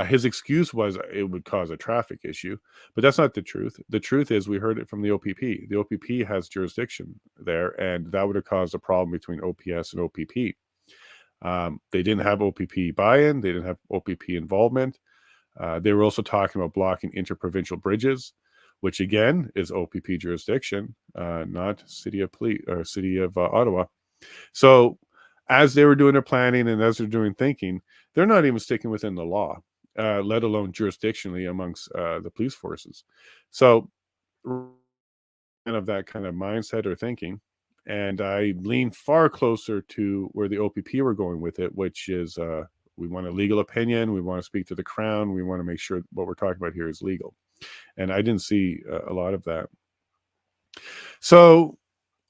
His excuse was it would cause a traffic issue, but that's not the truth. The truth is we heard it from the OPP. The OPP has jurisdiction there, and that would have caused a problem between OPS and OPP. They didn't have OPP buy-in. They didn't have OPP involvement. They were also talking about blocking interprovincial bridges, which again is OPP jurisdiction, not City of Ottawa. So as they were doing their planning and as they're doing thinking, they're not even sticking within the law, let alone jurisdictionally amongst the police forces. So of that kind of mindset or thinking. And I lean far closer to where the OPP were going with it, which is we want a legal opinion. We want to speak to the Crown. We want to make sure what we're talking about here is legal. And I didn't see a lot of that. So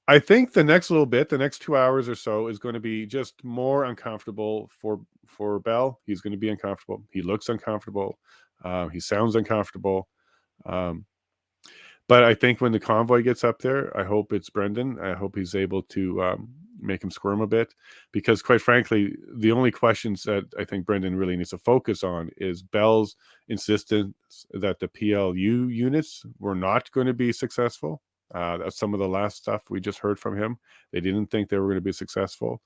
I think the next little bit, the next 2 hours or so, is going to be just more uncomfortable for Bell. He's going to be uncomfortable. He looks uncomfortable. He sounds uncomfortable. But I think when the convoy gets up there, I hope it's Brendan. I hope he's able to make him squirm a bit, because quite frankly, the only questions that I think Brendan really needs to focus on is Bell's insistence that the PLU units were not going to be successful. That's some of the last stuff we just heard from him. They didn't think they were going to be successful.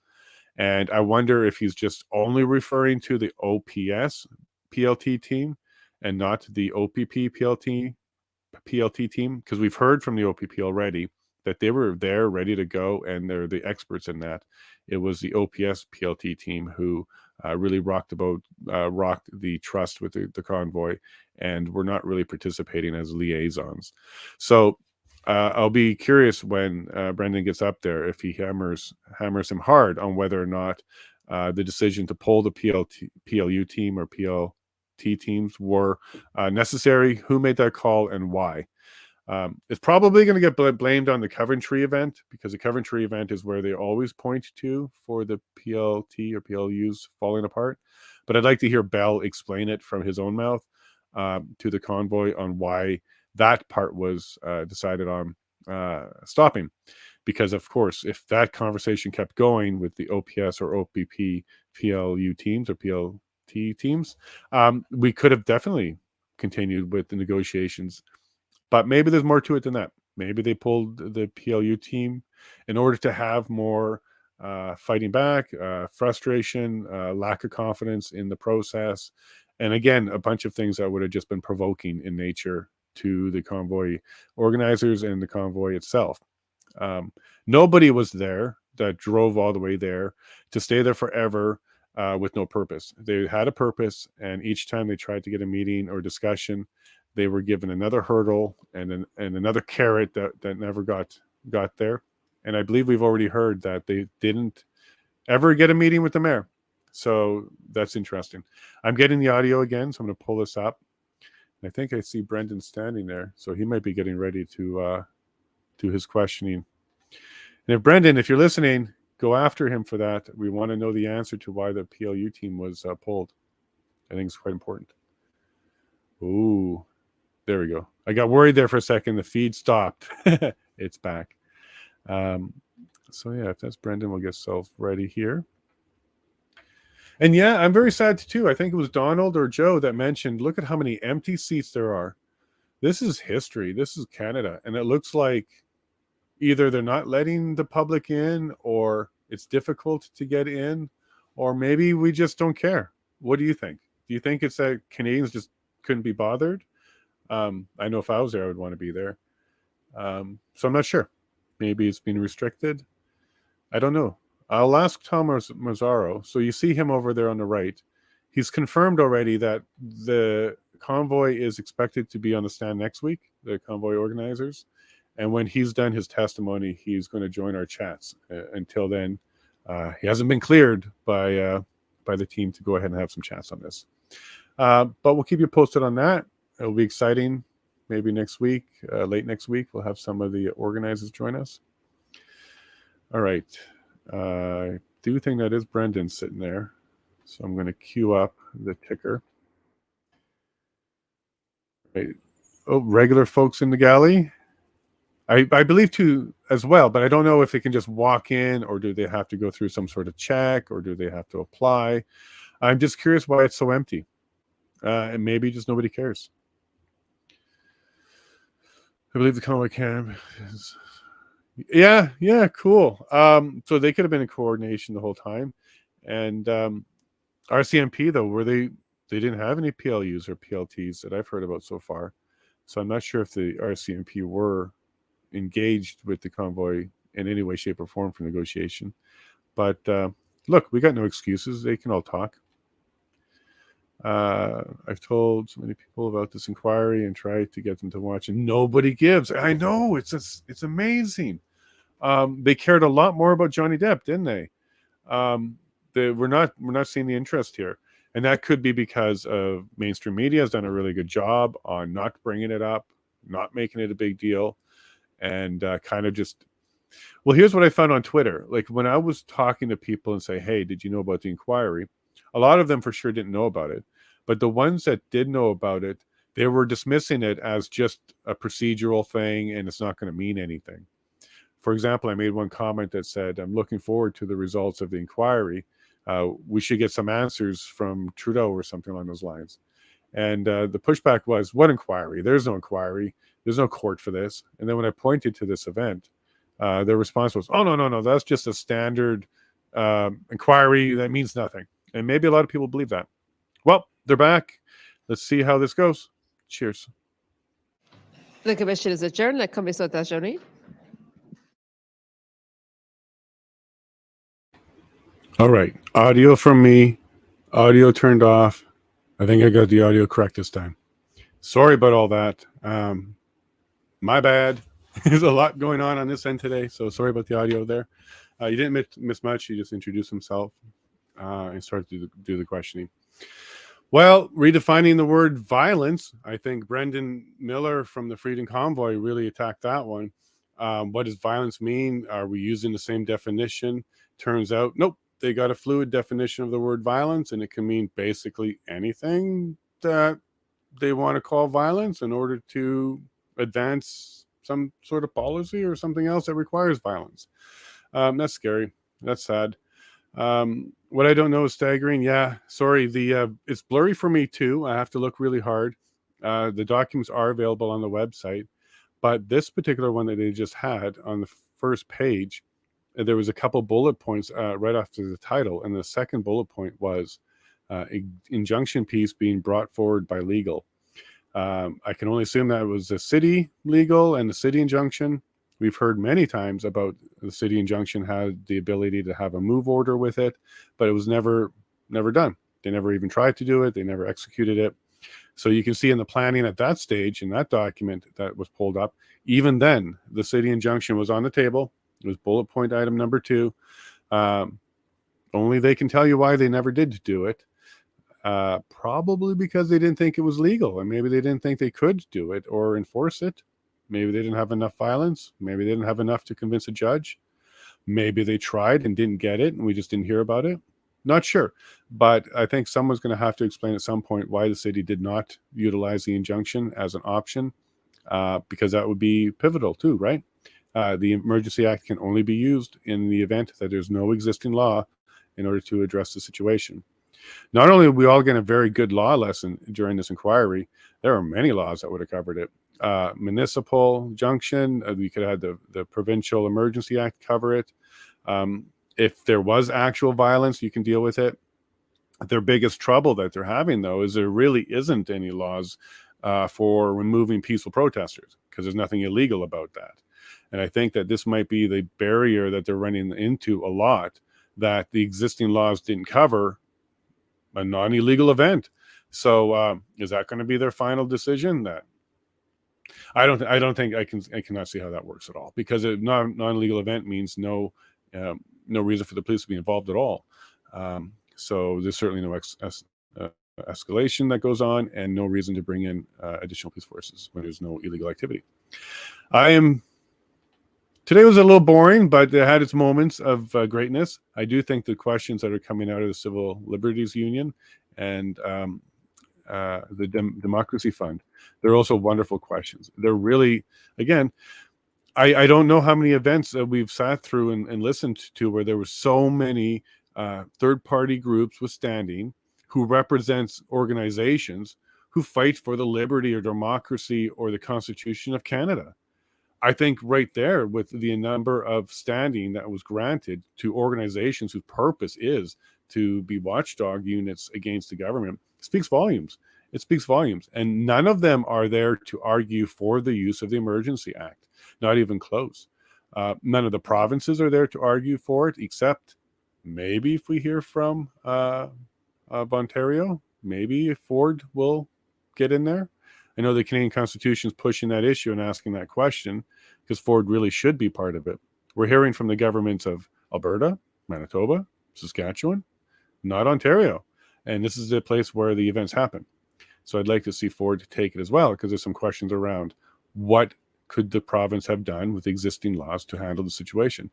And I wonder if he's just only referring to the OPS PLT team and not the OPP PLT team, because we've heard from the OPP already that they were there ready to go and they're the experts in that. It was the OPS PLT team who really rocked the trust with the convoy, and were not really participating as liaisons. So I'll be curious when Brendan gets up there if he hammers him hard on whether or not the decision to pull the PLU team or PLT teams were necessary, who made that call, and why. It's probably going to get blamed on the Coventry event, because the Coventry event is where they always point to for the PLT or PLUs falling apart. But I'd like to hear Bell explain it from his own mouth to the convoy on why that part was decided on stopping. Because, of course, if that conversation kept going with the OPS or OPP PLU teams or PLT teams, we could have definitely continued with the negotiations. But maybe there's more to it than that. Maybe they pulled the PLU team in order to have more fighting back, frustration, lack of confidence in the process. And again, a bunch of things that would have just been provoking in nature to the convoy organizers and the convoy itself. Nobody was there that drove all the way there to stay there forever with no purpose. They had a purpose, and each time they tried to get a meeting or discussion, they were given another hurdle and another carrot that never got there. And I believe we've already heard that they didn't ever get a meeting with the mayor. So that's interesting. I'm getting the audio again, so I'm going to pull this up. I think I see Brendan standing there, so he might be getting ready to his questioning. And if you're listening, go after him for that. We want to know the answer to why the PLU team was pulled. I think it's quite important. Ooh, there we go. I got worried there for a second. The feed stopped. It's back. So yeah, if that's Brendan, we'll get self ready here. And yeah, I'm very sad too. I think it was Donald or Joe that mentioned, look at how many empty seats there are. This is history. This is Canada. And it looks like either they're not letting the public in, or it's difficult to get in, or maybe we just don't care. What do you think? Do you think it's that Canadians just couldn't be bothered? I know if I was there, I would want to be there. So I'm not sure. Maybe it's been restricted. I don't know. I'll ask Tom Mazzaro. So you see him over there on the right. He's confirmed already that the convoy is expected to be on the stand next week, the convoy organizers. And when he's done his testimony, he's going to join our chats. Until then, he hasn't been cleared by the team to go ahead and have some chats on this. But we'll keep you posted on that. It'll be exciting. Maybe next week, late next week, we'll have some of the organizers join us. All right. I do think that is Brendan sitting there. So I'm going to queue up the ticker. Right. Oh, regular folks in the galley. I believe too as well, but I don't know if they can just walk in, or do they have to go through some sort of check, or do they have to apply? I'm just curious why it's so empty. And maybe just nobody cares. I believe the convoy camp is... Yeah, cool. So they could have been in coordination the whole time. And RCMP, though, they didn't have any PLUs or PLTs that I've heard about so far. So I'm not sure if the RCMP were engaged with the convoy in any way, shape, or form for negotiation. But look, we got no excuses. They can all talk. I've told so many people about this inquiry and tried to get them to watch, and nobody gives. I know, it's amazing. They cared a lot more about Johnny Depp, didn't they? We're not seeing the interest here, and that could be because of mainstream media has done a really good job on not bringing it up, not making it a big deal, and kind of just. Well, here's what I found on Twitter. Like when I was talking to people and say, "Hey, did you know about the inquiry?" A lot of them for sure didn't know about it, but the ones that did know about it, they were dismissing it as just a procedural thing and it's not going to mean anything. For example, I made one comment that said, I'm looking forward to the results of the inquiry. We should get some answers from Trudeau or something along those lines. And the pushback was, what inquiry? There's no inquiry. There's no court for this. And then when I pointed to this event, their response was, oh, no, that's just a standard inquiry. That means nothing. And maybe a lot of people believe that. Well, they're back. Let's see how this goes. Cheers. The commission is adjourned. La commission est adjournée. All right. Audio from me. Audio turned off. I think I got the audio correct this time. Sorry about all that. My bad. There's a lot going on this end today, so sorry about the audio there. You didn't miss much. He just introduced himself and started to do the questioning. Well, redefining the word violence, I think Brendan Miller from the Freedom Convoy really attacked that one. What does violence mean? Are we using the same definition? Turns out, nope, they got a fluid definition of the word violence, and it can mean basically anything that they want to call violence in order to advance some sort of policy or something else that requires violence. That's scary. That's sad. What I don't know is staggering. Yeah, sorry. It's blurry for me too. I have to look really hard. The documents are available on the website, but this particular one that they just had on the first page, there was a couple bullet points right after the title, and the second bullet point was injunction piece being brought forward by legal. I can only assume that it was the city legal and the city injunction. We've heard many times about the city injunction had the ability to have a move order with it, but it was never done. They never even tried to do it. They never executed it. So you can see in the planning at that stage, in that document that was pulled up, even then, the city injunction was on the table. It was bullet point item number 2. Only they can tell you why they never did do it. Probably because they didn't think it was legal, and maybe they didn't think they could do it or enforce it. Maybe they didn't have enough violence. Maybe they didn't have enough to convince a judge. Maybe they tried and didn't get it, and we just didn't hear about it. Not sure. But I think someone's going to have to explain at some point why the city did not utilize the injunction as an option, because that would be pivotal too, right? The Emergency Act can only be used in the event that there's no existing law in order to address the situation. Not only are we all getting a very good law lesson during this inquiry, there are many laws that would have covered it. Municipal junction, we could have had the Provincial Emergency Act cover it. If there was actual violence, you can deal with it. Their biggest trouble that they're having, though, is there really isn't any laws for removing peaceful protesters, because there's nothing illegal about that. And I think that this might be the barrier that they're running into a lot, that the existing laws didn't cover a non-illegal event. So is that going to be their final decision? That I don't think I cannot see how that works at all, because a non-illegal event means no reason for the police to be involved at all. So there's certainly no escalation that goes on, and no reason to bring in additional police forces when there's no illegal activity. Today was a little boring, but it had its moments of greatness. I do think the questions that are coming out of the Civil Liberties Union and the Democracy Fund, they're also wonderful questions. They're really, again, I don't know how many events that we've sat through and listened to where there were so many third-party groups with standing who represents organizations who fight for the liberty or democracy or the Constitution of Canada. I think right there, with the number of standing that was granted to organizations whose purpose is to be watchdog units against the government, speaks volumes. It speaks volumes. And none of them are there to argue for the use of the Emergency Act, not even close. None of the provinces are there to argue for it, except maybe if we hear from Ontario, maybe Ford will get in there. I know the Canadian Constitution is pushing that issue and asking that question, because Ford really should be part of it. We're hearing from the governments of Alberta, Manitoba, Saskatchewan, not Ontario. And this is the place where the events happen. So I'd like to see Ford take it as well, because there's some questions around what could the province have done with existing laws to handle the situation.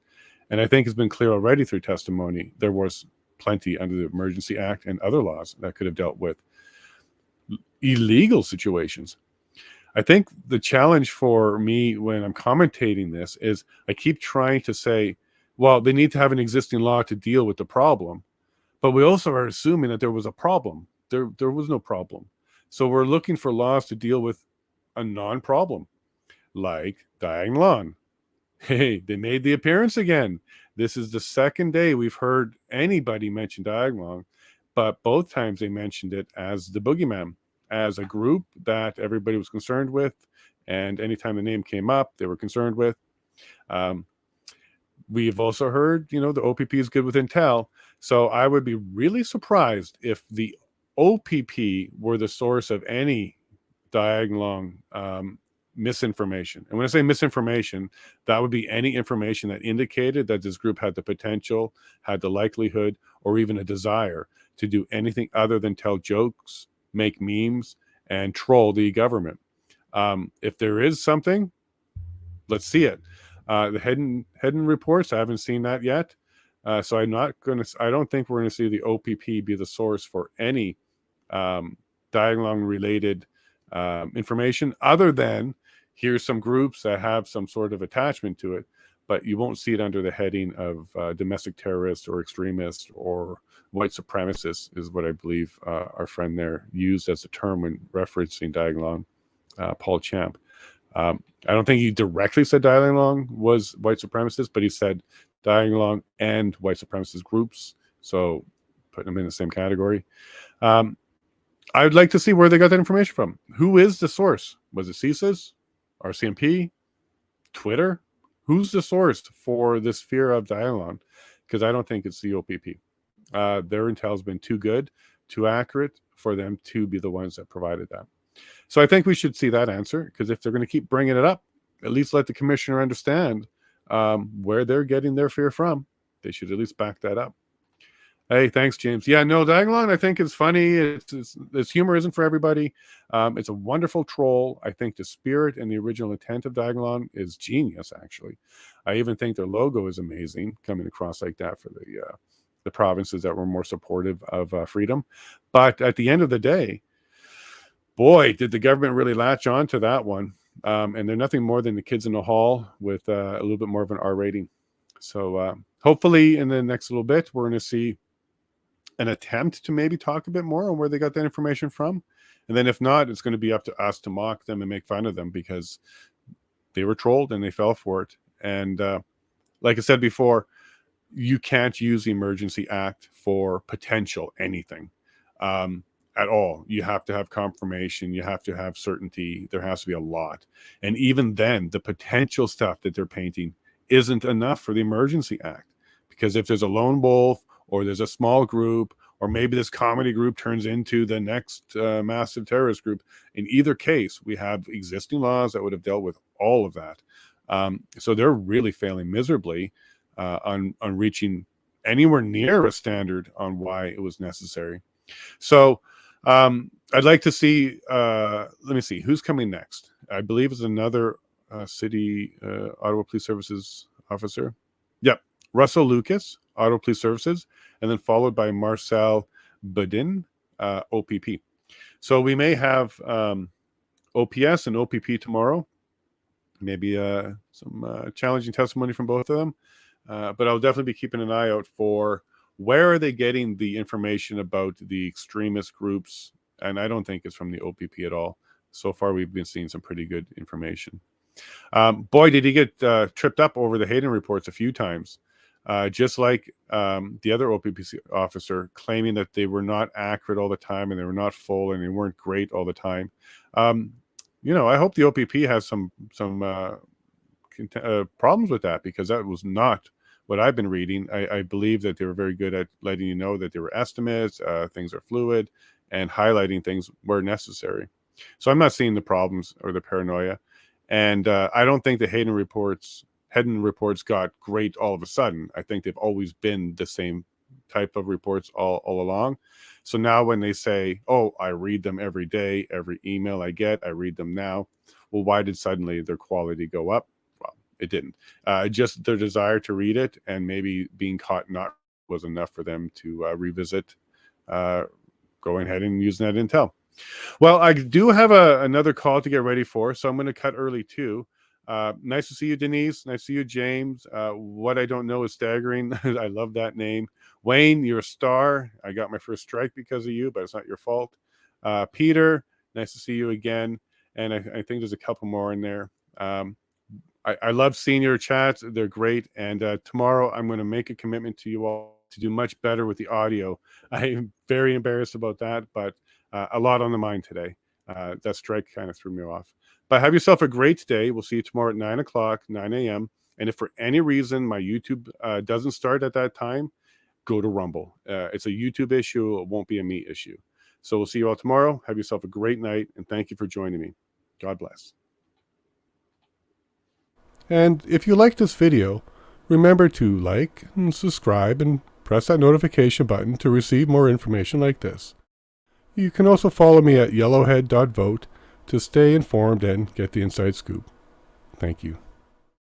And I think it's been clear already through testimony, there was plenty under the Emergency Act and other laws that could have dealt with illegal situations. I think the challenge for me when I'm commentating this is I keep trying to say, well, they need to have an existing law to deal with the problem. But we also are assuming that there was a problem. There was no problem. So we're looking for laws to deal with a non-problem, like Diagon Lawn. Hey, they made the appearance again. This is the second day we've heard anybody mention Diagon Lawn, but both times they mentioned it as the boogeyman, as a group that everybody was concerned with, and anytime the name came up, they were concerned with. We've also heard, the OPP is good with intel, so I would be really surprised if the OPP were the source of any Diagon Lawn misinformation. And when I say misinformation, that would be any information that indicated that this group had the potential, had the likelihood, or even a desire to do anything other than tell jokes, make memes, and troll the government. If there is something, let's see it. The hidden reports, I haven't seen that yet. So I don't think we're going to see the OPP be the source for any Diagon Lawn related information, other than here's some groups that have some sort of attachment to it, but you won't see it under the heading of domestic terrorists or extremists or white supremacists, is what I believe our friend there used as a term when referencing Diagon Lawn, Paul Champ. I don't think he directly said Diagon Lawn was white supremacist, but he said Diagon Lawn and white supremacist groups, so putting them in the same category. I would like to see where they got that information from. Who is the source? Was it CSIS, RCMP, Twitter? Who's the source for this fear of Diagon Lawn? Because I don't think it's the OPP. Their intel has been too good, too accurate for them to be the ones that provided that. So I think we should see that answer, because if they're going to keep bringing it up, at least let the commissioner understand where they're getting their fear from. They should at least back that up. Hey, thanks, James. Yeah, no, Diagon Lawn, I think it's funny. Its humor isn't for everybody. It's a wonderful troll. I think the spirit and the original intent of Diagon Lawn is genius, actually. I even think their logo is amazing, coming across like that for the provinces that were more supportive of freedom. But at the end of the day, boy, did the government really latch on to that one. And they're nothing more than the kids in the hall with a little bit more of an R rating. So hopefully in the next little bit, we're going to see an attempt to maybe talk a bit more on where they got that information from. And then if not, it's going to be up to us to mock them and make fun of them because they were trolled and they fell for it. And like I said before, you can't use the Emergency Act for potential anything at all. You have to have confirmation. You have to have certainty. There has to be a lot. And even then, the potential stuff that they're painting isn't enough for the Emergency Act. Because if there's a lone wolf or there's a small group, or maybe this comedy group turns into the next massive terrorist group, in either case, we have existing laws that would have dealt with all of that. So they're really failing miserably on reaching anywhere near a standard on why it was necessary. So I'd like to see, let me see, who's coming next? I believe it's another city Ottawa Police Services officer. Yep, Russell Lucas, Ottawa Police Services, and then followed by Marcel Bedin, OPP. So we may have OPS and OPP tomorrow. Maybe some challenging testimony from both of them. But I'll definitely be keeping an eye out for where are they getting the information about the extremist groups. And I don't think it's from the OPP at all. So far, we've been seeing some pretty good information. Boy, did he get tripped up over the Hayden reports a few times. Just like the other OPP officer claiming that they were not accurate all the time and they were not full and they weren't great all the time. You know, I hope the OPP has some problems with that, because that was not what I've been reading. I believe that they were very good at letting you know that they were estimates, things are fluid, and highlighting things where necessary. So I'm not seeing the problems or the paranoia. And I don't think the Hayden reports got great all of a sudden. I think they've always been the same type of reports all along. So now when they say, oh, I read them every day, every email I get, I read them now. Well, why did suddenly their quality go up? Well, it didn't. Just their desire to read it and maybe being caught not was enough for them to revisit going ahead and using that intel. Well, I do have another call to get ready for, so I'm going to cut early too. Nice to see you, Denise. Nice to see you, James. What I don't know is staggering. I love that name. Wayne, you're a star. I got my first strike because of you, but it's not your fault. Peter, nice to see you again. And I think there's a couple more in there. I love seeing your chats. They're great. And tomorrow I'm going to make a commitment to you all to do much better with the audio. I'm very embarrassed about that, but a lot on the mind today. That strike kind of threw me off. But have yourself a great day. We'll see you tomorrow at 9 o'clock, 9 a.m. And if for any reason my YouTube doesn't start at that time, go to Rumble. It's a YouTube issue. It won't be a me issue. So we'll see you all tomorrow. Have yourself a great night. And thank you for joining me. God bless. And if you liked this video, remember to like and subscribe and press that notification button to receive more information like this. You can also follow me at yellowhead.vote to stay informed and get the inside scoop. Thank you.